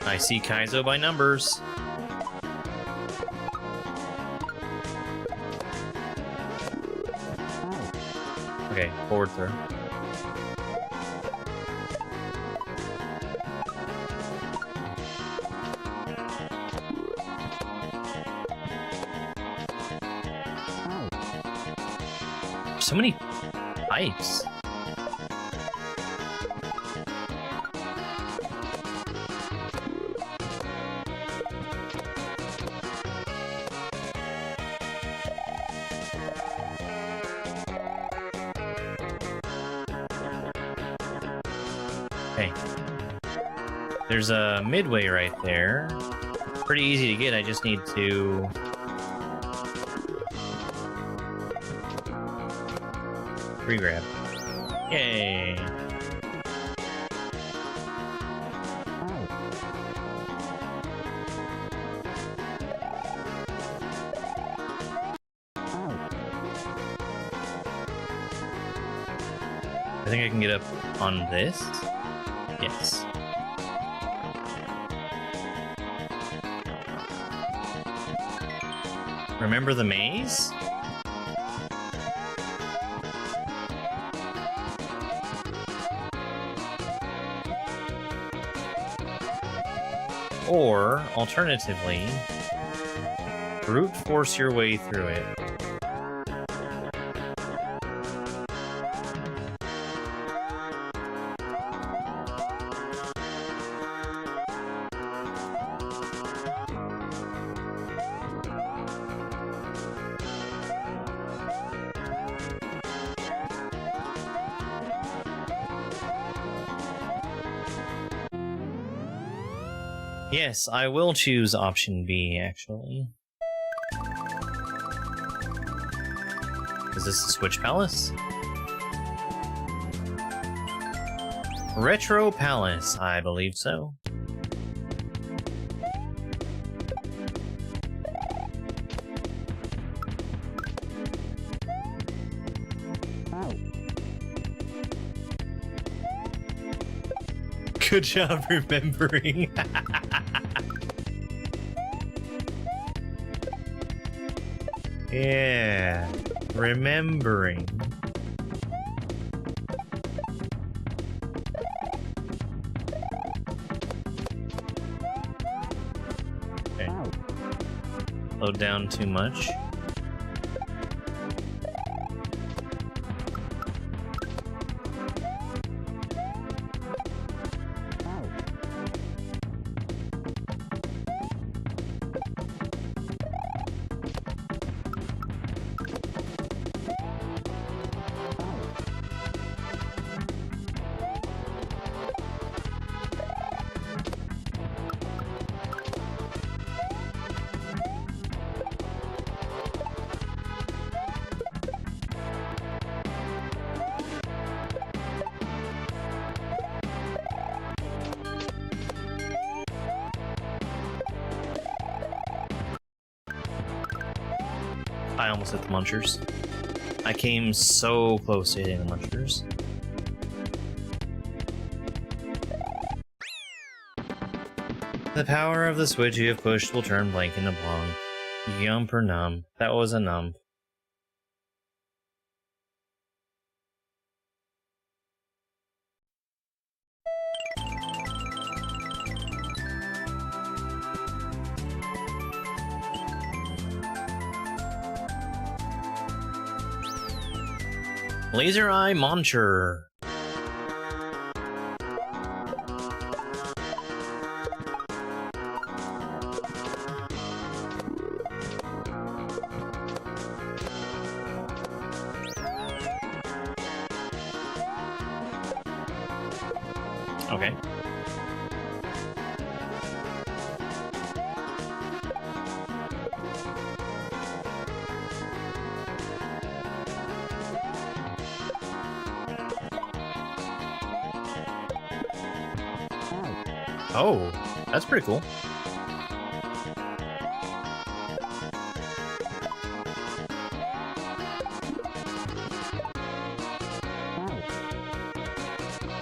I see Kaizo by numbers. Okay, forward throw. So many pipes. Okay. There's a midway right there. Pretty easy to get, I just need to... free grab. Yay! I think I can get up on this. Yes. Remember the maze? Or, alternatively, brute force your way through it. Yes, I will choose option B, actually. Is this the Switch Palace? Retro Palace, I believe so. Good job remembering. Yeah, remembering. Okay. Slow down too much. I almost hit the munchers. I came so close to hitting the munchers. The power of the switch you have pushed will turn blank into blonde. Yump or numb. That was a numb. Laser Eye Muncher. Okay. Oh, that's pretty cool.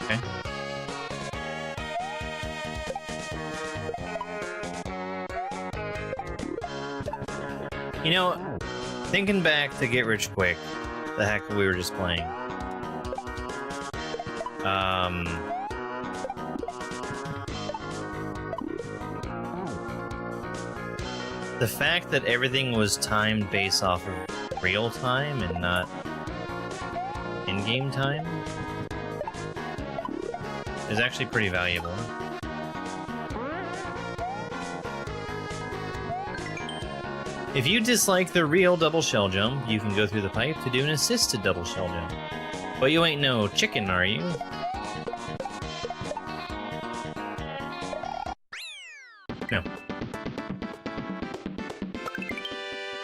Okay. You know, thinking back to Get Rich Quick, the heck we were just playing. The fact that everything was timed based off of real time and not in-game time is actually pretty valuable. If you dislike the real double shell jump, you can go through the pipe to do an assisted double shell jump. But you ain't no chicken, are you? No.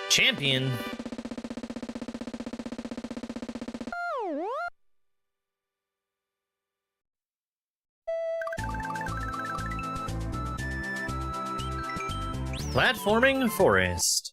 Champion! Platforming Forest.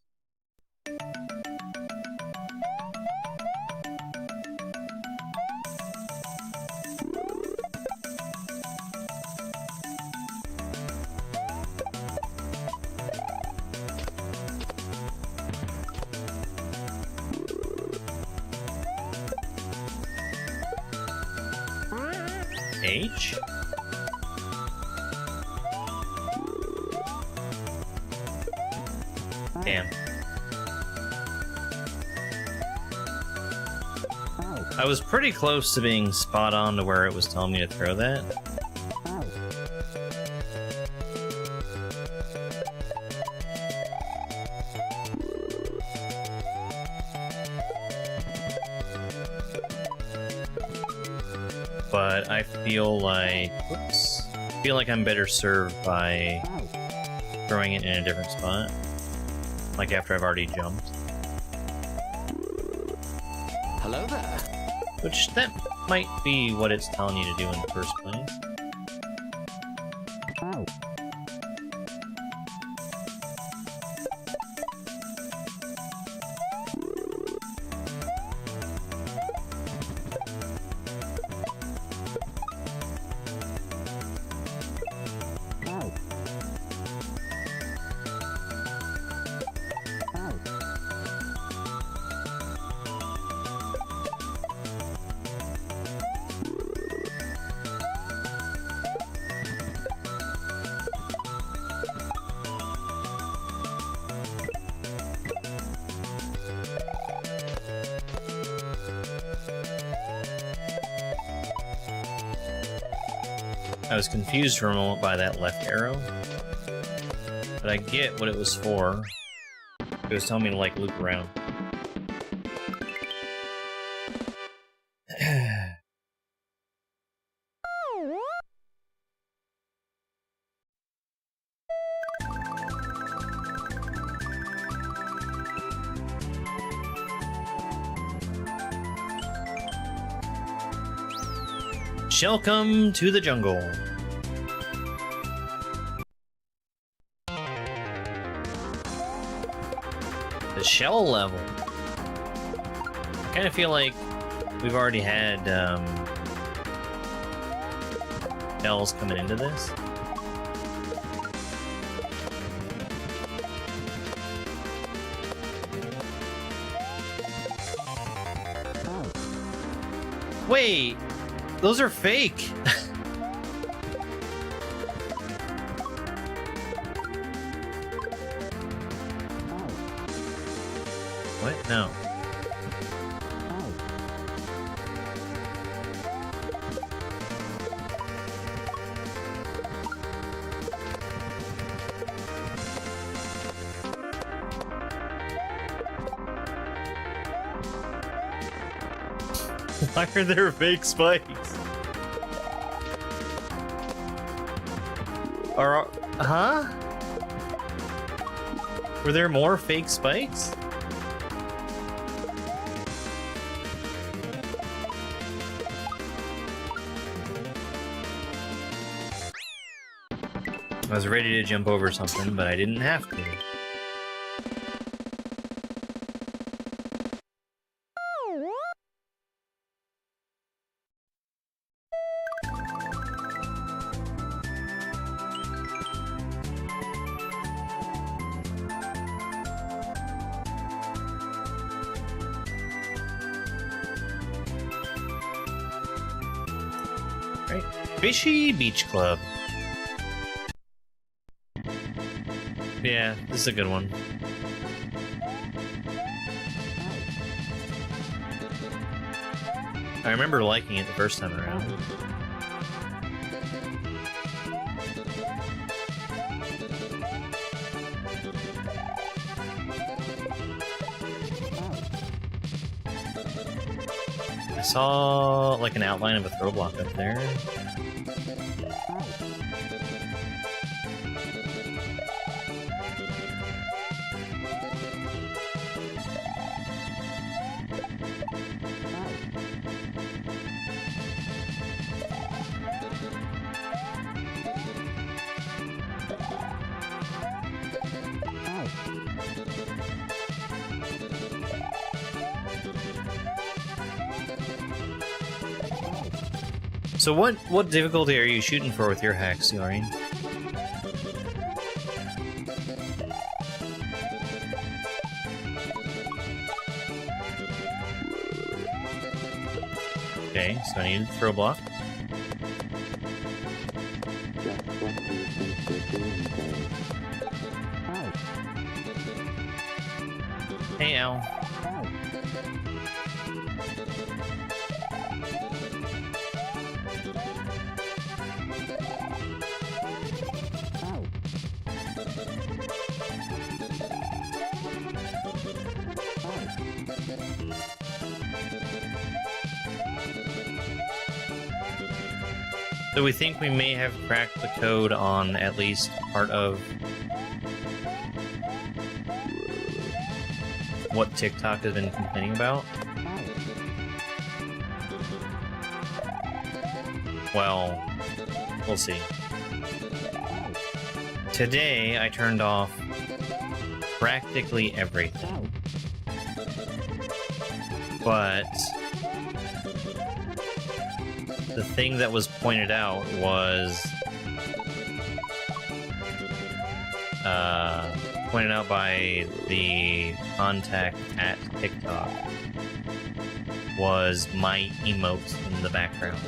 H? Damn. I was pretty close to being spot on to where it was telling me to throw that. But I feel like, whoops, I feel like I'm better served by throwing it in a different spot. Like after I've already jumped. Hello there. Which, that might be what it's telling you to do in the first place. I was confused for a moment by that left arrow, but I get what it was for. It was telling me to, like, loop around. Welcome to the jungle. The shell level. kind of feel like we've already had bells coming into this. Wait, those are fake. What? No. Why are there fake spikes? Huh? Were there more fake spikes? I was ready to jump over something, but I didn't have to. Right. Fishy Beach Club. Yeah, this is a good one. I remember liking it the first time around. I saw like an outline of a throw block up there. So what difficulty are you shooting for with your hacks, Yoreen? Okay, so I need a throw block. Hey, Al. So we think we may have cracked the code on at least part of what TikTok has been complaining about. Well, we'll see. Today, I turned off practically everything. But the thing that was pointed out was pointed out by the contact at TikTok was my emotes in the background.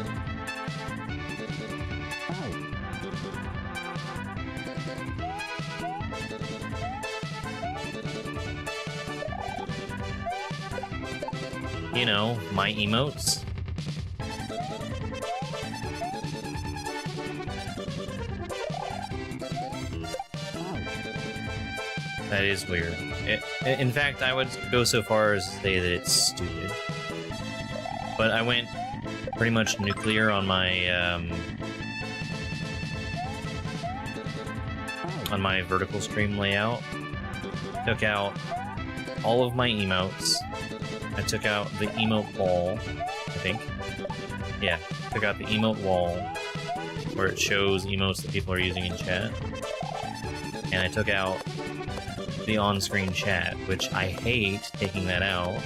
You know, my emotes. That is weird. In fact, I would go so far as to say that it's stupid. But I went pretty much nuclear on my vertical stream layout. Took out all of my emotes. I took out the emote wall, I think. Yeah, took out the emote wall where it shows emotes that people are using in chat. And I took out the on-screen chat, which I hate taking that out.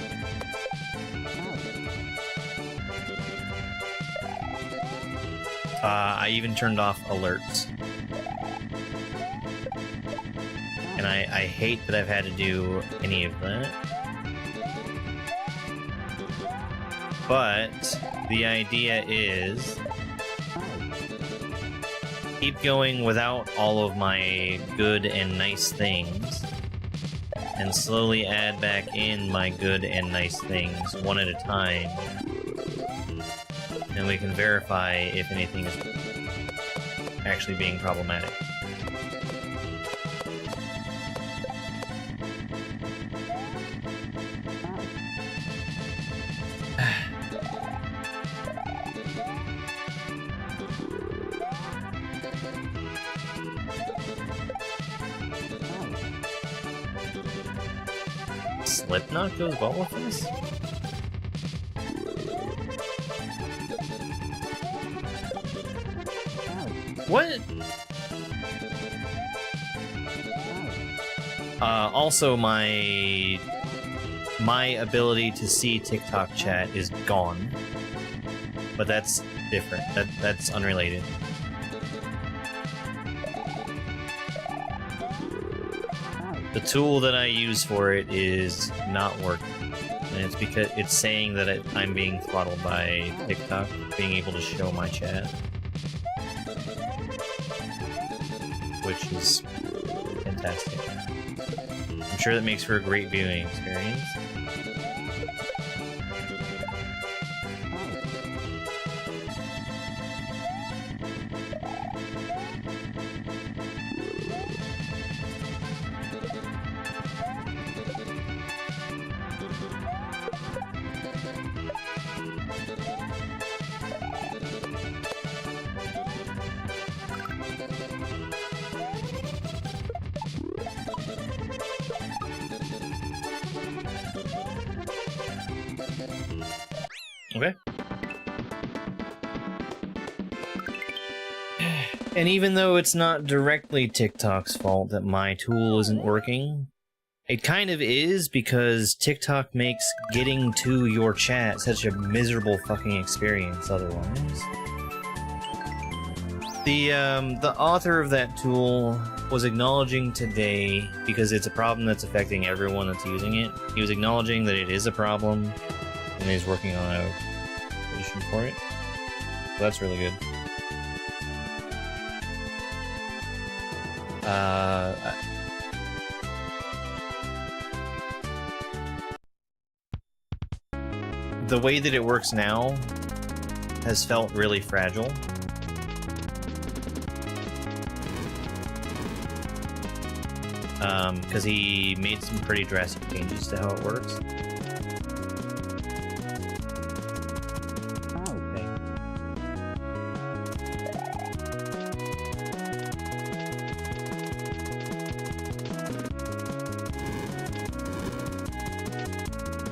I even turned off alerts. And I hate that I've had to do any of that. But the idea is keep going without all of my good and nice things, and slowly add back in my good and nice things one at a time, and we can verify if anything is actually being problematic. Slipknot goes well with this? What? Also, my ability to see TikTok chat is gone, but that's different. That's unrelated. The tool that I use for it is not working, and it's because it's saying that I'm being throttled by TikTok being able to show my chat, which is fantastic. I'm sure that makes for a great viewing experience. Okay. And even though it's not directly TikTok's fault that my tool isn't working, it kind of is, because TikTok makes getting to your chat such a miserable fucking experience otherwise. The author of that tool was acknowledging today, because it's a problem that's affecting everyone that's using it, he was acknowledging that it is a problem, and he's working on a solution for it. So that's really good. The way that it works now has felt really fragile. Because he made some pretty drastic changes to how it works.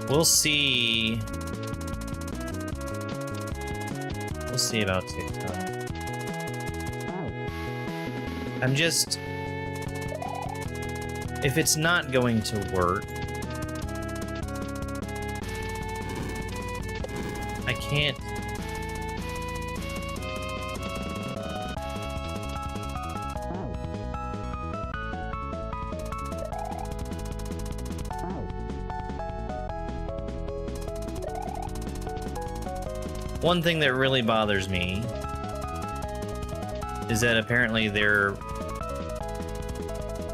We'll see. We'll see about TikTok. I'm just... If it's not going to work, I can't... One thing that really bothers me is that apparently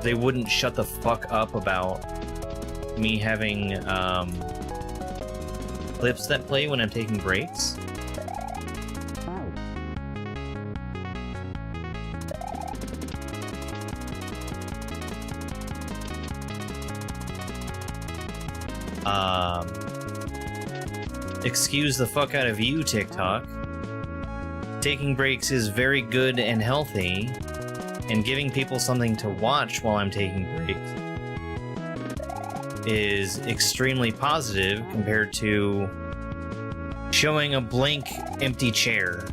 they wouldn't shut the fuck up about me having clips that play when I'm taking breaks. Excuse the fuck out of you, TikTok. Taking breaks is very good and healthy, and giving people something to watch while I'm taking breaks is extremely positive compared to showing a blank, empty chair.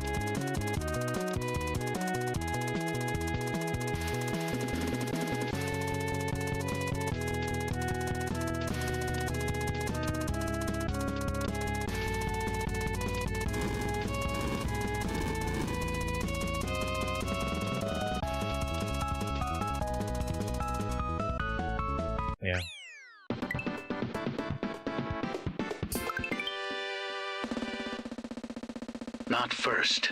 not first.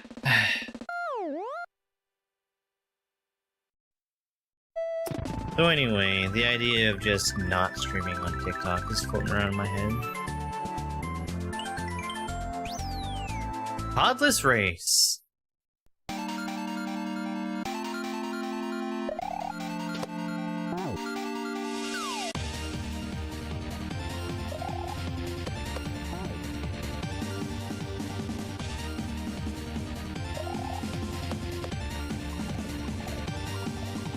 So anyway, the idea of just not streaming on TikTok is floating around in my head. Podless race.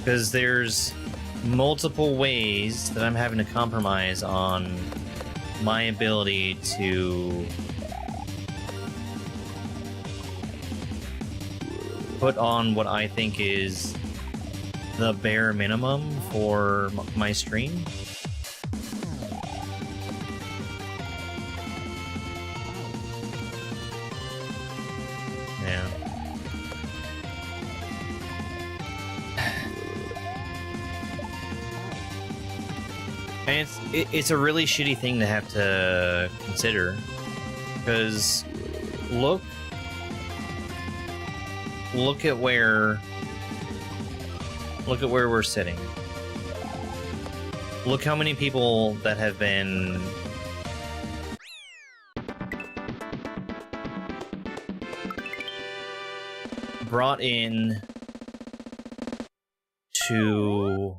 Because there's multiple ways that I'm having to compromise on my ability to put on what I think is the bare minimum for my stream. Yeah. And it's a really shitty thing to have to consider, because look at where we're sitting. Look how many people that have been brought in to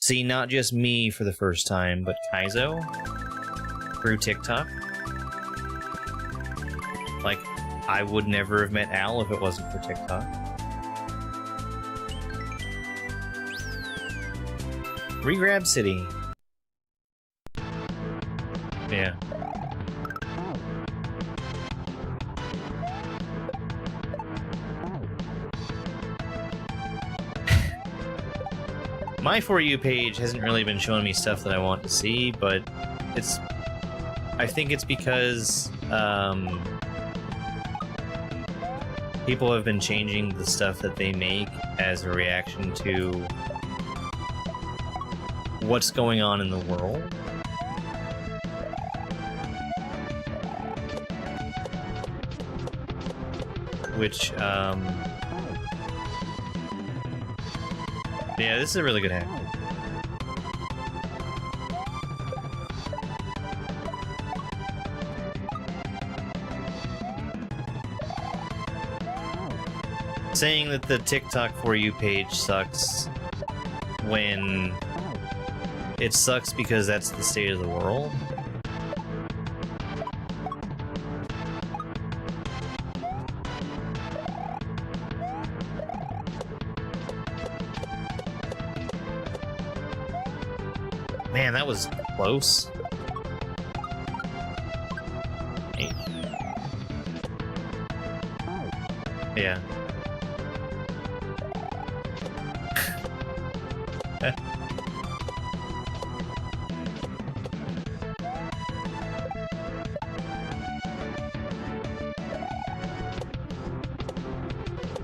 see not just me for the first time, but Kaizo through TikTok. Like, I would never have met Al if it wasn't for TikTok. Regrab City. Yeah. My For You page hasn't really been showing me stuff that I want to see, but I think it's because people have been changing the stuff that they make as a reaction to what's going on in the world. Which, yeah, this is a really good hack. Saying that the TikTok For You page sucks when it sucks because that's the state of the world. Man, that was close. Hey. Yeah.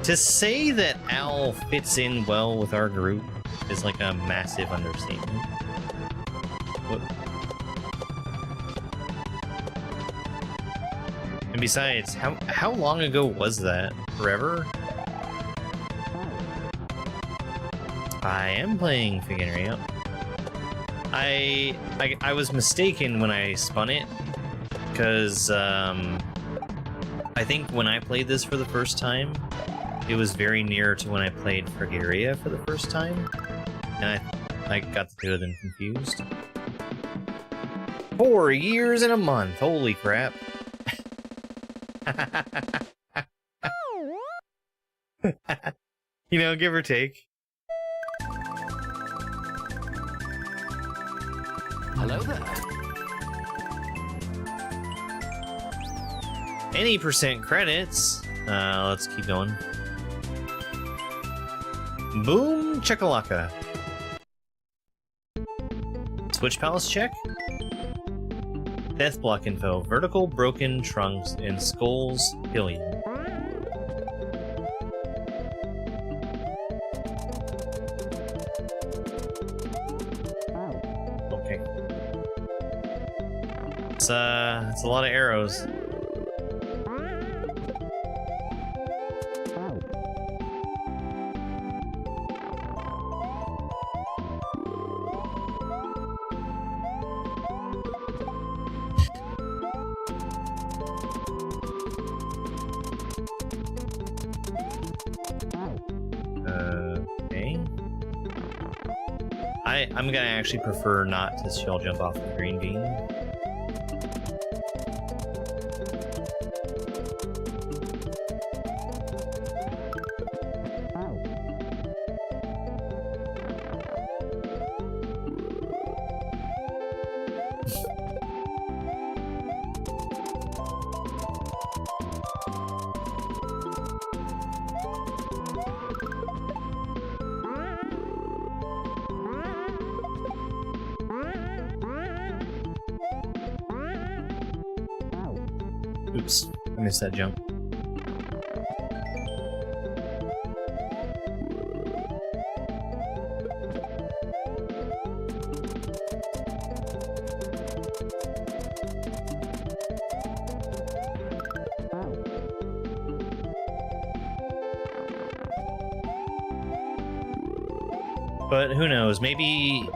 To say that Al fits in well with our group is like a massive understatement. What? And besides, how long ago was that? Forever? I am playing Beginner, yep. I was mistaken when I spun it, because I think when I played this for the first time, it was very near to when I played Fragaria for the first time, and I got the two of them confused. 4 years and a month, holy crap. You know, give or take. Hello there. Any percent credits. Let's keep going. Boom chakalaka. Switch Palace check. Death block info. Vertical broken trunks and skulls killing. Okay. It's a lot of arrows. I'm gonna actually prefer not to shell jump off the green bean. Oops, I missed that jump. But who knows? Maybe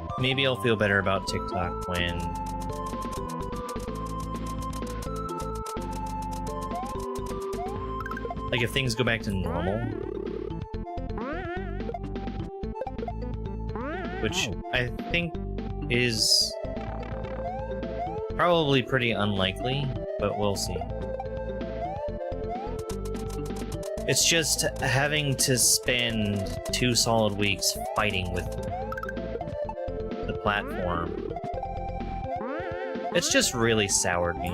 I'll feel better about TikTok when like if things go back to normal. Which I think is probably pretty unlikely, but we'll see. It's just having to spend 2 solid weeks fighting with the platform. It's just really soured me.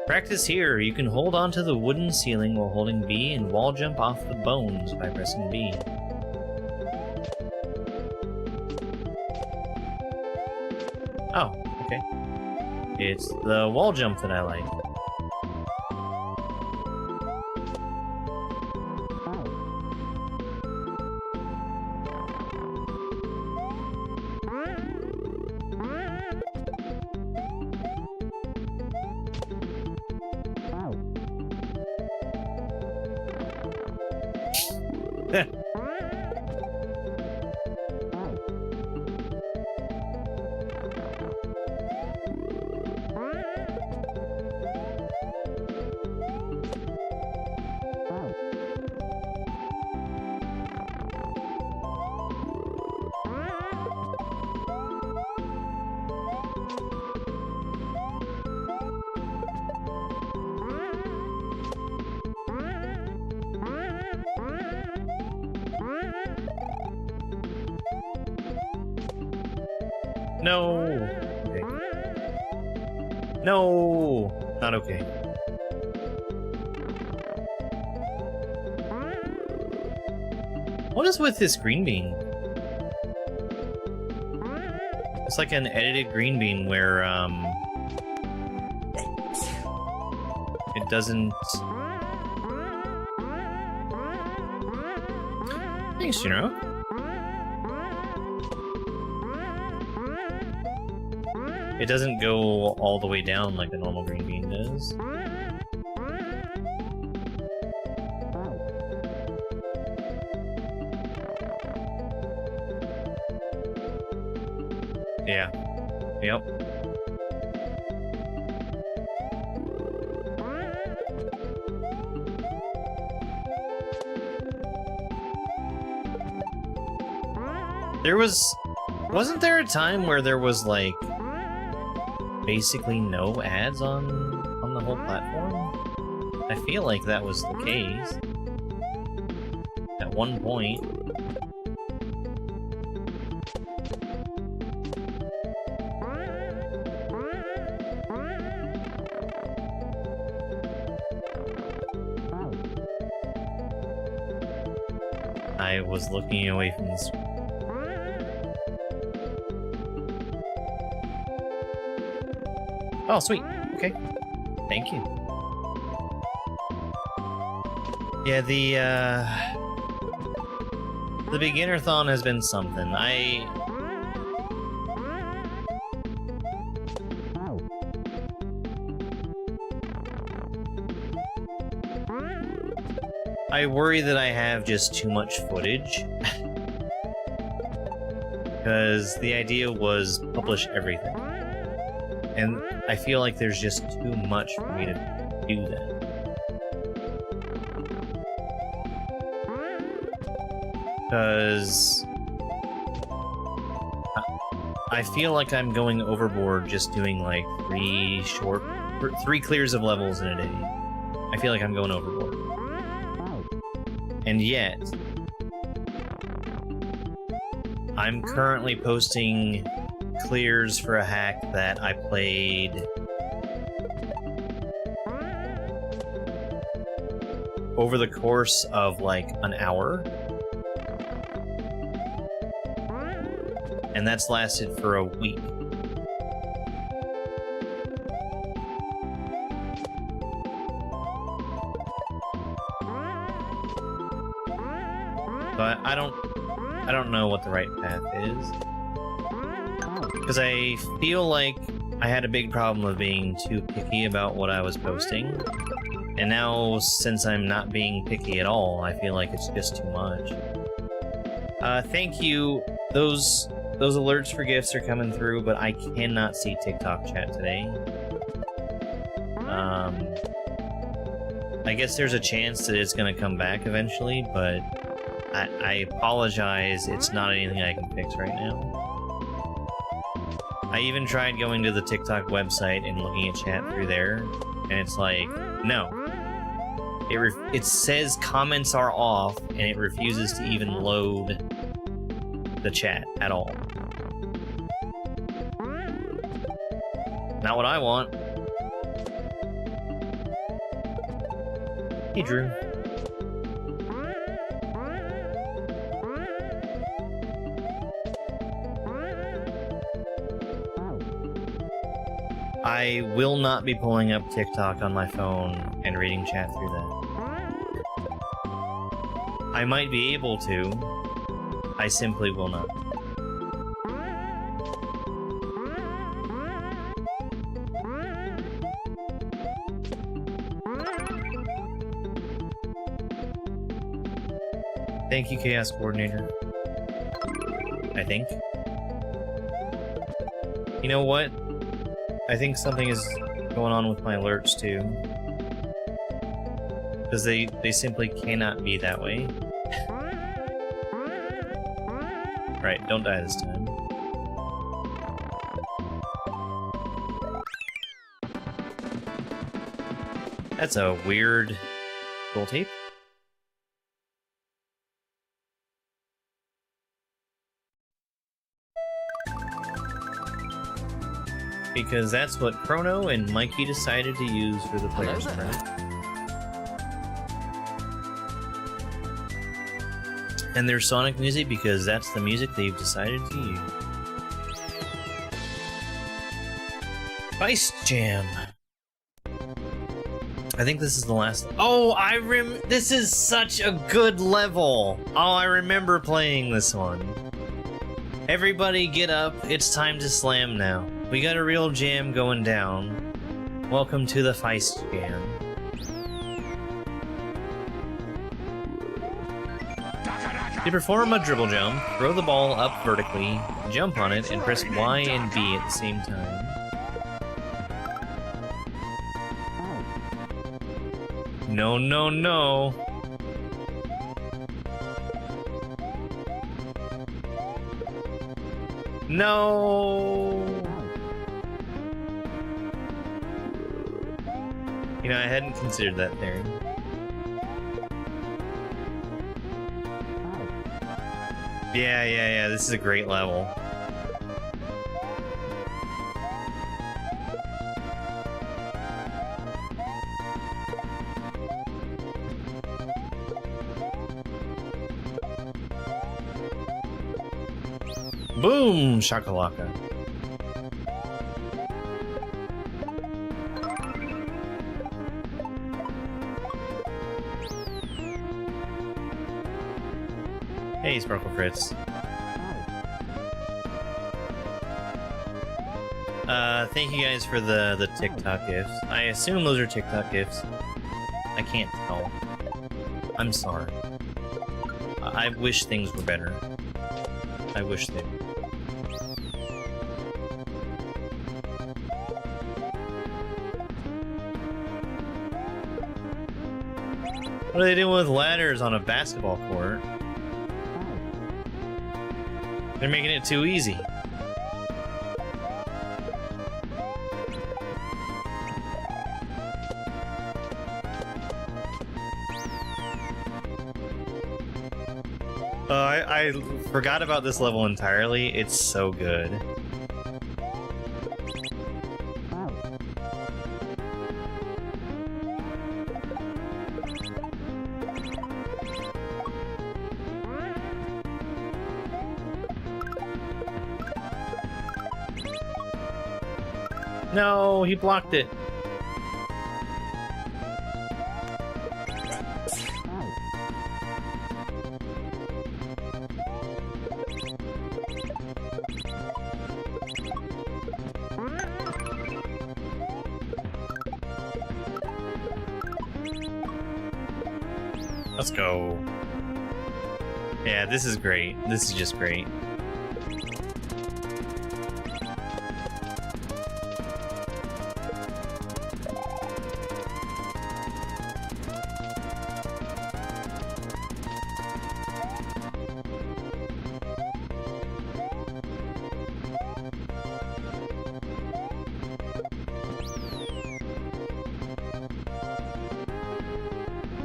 Practice here. You can hold onto the wooden ceiling while holding B and wall jump off the bones by pressing B. Oh, okay. It's the wall jump that I like. No! Okay. No! Not okay. What is with this green bean? It's like an edited green bean where, it doesn't... Thanks, Junro. It doesn't go all the way down like a normal green bean does. Yeah. Yep. Wasn't there a time where there was like basically no ads on the whole platform? I feel like that was the case at one point. I was looking away from this. Oh, sweet. Okay. Thank you. Yeah, the Beginnerthon has been something. I worry that I have just too much footage. Because the idea was publish everything. And I feel like there's just too much for me to do that. Because I feel like I'm going overboard just doing like 3 clears of levels in a day. I feel like I'm going overboard. And yet, I'm currently posting clears for a hack that I played over the course of like an hour. And that's lasted for a week. But I don't know what the right path is. Because I feel like I had a big problem of being too picky about what I was posting. And now, since I'm not being picky at all, I feel like it's just too much. Thank you. Those alerts for gifts are coming through, but I cannot see TikTok chat today. I guess there's a chance that it's gonna come back eventually, but I apologize, it's not anything I can fix right now. I even tried going to the TikTok website and looking at chat through there, and it's like, no. It says comments are off, and it refuses to even load the chat at all. Not what I want. Hey, Drew. I will not be pulling up TikTok on my phone and reading chat through that. I might be able to. I simply will not. Thank you, Chaos Coordinator. I think. You know what? I think something is going on with my alerts, too. Because they simply cannot be that way. Right, don't die this time. That's a weird gold tape. Because that's what Chrono and Mikey decided to use for the players' tournament. And there's Sonic music because that's the music they've decided to use. Vice Jam. I think this is the last. Oh, this is such a good level. Oh, I remember playing this one. Everybody get up. It's time to slam now. We got a real jam going down. Welcome to the Feist Jam. To perform a dribble jump, throw the ball up vertically, jump on it, and press Y and B at the same time. No, no, no. No! You know, I hadn't considered that theory. Yeah, this is a great level. Boom! Shakalaka. Hey, Sparkle Fritz. Thank you guys for the TikTok gifts. I assume those are TikTok gifts. I can't tell. I'm sorry. I wish things were better. I wish they were. What are they doing with ladders on a basketball court? They're making it too easy. I forgot about this level entirely. It's so good. No, he blocked it. Let's go. Yeah, this is great. This is just great.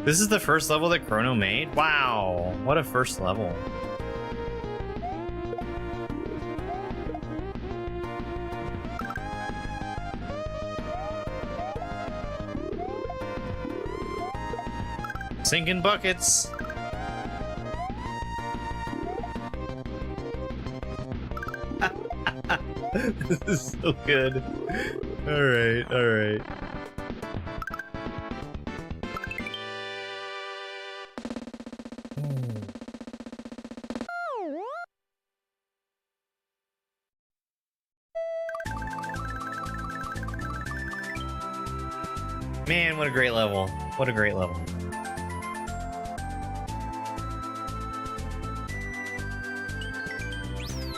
This is the first level that Chrono made? Wow, what a first level. Sinking buckets. This is so good. Alright, alright. Man, what a great level. What a great level.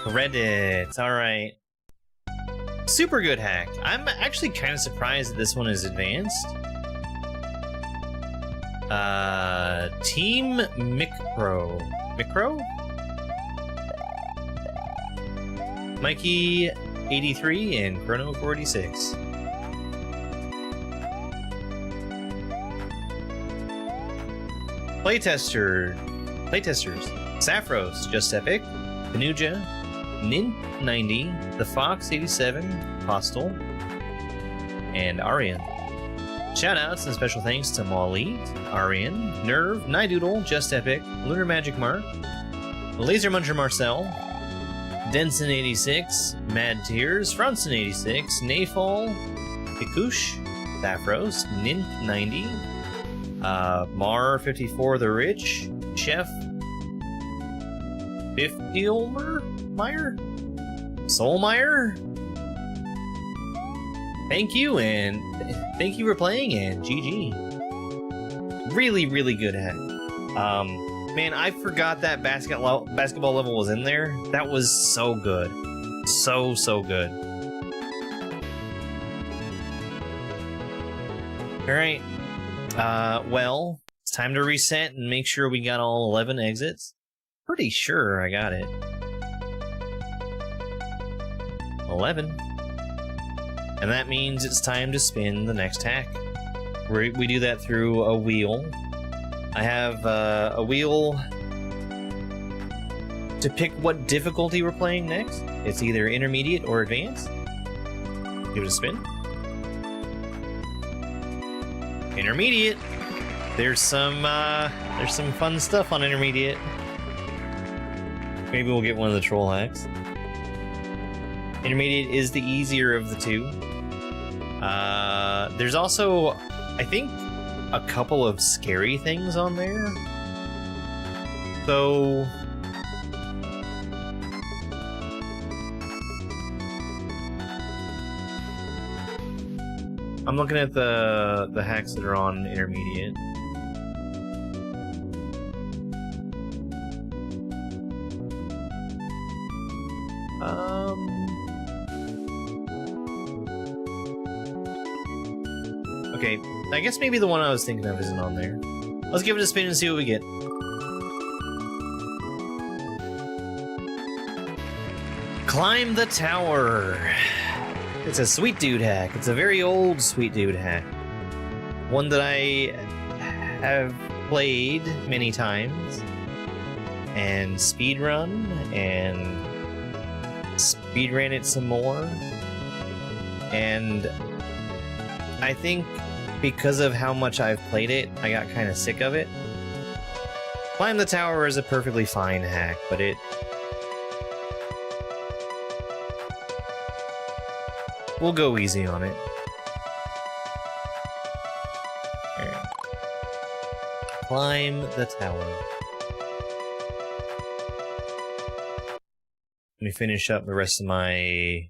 Reddit, alright. Super good hack. I'm actually kind of surprised that this one is advanced. Team Micro. Micro? Mikey 83 and Chrono 46. Playtesters. Saffros, Just Epic, Benuja, Nin 90, The Fox 87, Postal, and Arian. Shoutouts and special thanks to Maulit, Arian, Nerve, Nidoodle, Just Epic, Lunar Magic Mark, Laser Muncher Marcel, Denson 86, Mad Tears, Franson 86, Nayfall, Pikush, Saffros, Nin 90, Mar 54 the Rich, Chef 50 Meyer, Soulmeyer. Thank you, and thank you for playing, and GG. Really, really good hack. Man, I forgot that basketball level was in there. That was so good. So good. Alright. Well, it's time to reset and make sure we got all 11 exits. Pretty sure I got it. 11. And that means it's time to spin the next hack. We do that through a wheel. I have a wheel to pick what difficulty we're playing next. It's either intermediate or advanced. Give it a spin. Intermediate. There's some fun stuff on intermediate. Maybe we'll get one of the troll hacks. Intermediate is the easier of the two. There's also, I think, a couple of scary things on there. So I'm looking at the hacks that are on intermediate. Okay, I guess maybe the one I was thinking of isn't on there. Let's give it a spin and see what we get. Climb the tower. It's a Sweet Dude hack. It's a very old Sweet Dude hack. One that I have played many times. And speedrun, and speedran it some more. And I think because of how much I've played it, I got kind of sick of it. Climb the Tower is a perfectly fine hack, but we'll go easy on it. Right. Climb the tower. Let me finish up the rest of my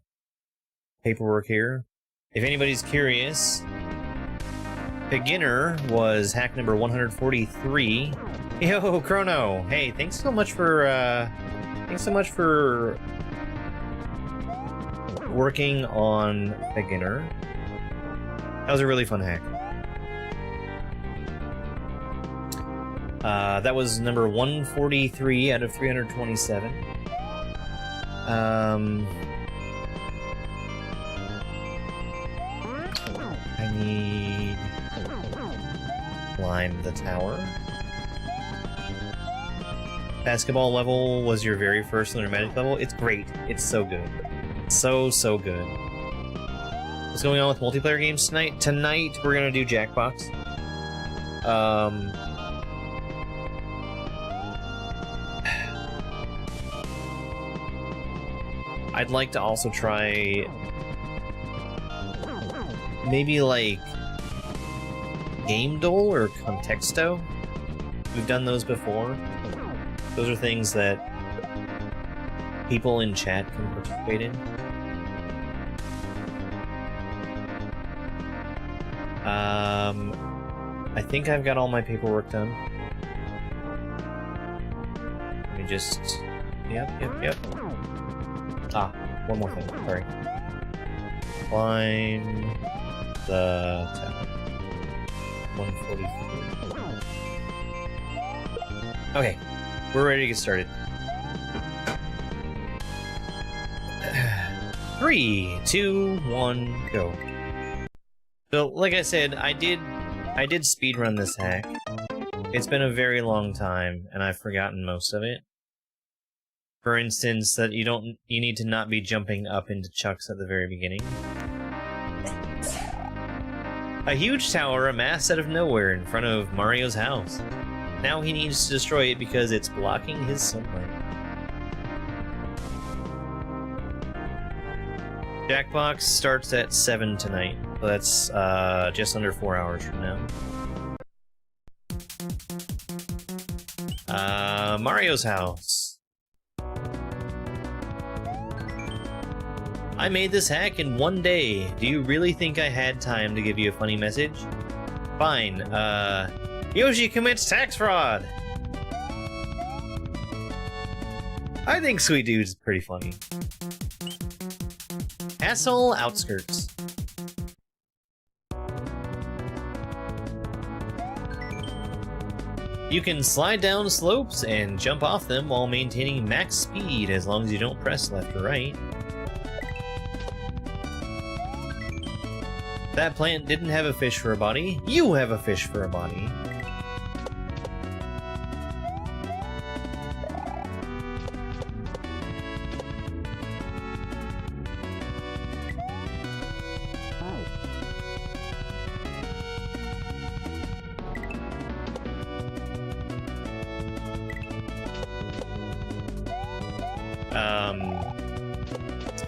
paperwork here. If anybody's curious, Beginner was hack number 143. Yo, Chrono! Hey, thanks so much for working on Beginner. That was a really fun hack. That was number 143 out of 327. I need... Climb the tower. Basketball level was your very first Lunar Magic level. It's great. It's so good. So good. What's going on with multiplayer games tonight? Tonight we're gonna do Jackbox. I'd like to also try maybe like Game Dole or Contexto. We've done those before. Those are things that people in chat can participate in. I think I've got all my paperwork done. Let me just... Yep. Ah, one more thing, sorry. Climb the tower. 143. Okay, we're ready to get started. 3, 2, 1, go. So, like I said, I did speedrun this hack. It's been a very long time, and I've forgotten most of it. For instance, that you need to not be jumping up into chucks at the very beginning. A huge tower amassed out of nowhere in front of Mario's house. Now he needs to destroy it because it's blocking his sunlight. Jackbox starts at 7 tonight, so that's just under 4 hours from now. Mario's house. I made this hack in 1 day. Do you really think I had time to give you a funny message? Fine, Yoshi commits tax fraud! I think Sweet Dude's pretty funny. Castle outskirts. You can slide down slopes and jump off them while maintaining max speed as long as you don't press left or right. That plant didn't have a fish for a body. You have a fish for a body.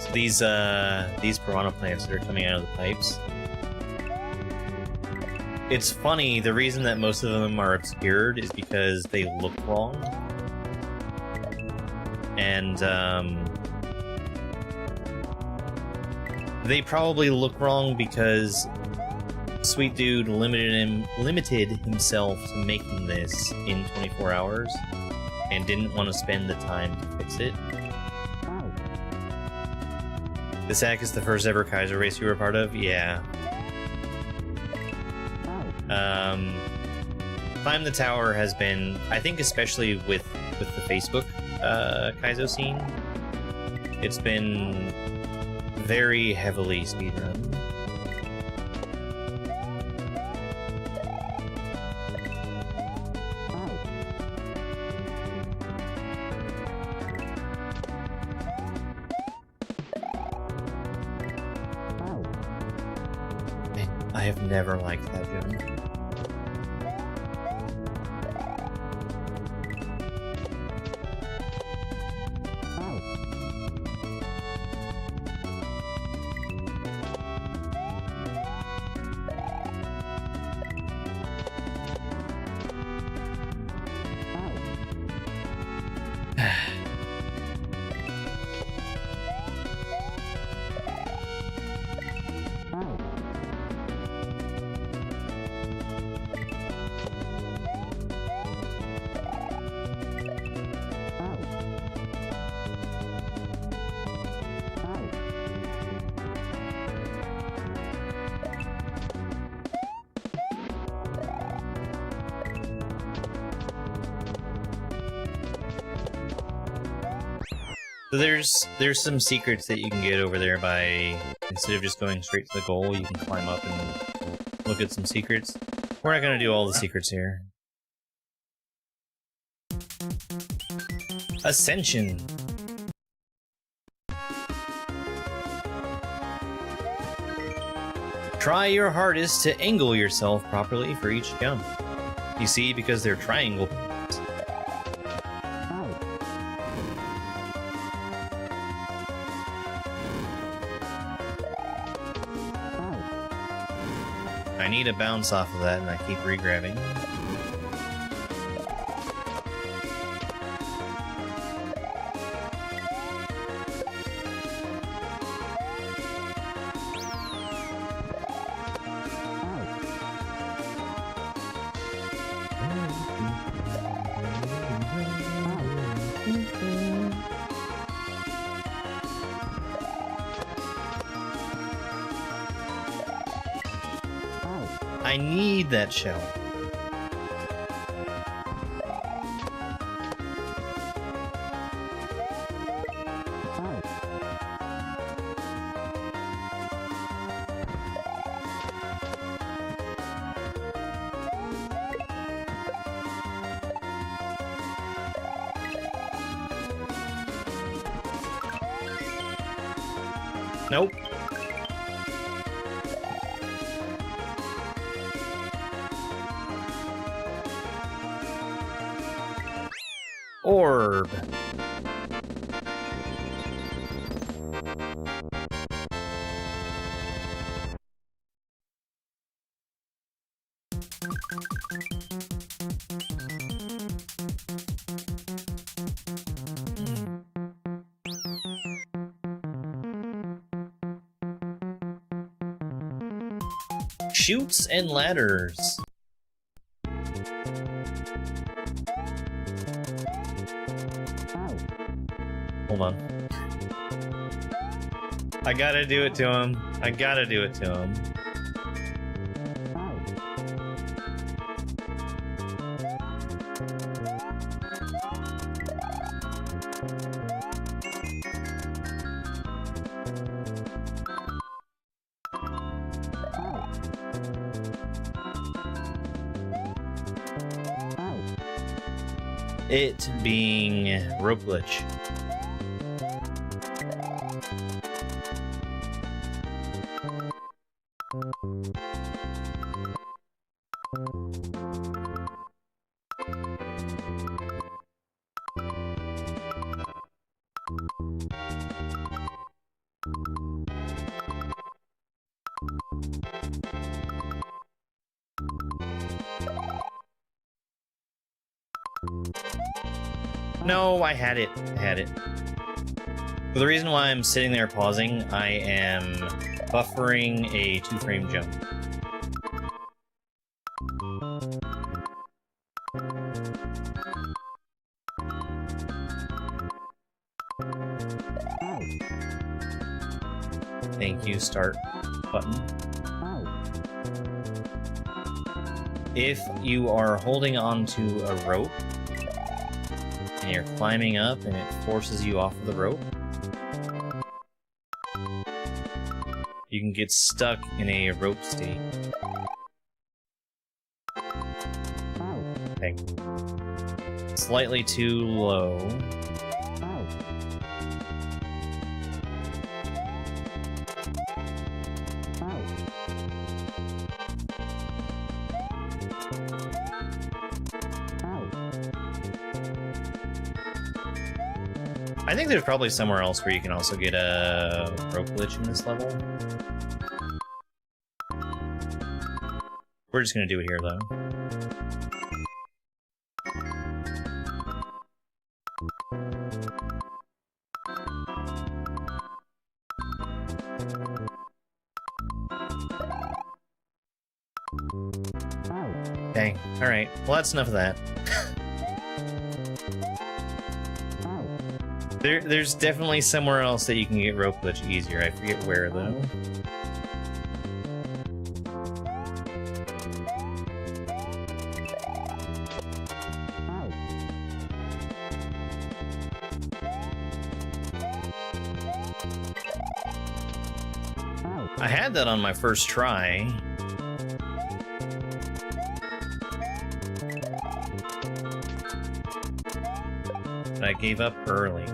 So these piranha plants that are coming out of the pipes. It's funny, the reason that most of them are obscured is because they look wrong. And, they probably look wrong because Sweet Dude limited himself to making this in 24 hours and didn't want to spend the time to fix it. This hack is the first ever Kaizo race you were a part of? Yeah. Climb the Tower has been, I think especially with the Facebook Kaizo scene, it's been very heavily speedrun. I have never liked that jump. So there's some secrets that you can get over there by, instead of just going straight to the goal, you can climb up and look at some secrets. We're not gonna do all the secrets here. Ascension. Try your hardest to angle yourself properly for each jump. You see, because they're triangle. I need to bounce off of that, and I keep regrabbing. I need that shell. Nope. Orb. Chutes and ladders. Hold on. I gotta do it to him. I gotta do it to him. It being rope glitch. No, I had it. I had it. For the reason why I'm sitting there pausing, I am buffering a 2-frame jump. thank you start button. If you are holding onto a rope and you're climbing up and it forces you off of the rope, you can get stuck in a rope state. Okay. Slightly too low. I think there's probably somewhere else where you can also get a rope glitch in this level. We're just gonna do it here, though. Dang. Alright. Well, that's enough of that. There's definitely somewhere else that you can get rope glitch easier. I forget where, though. I had that on my first try. But I gave up early.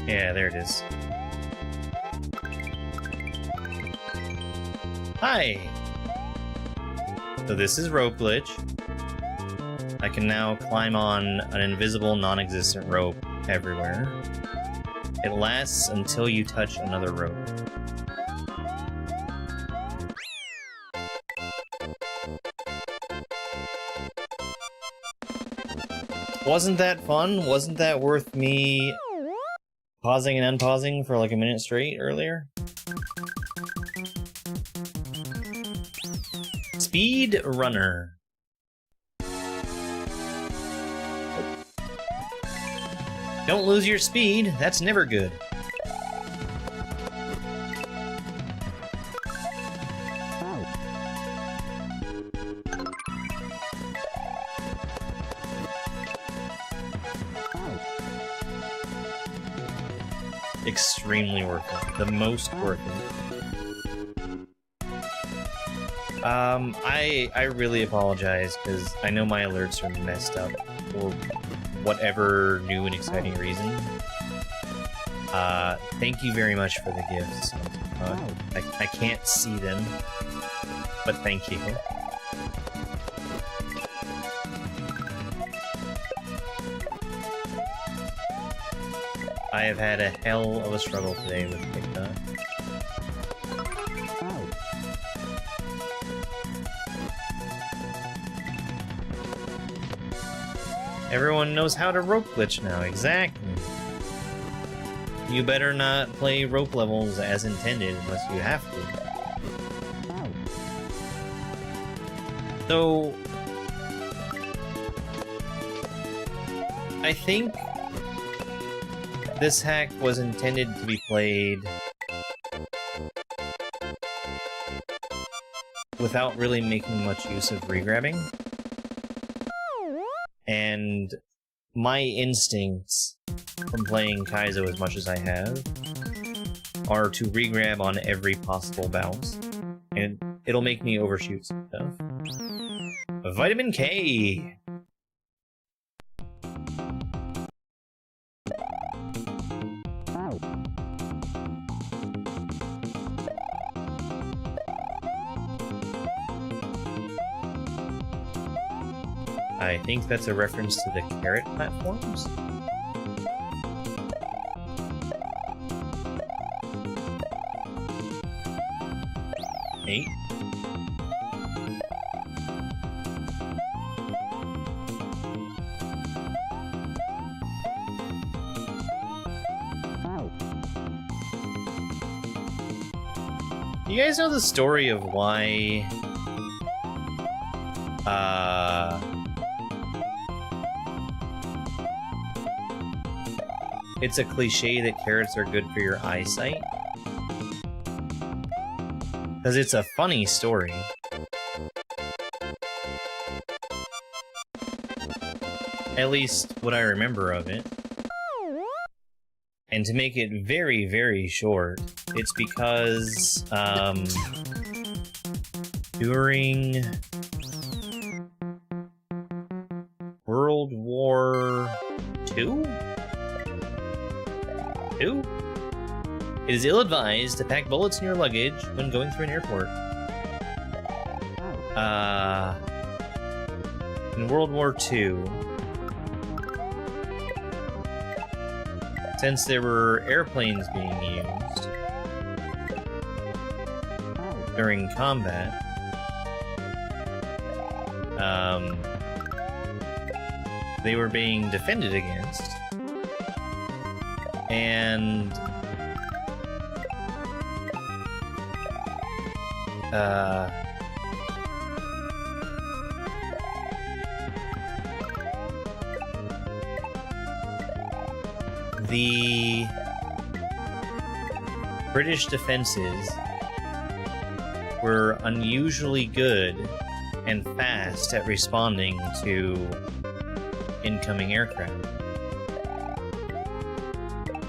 Yeah, there it is. Hi! So this is rope glitch. I can now climb on an invisible, non-existent rope everywhere. It lasts until you touch another rope. Wasn't that fun? Wasn't that worth me pausing and unpausing for like a minute straight earlier? Speed runner. Don't lose your speed, that's never good. Extremely worth it. The most worth it. I really apologize because I know my alerts are messed up for whatever new and exciting reason. Thank you very much for the gifts. I can't see them, but thank you. I have had a hell of a struggle today with TikTok. Everyone knows how to rope glitch now, exactly. You better not play rope levels as intended unless you have to. So, I think this hack was intended to be played without really making much use of regrabbing. And my instincts from playing Kaizo as much as I have are to regrab on every possible bounce. And it'll make me overshoot some stuff. Vitamin K! I think that's a reference to the carrot platforms. 8. You guys know the story of why it's a cliche that carrots are good for your eyesight? Because it's a funny story. At least what I remember of it. And to make it very, very short, it's because during World War II? It is ill-advised to pack bullets in your luggage when going through an airport. In World War II, since there were airplanes being used during combat, they were being defended against, and the British defenses were unusually good and fast at responding to incoming aircraft.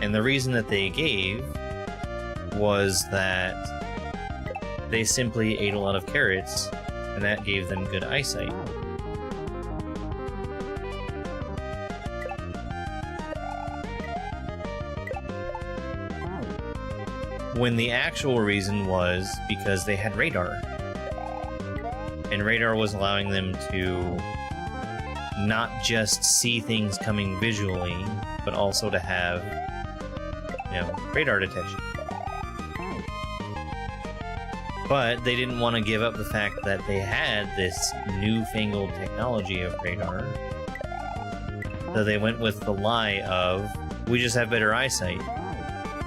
And the reason that they gave was that they simply ate a lot of carrots, and that gave them good eyesight. When the actual reason was because they had radar. And radar was allowing them to not just see things coming visually, but also to have, radar detection. But they didn't want to give up the fact that they had this newfangled technology of radar. So they went with the lie of, we just have better eyesight.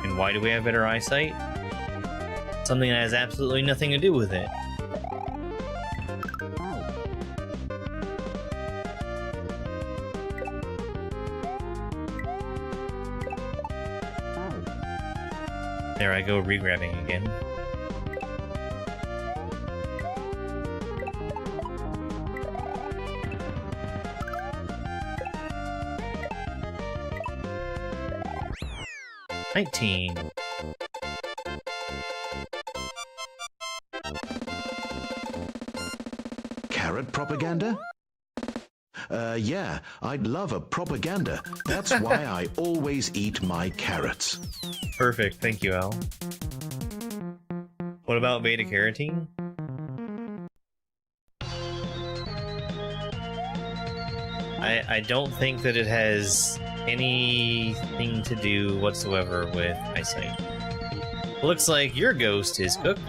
And why do we have better eyesight? Something that has absolutely nothing to do with it. There I go, re-grabbing again. $19. Carrot propaganda? Yeah, I'd love a propaganda. That's why I always eat my carrots. Perfect, thank you, Al. What about beta carotene? I don't think that it has anything to do whatsoever with eyesight. Looks like your ghost is cooked.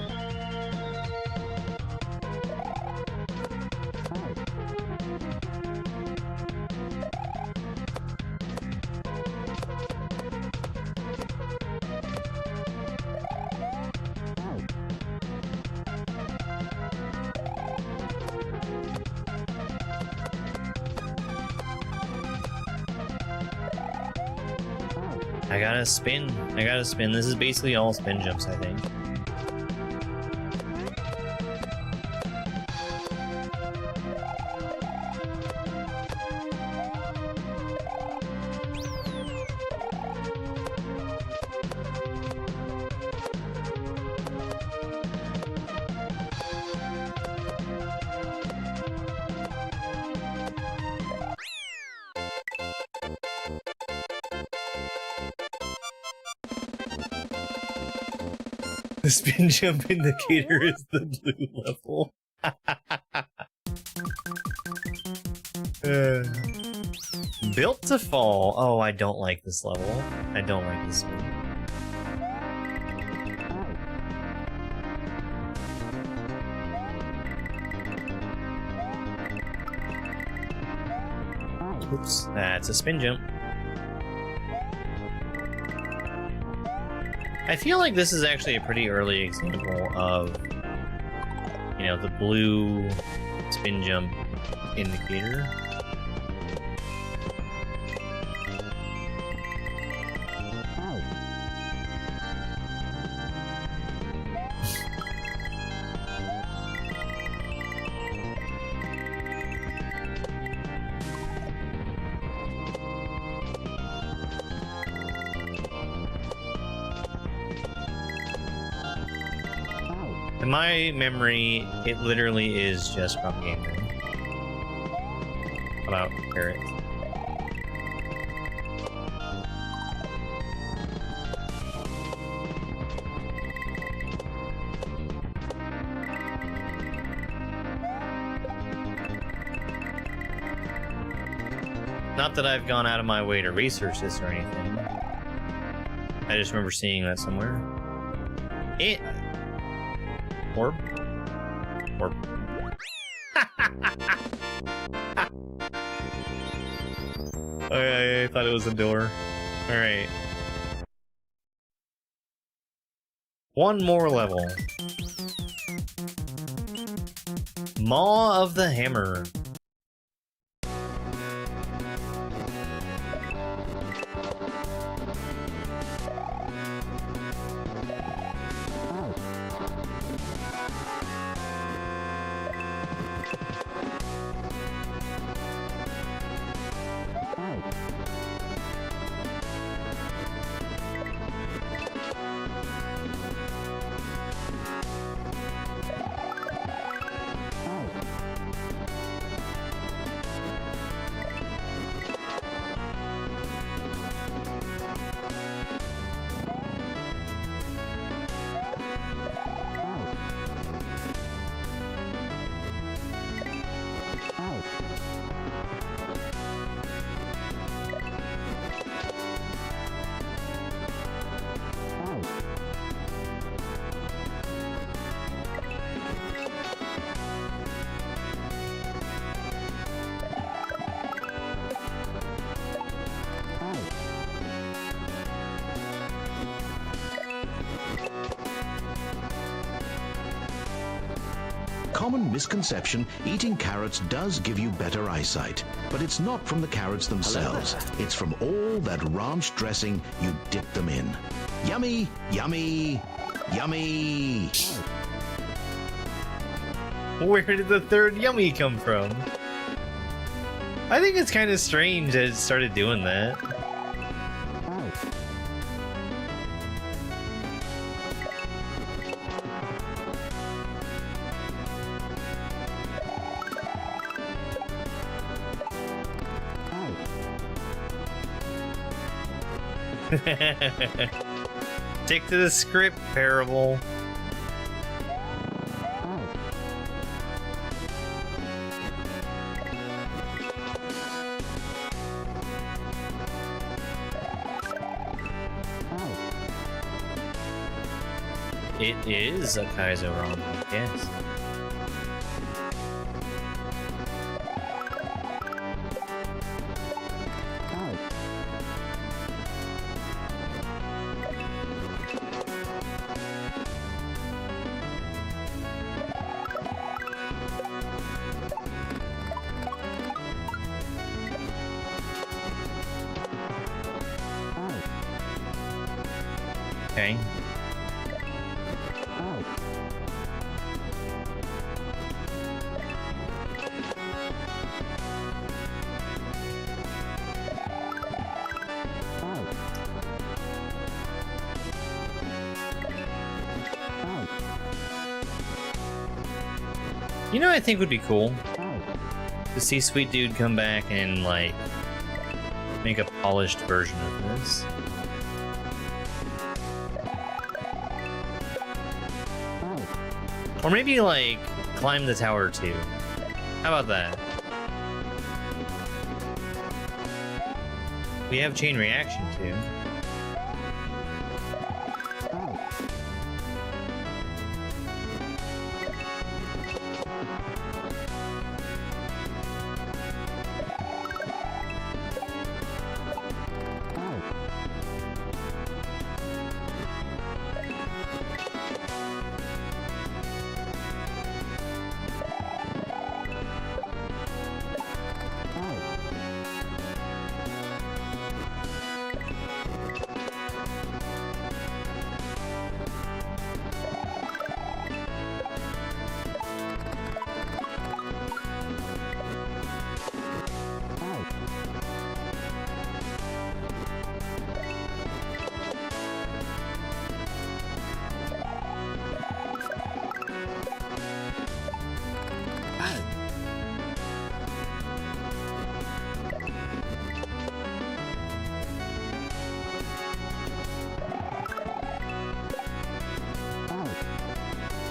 I gotta spin. This is basically all spin jumps, I think. The spin jump indicator is the blue level. Built to fall. Oh, I don't like this level. I don't like this one. Oops, that's a spin jump. I feel like this is actually a pretty early example of, you know, the blue spin jump indicator. In my memory, it literally is just propaganda about carrots. Not that I've gone out of my way to research this or anything. I just remember seeing that somewhere. Orb? Orb. I thought it was a door. Alright. One more level. Maw of the Hammer. Common misconception, eating carrots does give you better eyesight. But it's not from the carrots themselves. It's from all that ranch dressing you dip them in. Yummy, yummy, yummy. Where did the third yummy come from? I think it's kind of strange that it started doing that. Stick to the script, Parable. It is a Kaizo ROM, yes. Okay. You know what I think would be cool? To see Sweet Dude come back and, like, make a polished version of this. Or maybe, like, climb the tower too. How about that? We have chain reaction too.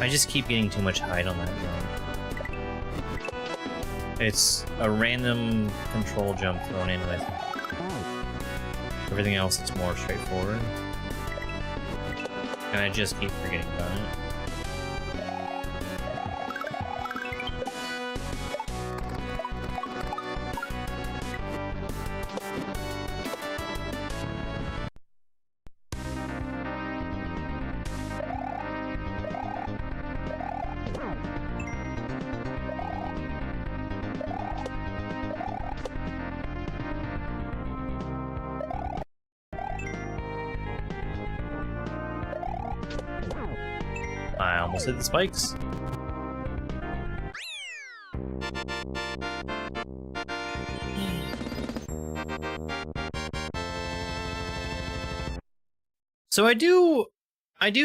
I just keep getting too much height on that jump. It's a random control jump thrown in with everything else. It's more straightforward, and I just keep forgetting about it. I almost hit the spikes. So I do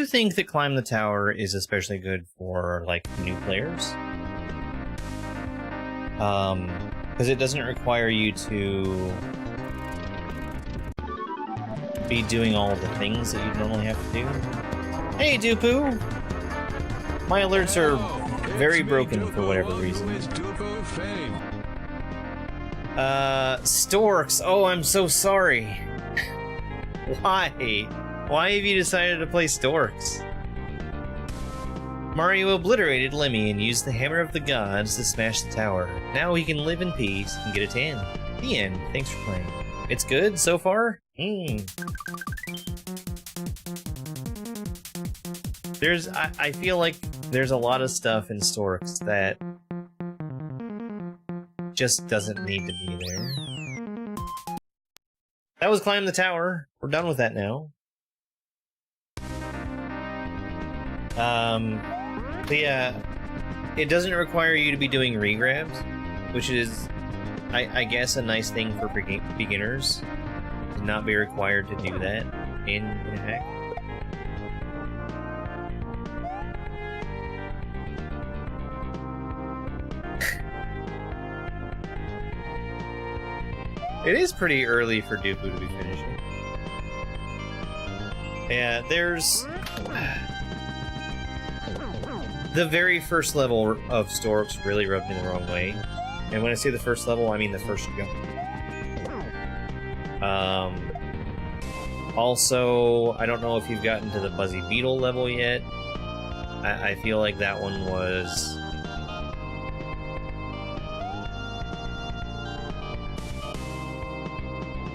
think that Climb the Tower is especially good for like new players. Because it doesn't require you to be doing all the things that you normally have to do. Hey, Dupu! My alerts are very broken for whatever reason. Storks! Oh, I'm so sorry. Why? Why have you decided to play Storks? Mario obliterated Lemmy and used the Hammer of the Gods to smash the tower. Now he can live in peace and get a tan. The end. Thanks for playing. It's good so far? I feel like there's a lot of stuff in Storks that just doesn't need to be there. That was Climb the Tower. We're done with that now. But yeah, it doesn't require you to be doing regrabs, which is, I guess, a nice thing for beginners. To not be required to do that in a hack. It is pretty early for Dupu to be finishing. Yeah, there's... The very first level of Storks really rubbed me the wrong way. And when I say the first level, I mean the first jump. Also, I don't know if you've gotten to the Buzzy Beetle level yet. I feel like that one was...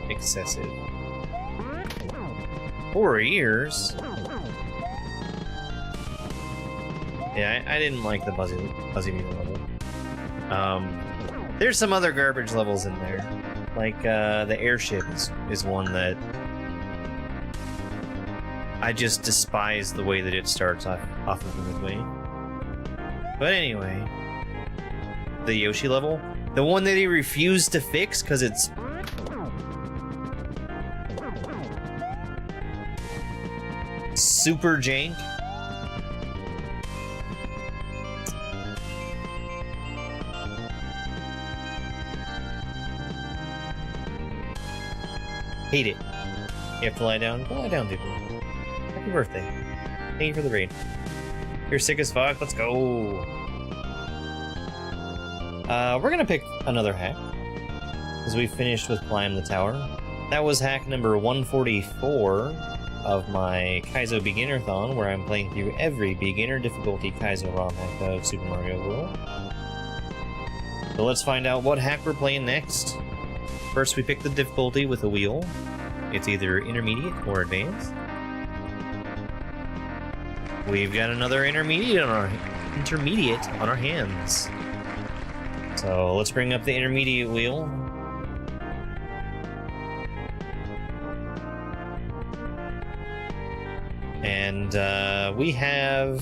excessive. 4 years? Yeah, I didn't like the Buzzy Beetle level. There's some other garbage levels in there. Like, the airship is one that... I just despise the way that it starts off of the midway. But anyway... The Yoshi level? The one that he refused to fix because it's... super jank. Hate it. You have to lie down? Go lie down, dude. Happy birthday. Thank you for the raid. You're sick as fuck? Let's go. We're gonna pick another hack. Because we finished with Climb the Tower. That was hack number 144 of my Kaizo Beginnerthon, where I'm playing through every beginner difficulty Kaizo ROM hack of Super Mario World. So let's find out what hack we're playing next. First, we pick the difficulty with a wheel. It's either intermediate or advanced. We've got another intermediate on our hands. So let's bring up the intermediate wheel. And we have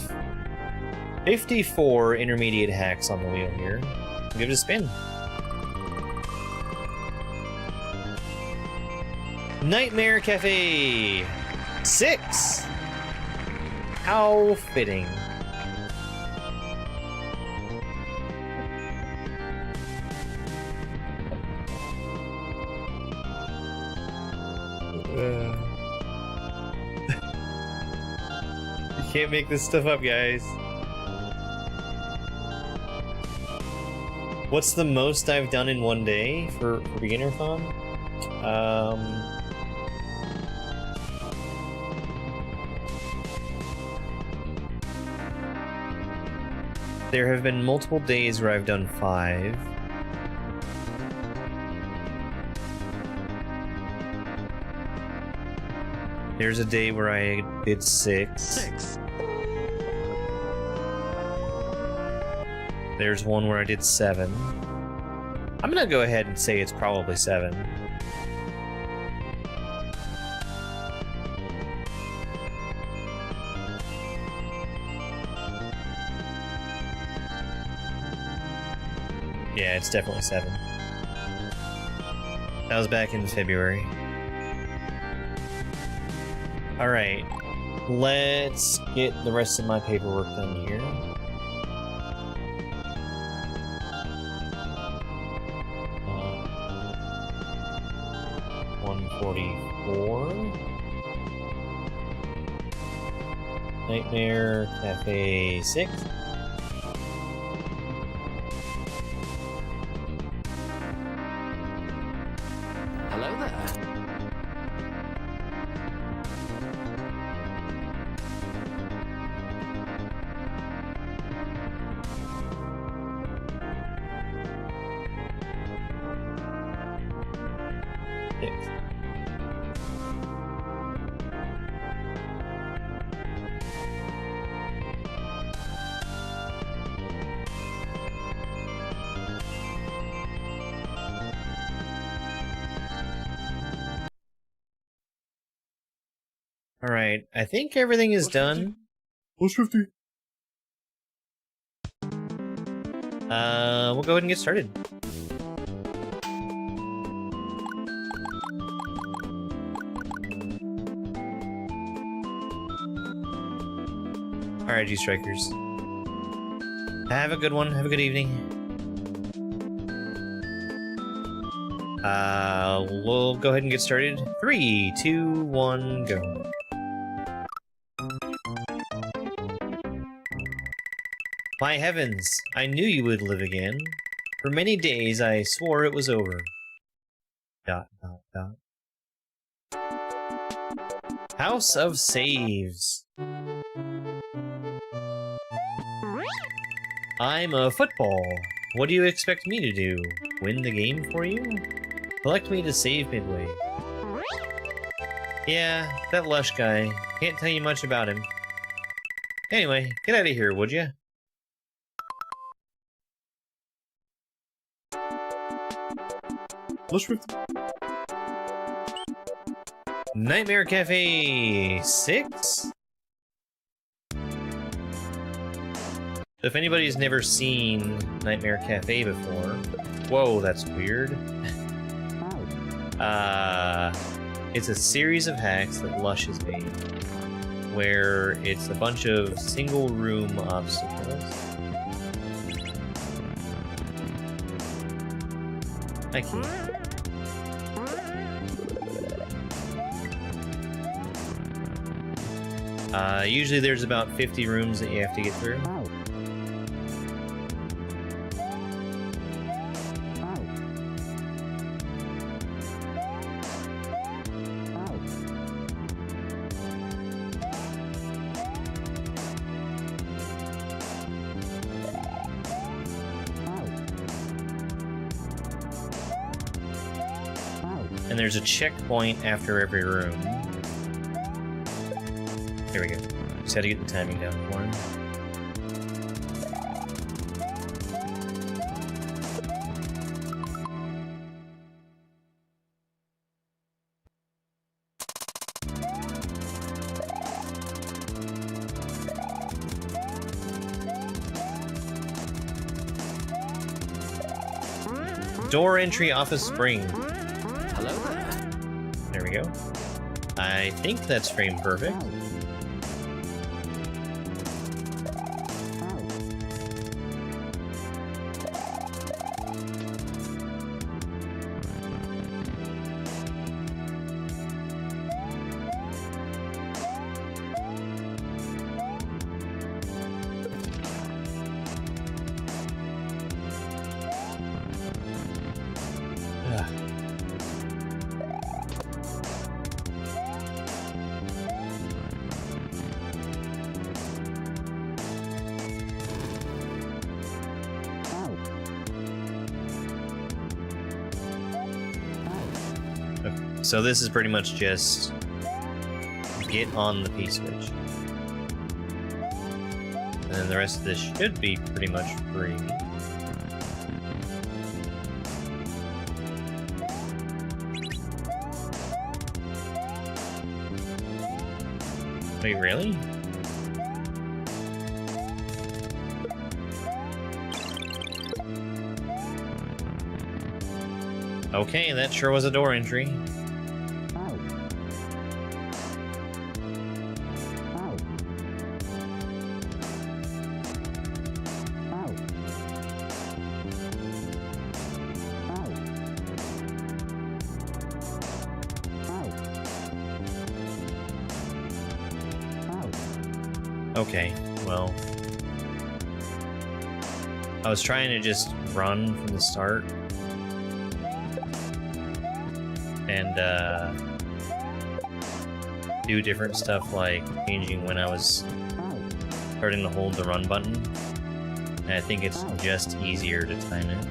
54 intermediate hacks on the wheel here. Give it a spin. Nightmare Cafe 6. How fitting. You can't make this stuff up, guys. What's the most I've done in one day for Beginnerthon? There have been multiple days where I've done 5. There's a day where I did 6. There's one where I did 7. I'm gonna go ahead and say it's probably 7. Yeah, it's definitely 7. That was back in February. Alright, let's get the rest of my paperwork done here. Nightmare Cafe 6. Hello there. Alright, I think everything is done. Plus 50. We'll go ahead and get started. Alright, G-Strikers. Have a good one. Have a good evening. We'll go ahead and get started. 3, 2, 1, go. My heavens, I knew you would live again. For many days I swore it was over. ... House of Saves. I'm a football. What do you expect me to do? Win the game for you? Collect me to save midway. Yeah, that Lush guy. Can't tell you much about him. Anyway, get out of here, would ya? Plus 50. Nightmare Cafe 6? If anybody's never seen Nightmare Cafe before... Whoa, that's weird. It's a series of hacks that Lush has made, where it's a bunch of single-room obstacles. I can't. Usually there's about 50 rooms that you have to get through. And there's a checkpoint after every room. There we go. Just had to get the timing down for him. Door entry off a spring. Hello there. There we go. I think that's frame perfect. So this is pretty much just get on the P-switch. And then the rest of this should be pretty much free. Wait, really? Okay, that sure was a door entry. Okay, well, I was trying to just run from the start and do different stuff like changing when I was starting to hold the run button, and I think it's just easier to time it.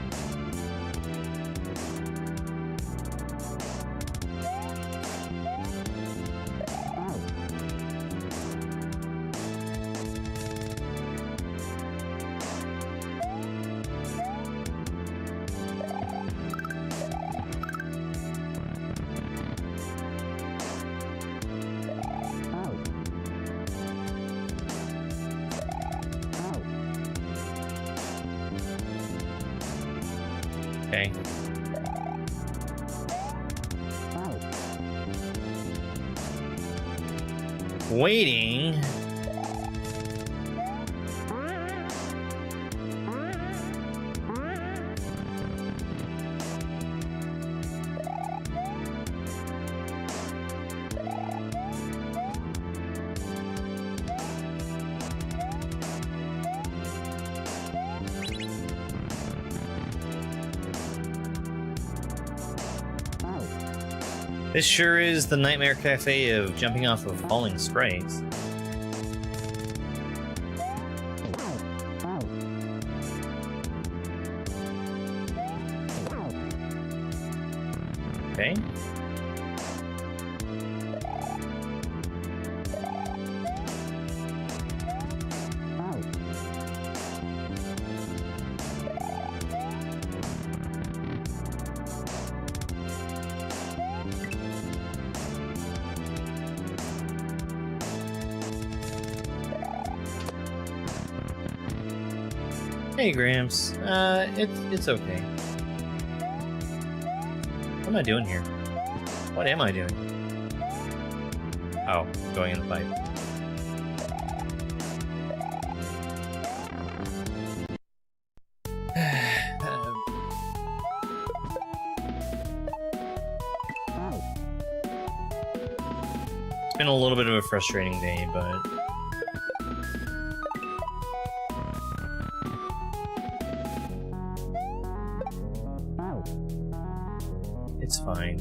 Okay. Waiting. This sure is the Nightmare Cafe of jumping off of falling sprites. Okay. Hey, Gramps. It's okay. What am I doing here? What am I doing? Oh, going in the pipe. It's been a little bit of a frustrating day, but it's fine.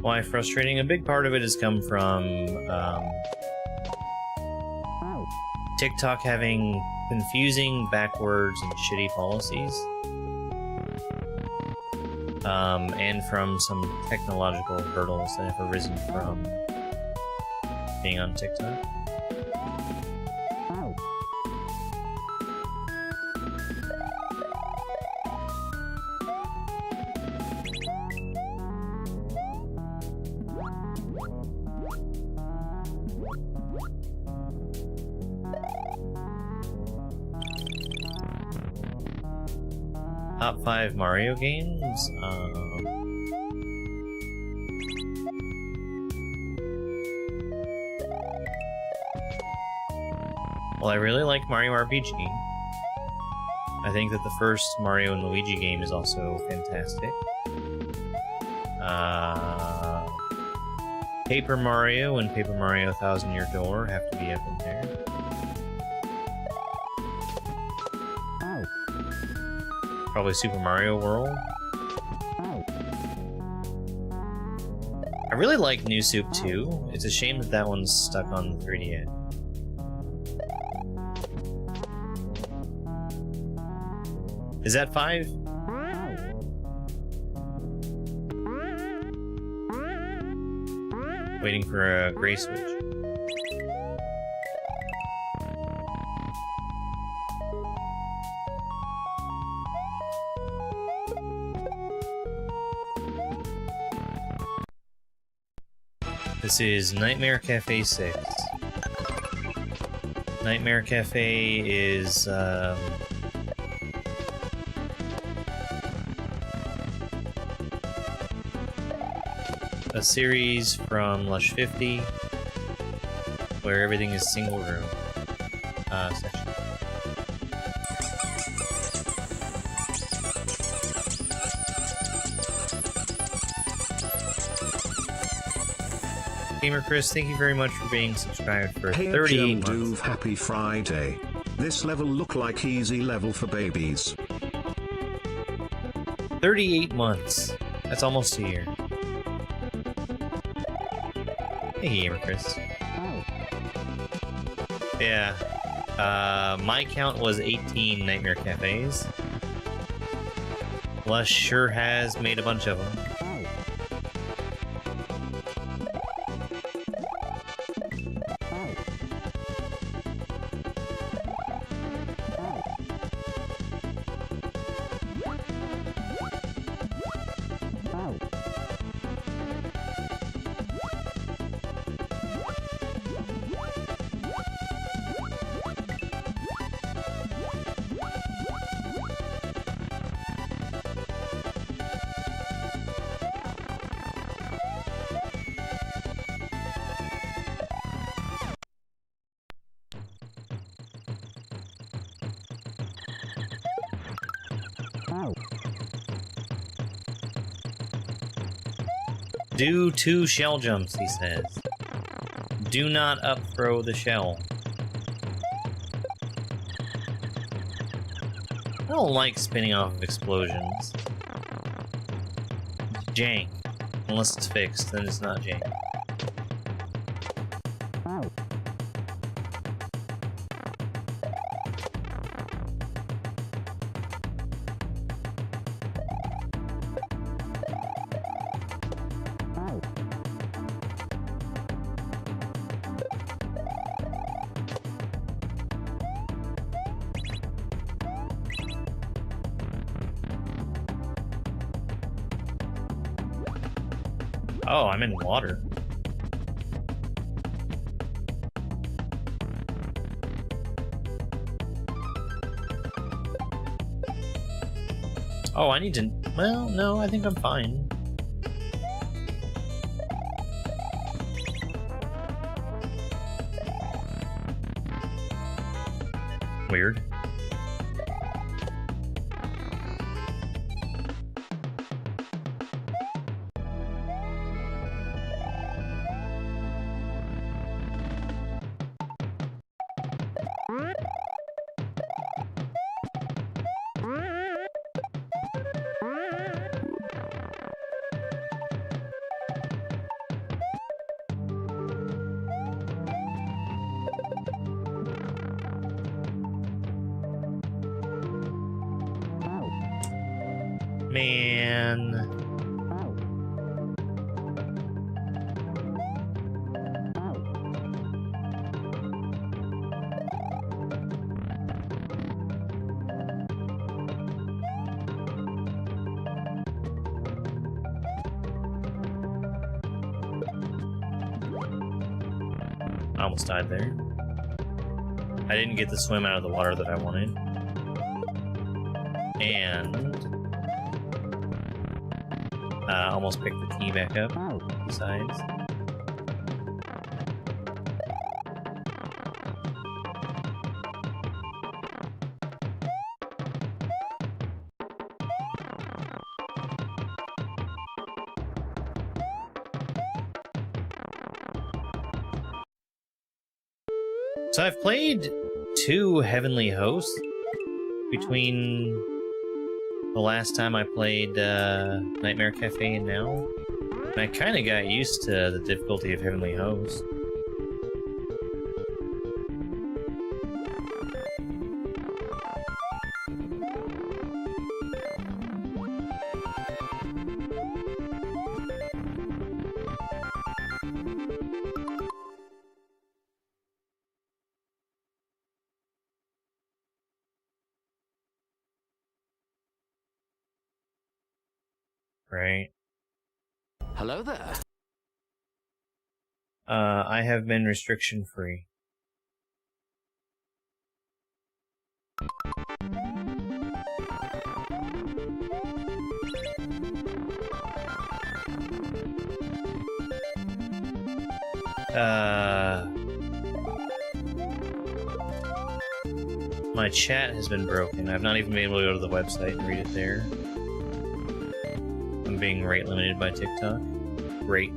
Why frustrating? A big part of it has come from TikTok having confusing, backwards, and shitty policies. And from some technological hurdles that have arisen from being on TikTok. Top 5 Mario games? Well, I really like Mario RPG. I think that the first Mario and Luigi game is also fantastic. Paper Mario and Paper Mario Thousand Year Door have to be up in there. Probably Super Mario World. I really like New Soup 2. It's a shame that that one's stuck on 3DS. Is that 5? Waiting for a gray switch. This is Nightmare Cafe 6. Nightmare Cafe is, a series from Lush 50 where everything is single room section. Gamer Chris, thank you very much for being subscribed for 38 months. Happy Friday. This level look like easy level for babies. 38 months. That's almost a year. Hey, Gamer Chris. Yeah. My count was 18 Nightmare Cafes. Lush sure has made a bunch of them. Do 2 shell jumps, he says. Do not up throw the shell. I don't like spinning off of explosions. It's jank. Unless it's fixed, then it's not jank. Oh, I'm in water. Oh, I need to... Well, no, I think I'm fine. Weird. Man. I almost died there. I didn't get the swim out of the water that I wanted. And almost picked the key back up. Besides. So I've played 2 Heavenly Hosts between the last time I played Nightmare Cafe and now. I kind of got used to the difficulty of Heavenly Host. Right. Hello there. I have been restriction free. My chat has been broken. I've not even been able to go to the website and read it there. I'm being rate limited by TikTok. Great.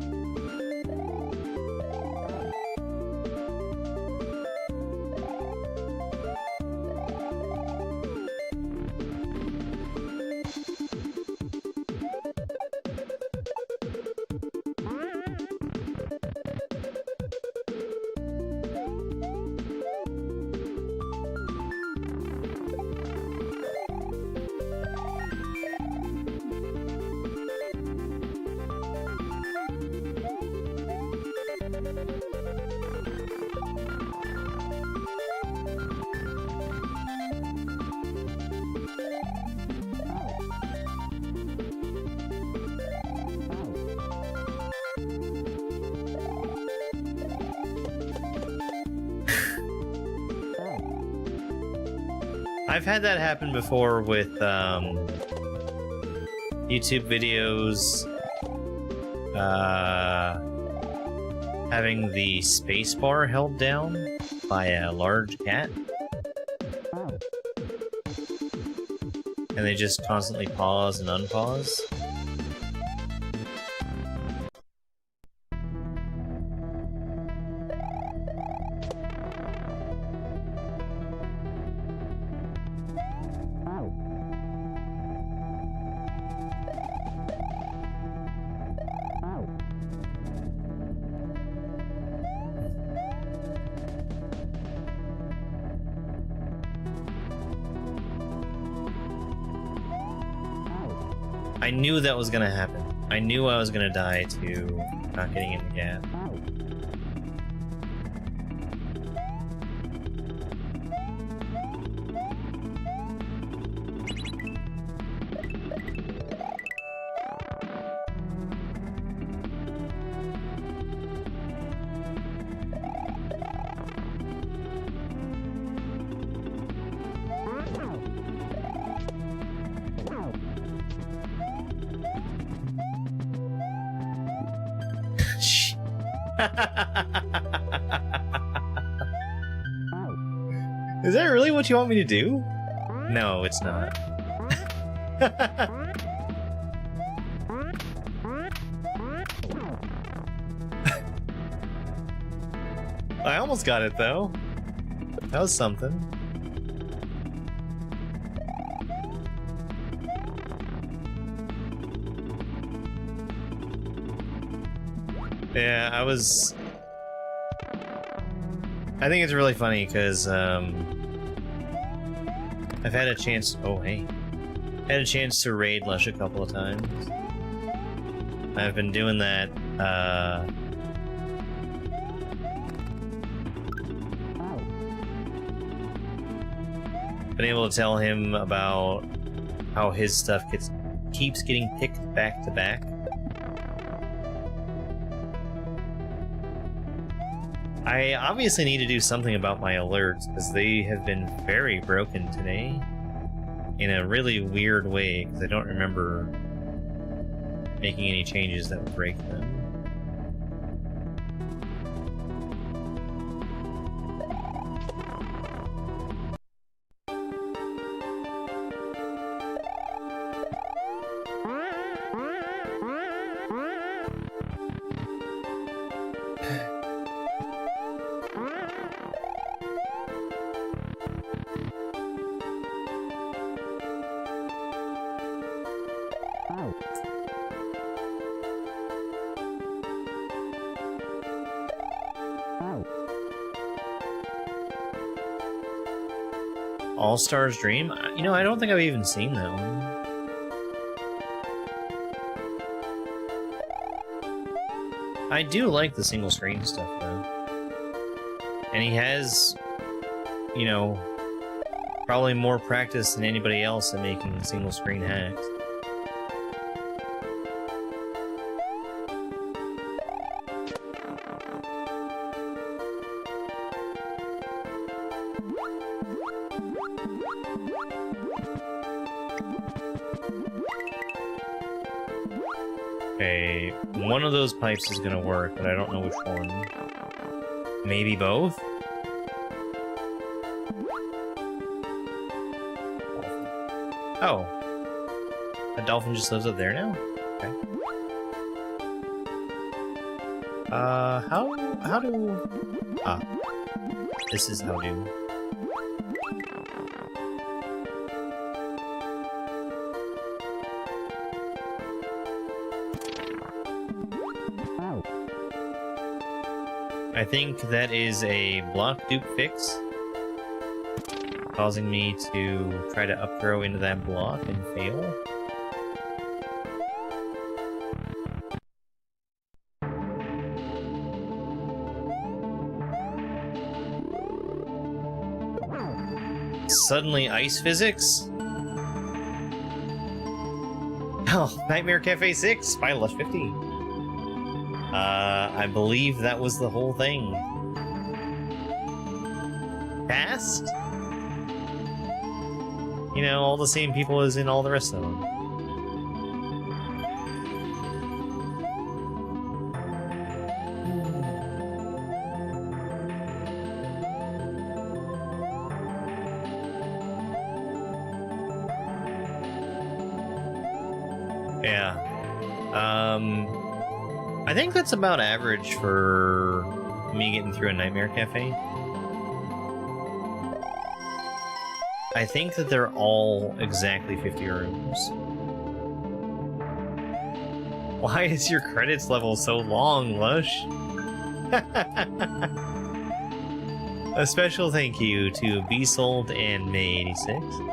I've had that happen before with YouTube videos having the spacebar held down by a large cat. And they just constantly pause and unpause. I knew that was gonna happen. I knew I was gonna die to not getting in the gap. Is that really what you want me to do? No, it's not. I almost got it though. That was something. Yeah, I think it's really funny because I've had a chance. Oh, hey, had a chance to raid Lush a couple of times. I've been doing that. Been able to tell him about how his stuff keeps getting picked back to back. I obviously need to do something about my alerts, because they have been very broken today in a really weird way, because I don't remember making any changes that would break them. All Stars Dream? You know, I don't think I've even seen that one. I do like the single screen stuff, though. And he has, you know, probably more practice than anybody else at making single screen hacks. Okay, one of those pipes is gonna work, but I don't know which one. Maybe both? Oh. A dolphin just lives up there now? Okay. How do... Ah. This is how do... I think that is a block dupe fix, causing me to try to up throw into that block and fail. Suddenly ice physics? Oh, Nightmare Cafe 6, Final Lush 50. I believe that was the whole thing. Past? You know, all the same people as in all the rest of them. Yeah. I think that's about average for me getting through a Nightmare Cafe. I think that they're all exactly 50 rooms. Why is your credits level so long, Lush? A special thank you to Besold and May86.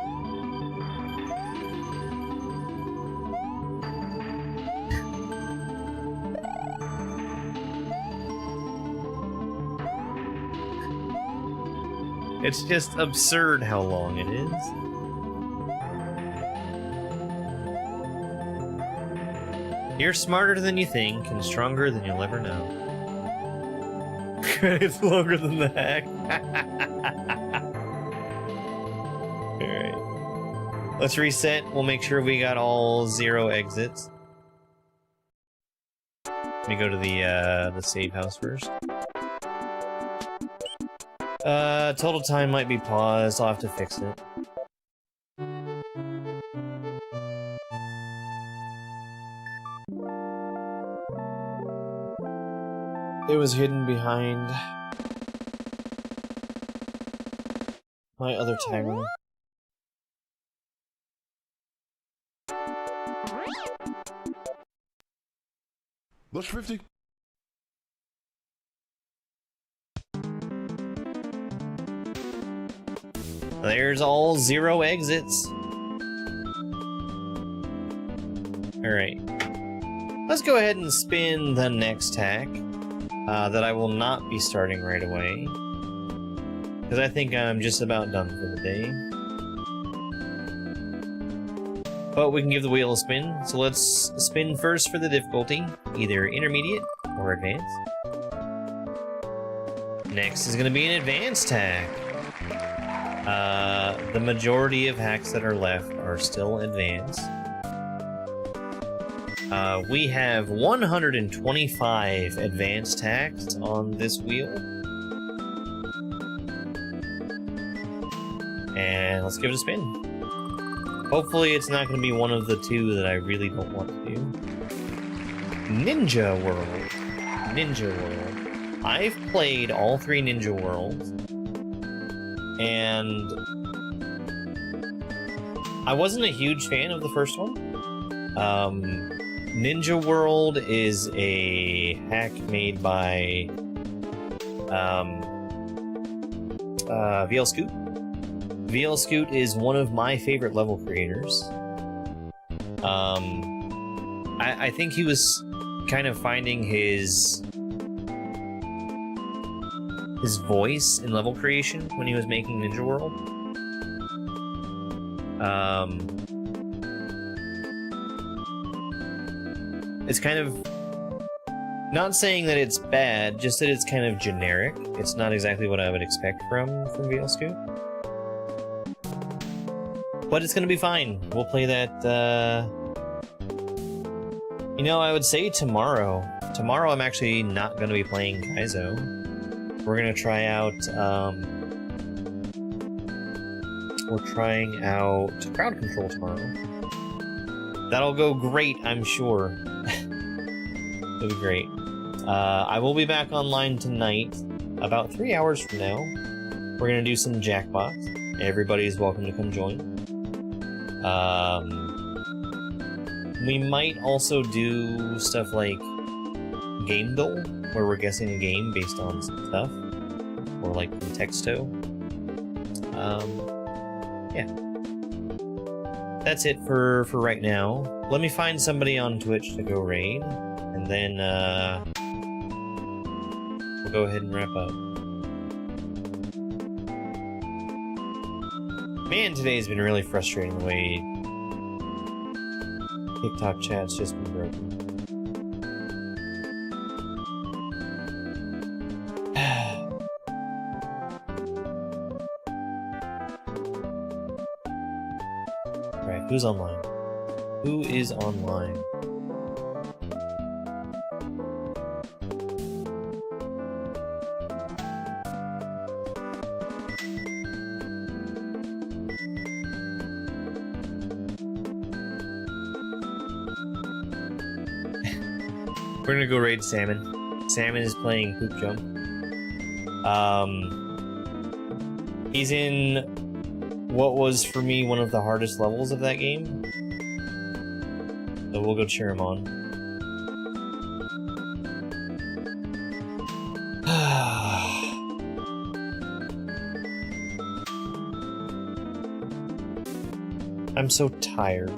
It's just absurd how long it is. You're smarter than you think and stronger than you'll ever know. It's longer than the hack. Alright. Let's reset. We'll make sure we got all 0 exits. Let me go to the save house first. Total time might be paused. I'll have to fix it. It was hidden behind my other timer. Lush 50. There's all 0 exits. Alright. Let's go ahead and spin the next hack that I will not be starting right away, because I think I'm just about done for the day. But we can give the wheel a spin, so let's spin first for the difficulty, either intermediate or advanced. Next is going to be an advanced hack. The majority of hacks that are left are still advanced. We have 125 advanced hacks on this wheel. And let's give it a spin. Hopefully it's not going to be one of the 2 that I really don't want to do. Ninja World. Ninja World. I've played all 3 Ninja Worlds. And I wasn't a huge fan of the first one. Ninja World is a hack made by VL Scoot. VL Scoot is one of my favorite level creators. I think he was kind of finding his voice in level creation when he was making Ninja World. It's kind of not saying that it's bad, just that it's kind of generic. It's not exactly what I would expect from VL Scoot. But it's gonna be fine. We'll play that, you know, I would say tomorrow. Tomorrow I'm actually not gonna be playing Kaizo. We're gonna try out, we're trying out crowd control tomorrow. That'll go great, I'm sure. It'll be great. I will be back online tonight, about 3 hours from now. We're gonna do some jackpots. Everybody's welcome to come join. We might also do stuff like Game Dole, where we're guessing a game based on some stuff, or like Texto. Yeah. That's it for right now. Let me find somebody on Twitch to go raid, and then we'll go ahead and wrap up. Man, today's been really frustrating the way TikTok chat's just been broken. Alright, who's online? Who is online? We're gonna go raid Salmon. Salmon is playing Poop Jump. He's in what was, for me, one of the hardest levels of that game. So we'll go cheer him on. I'm so tired.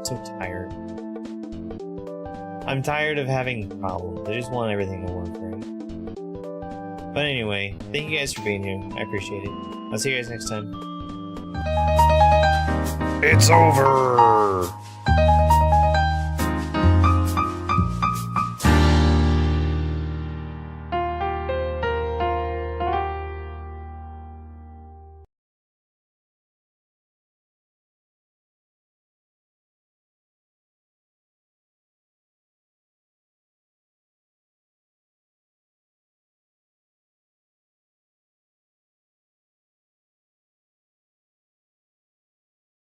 So tired. I'm tired of having problems. I just want everything to work right. But anyway, thank you guys for being here. I appreciate it. I'll see you guys next time. It's over!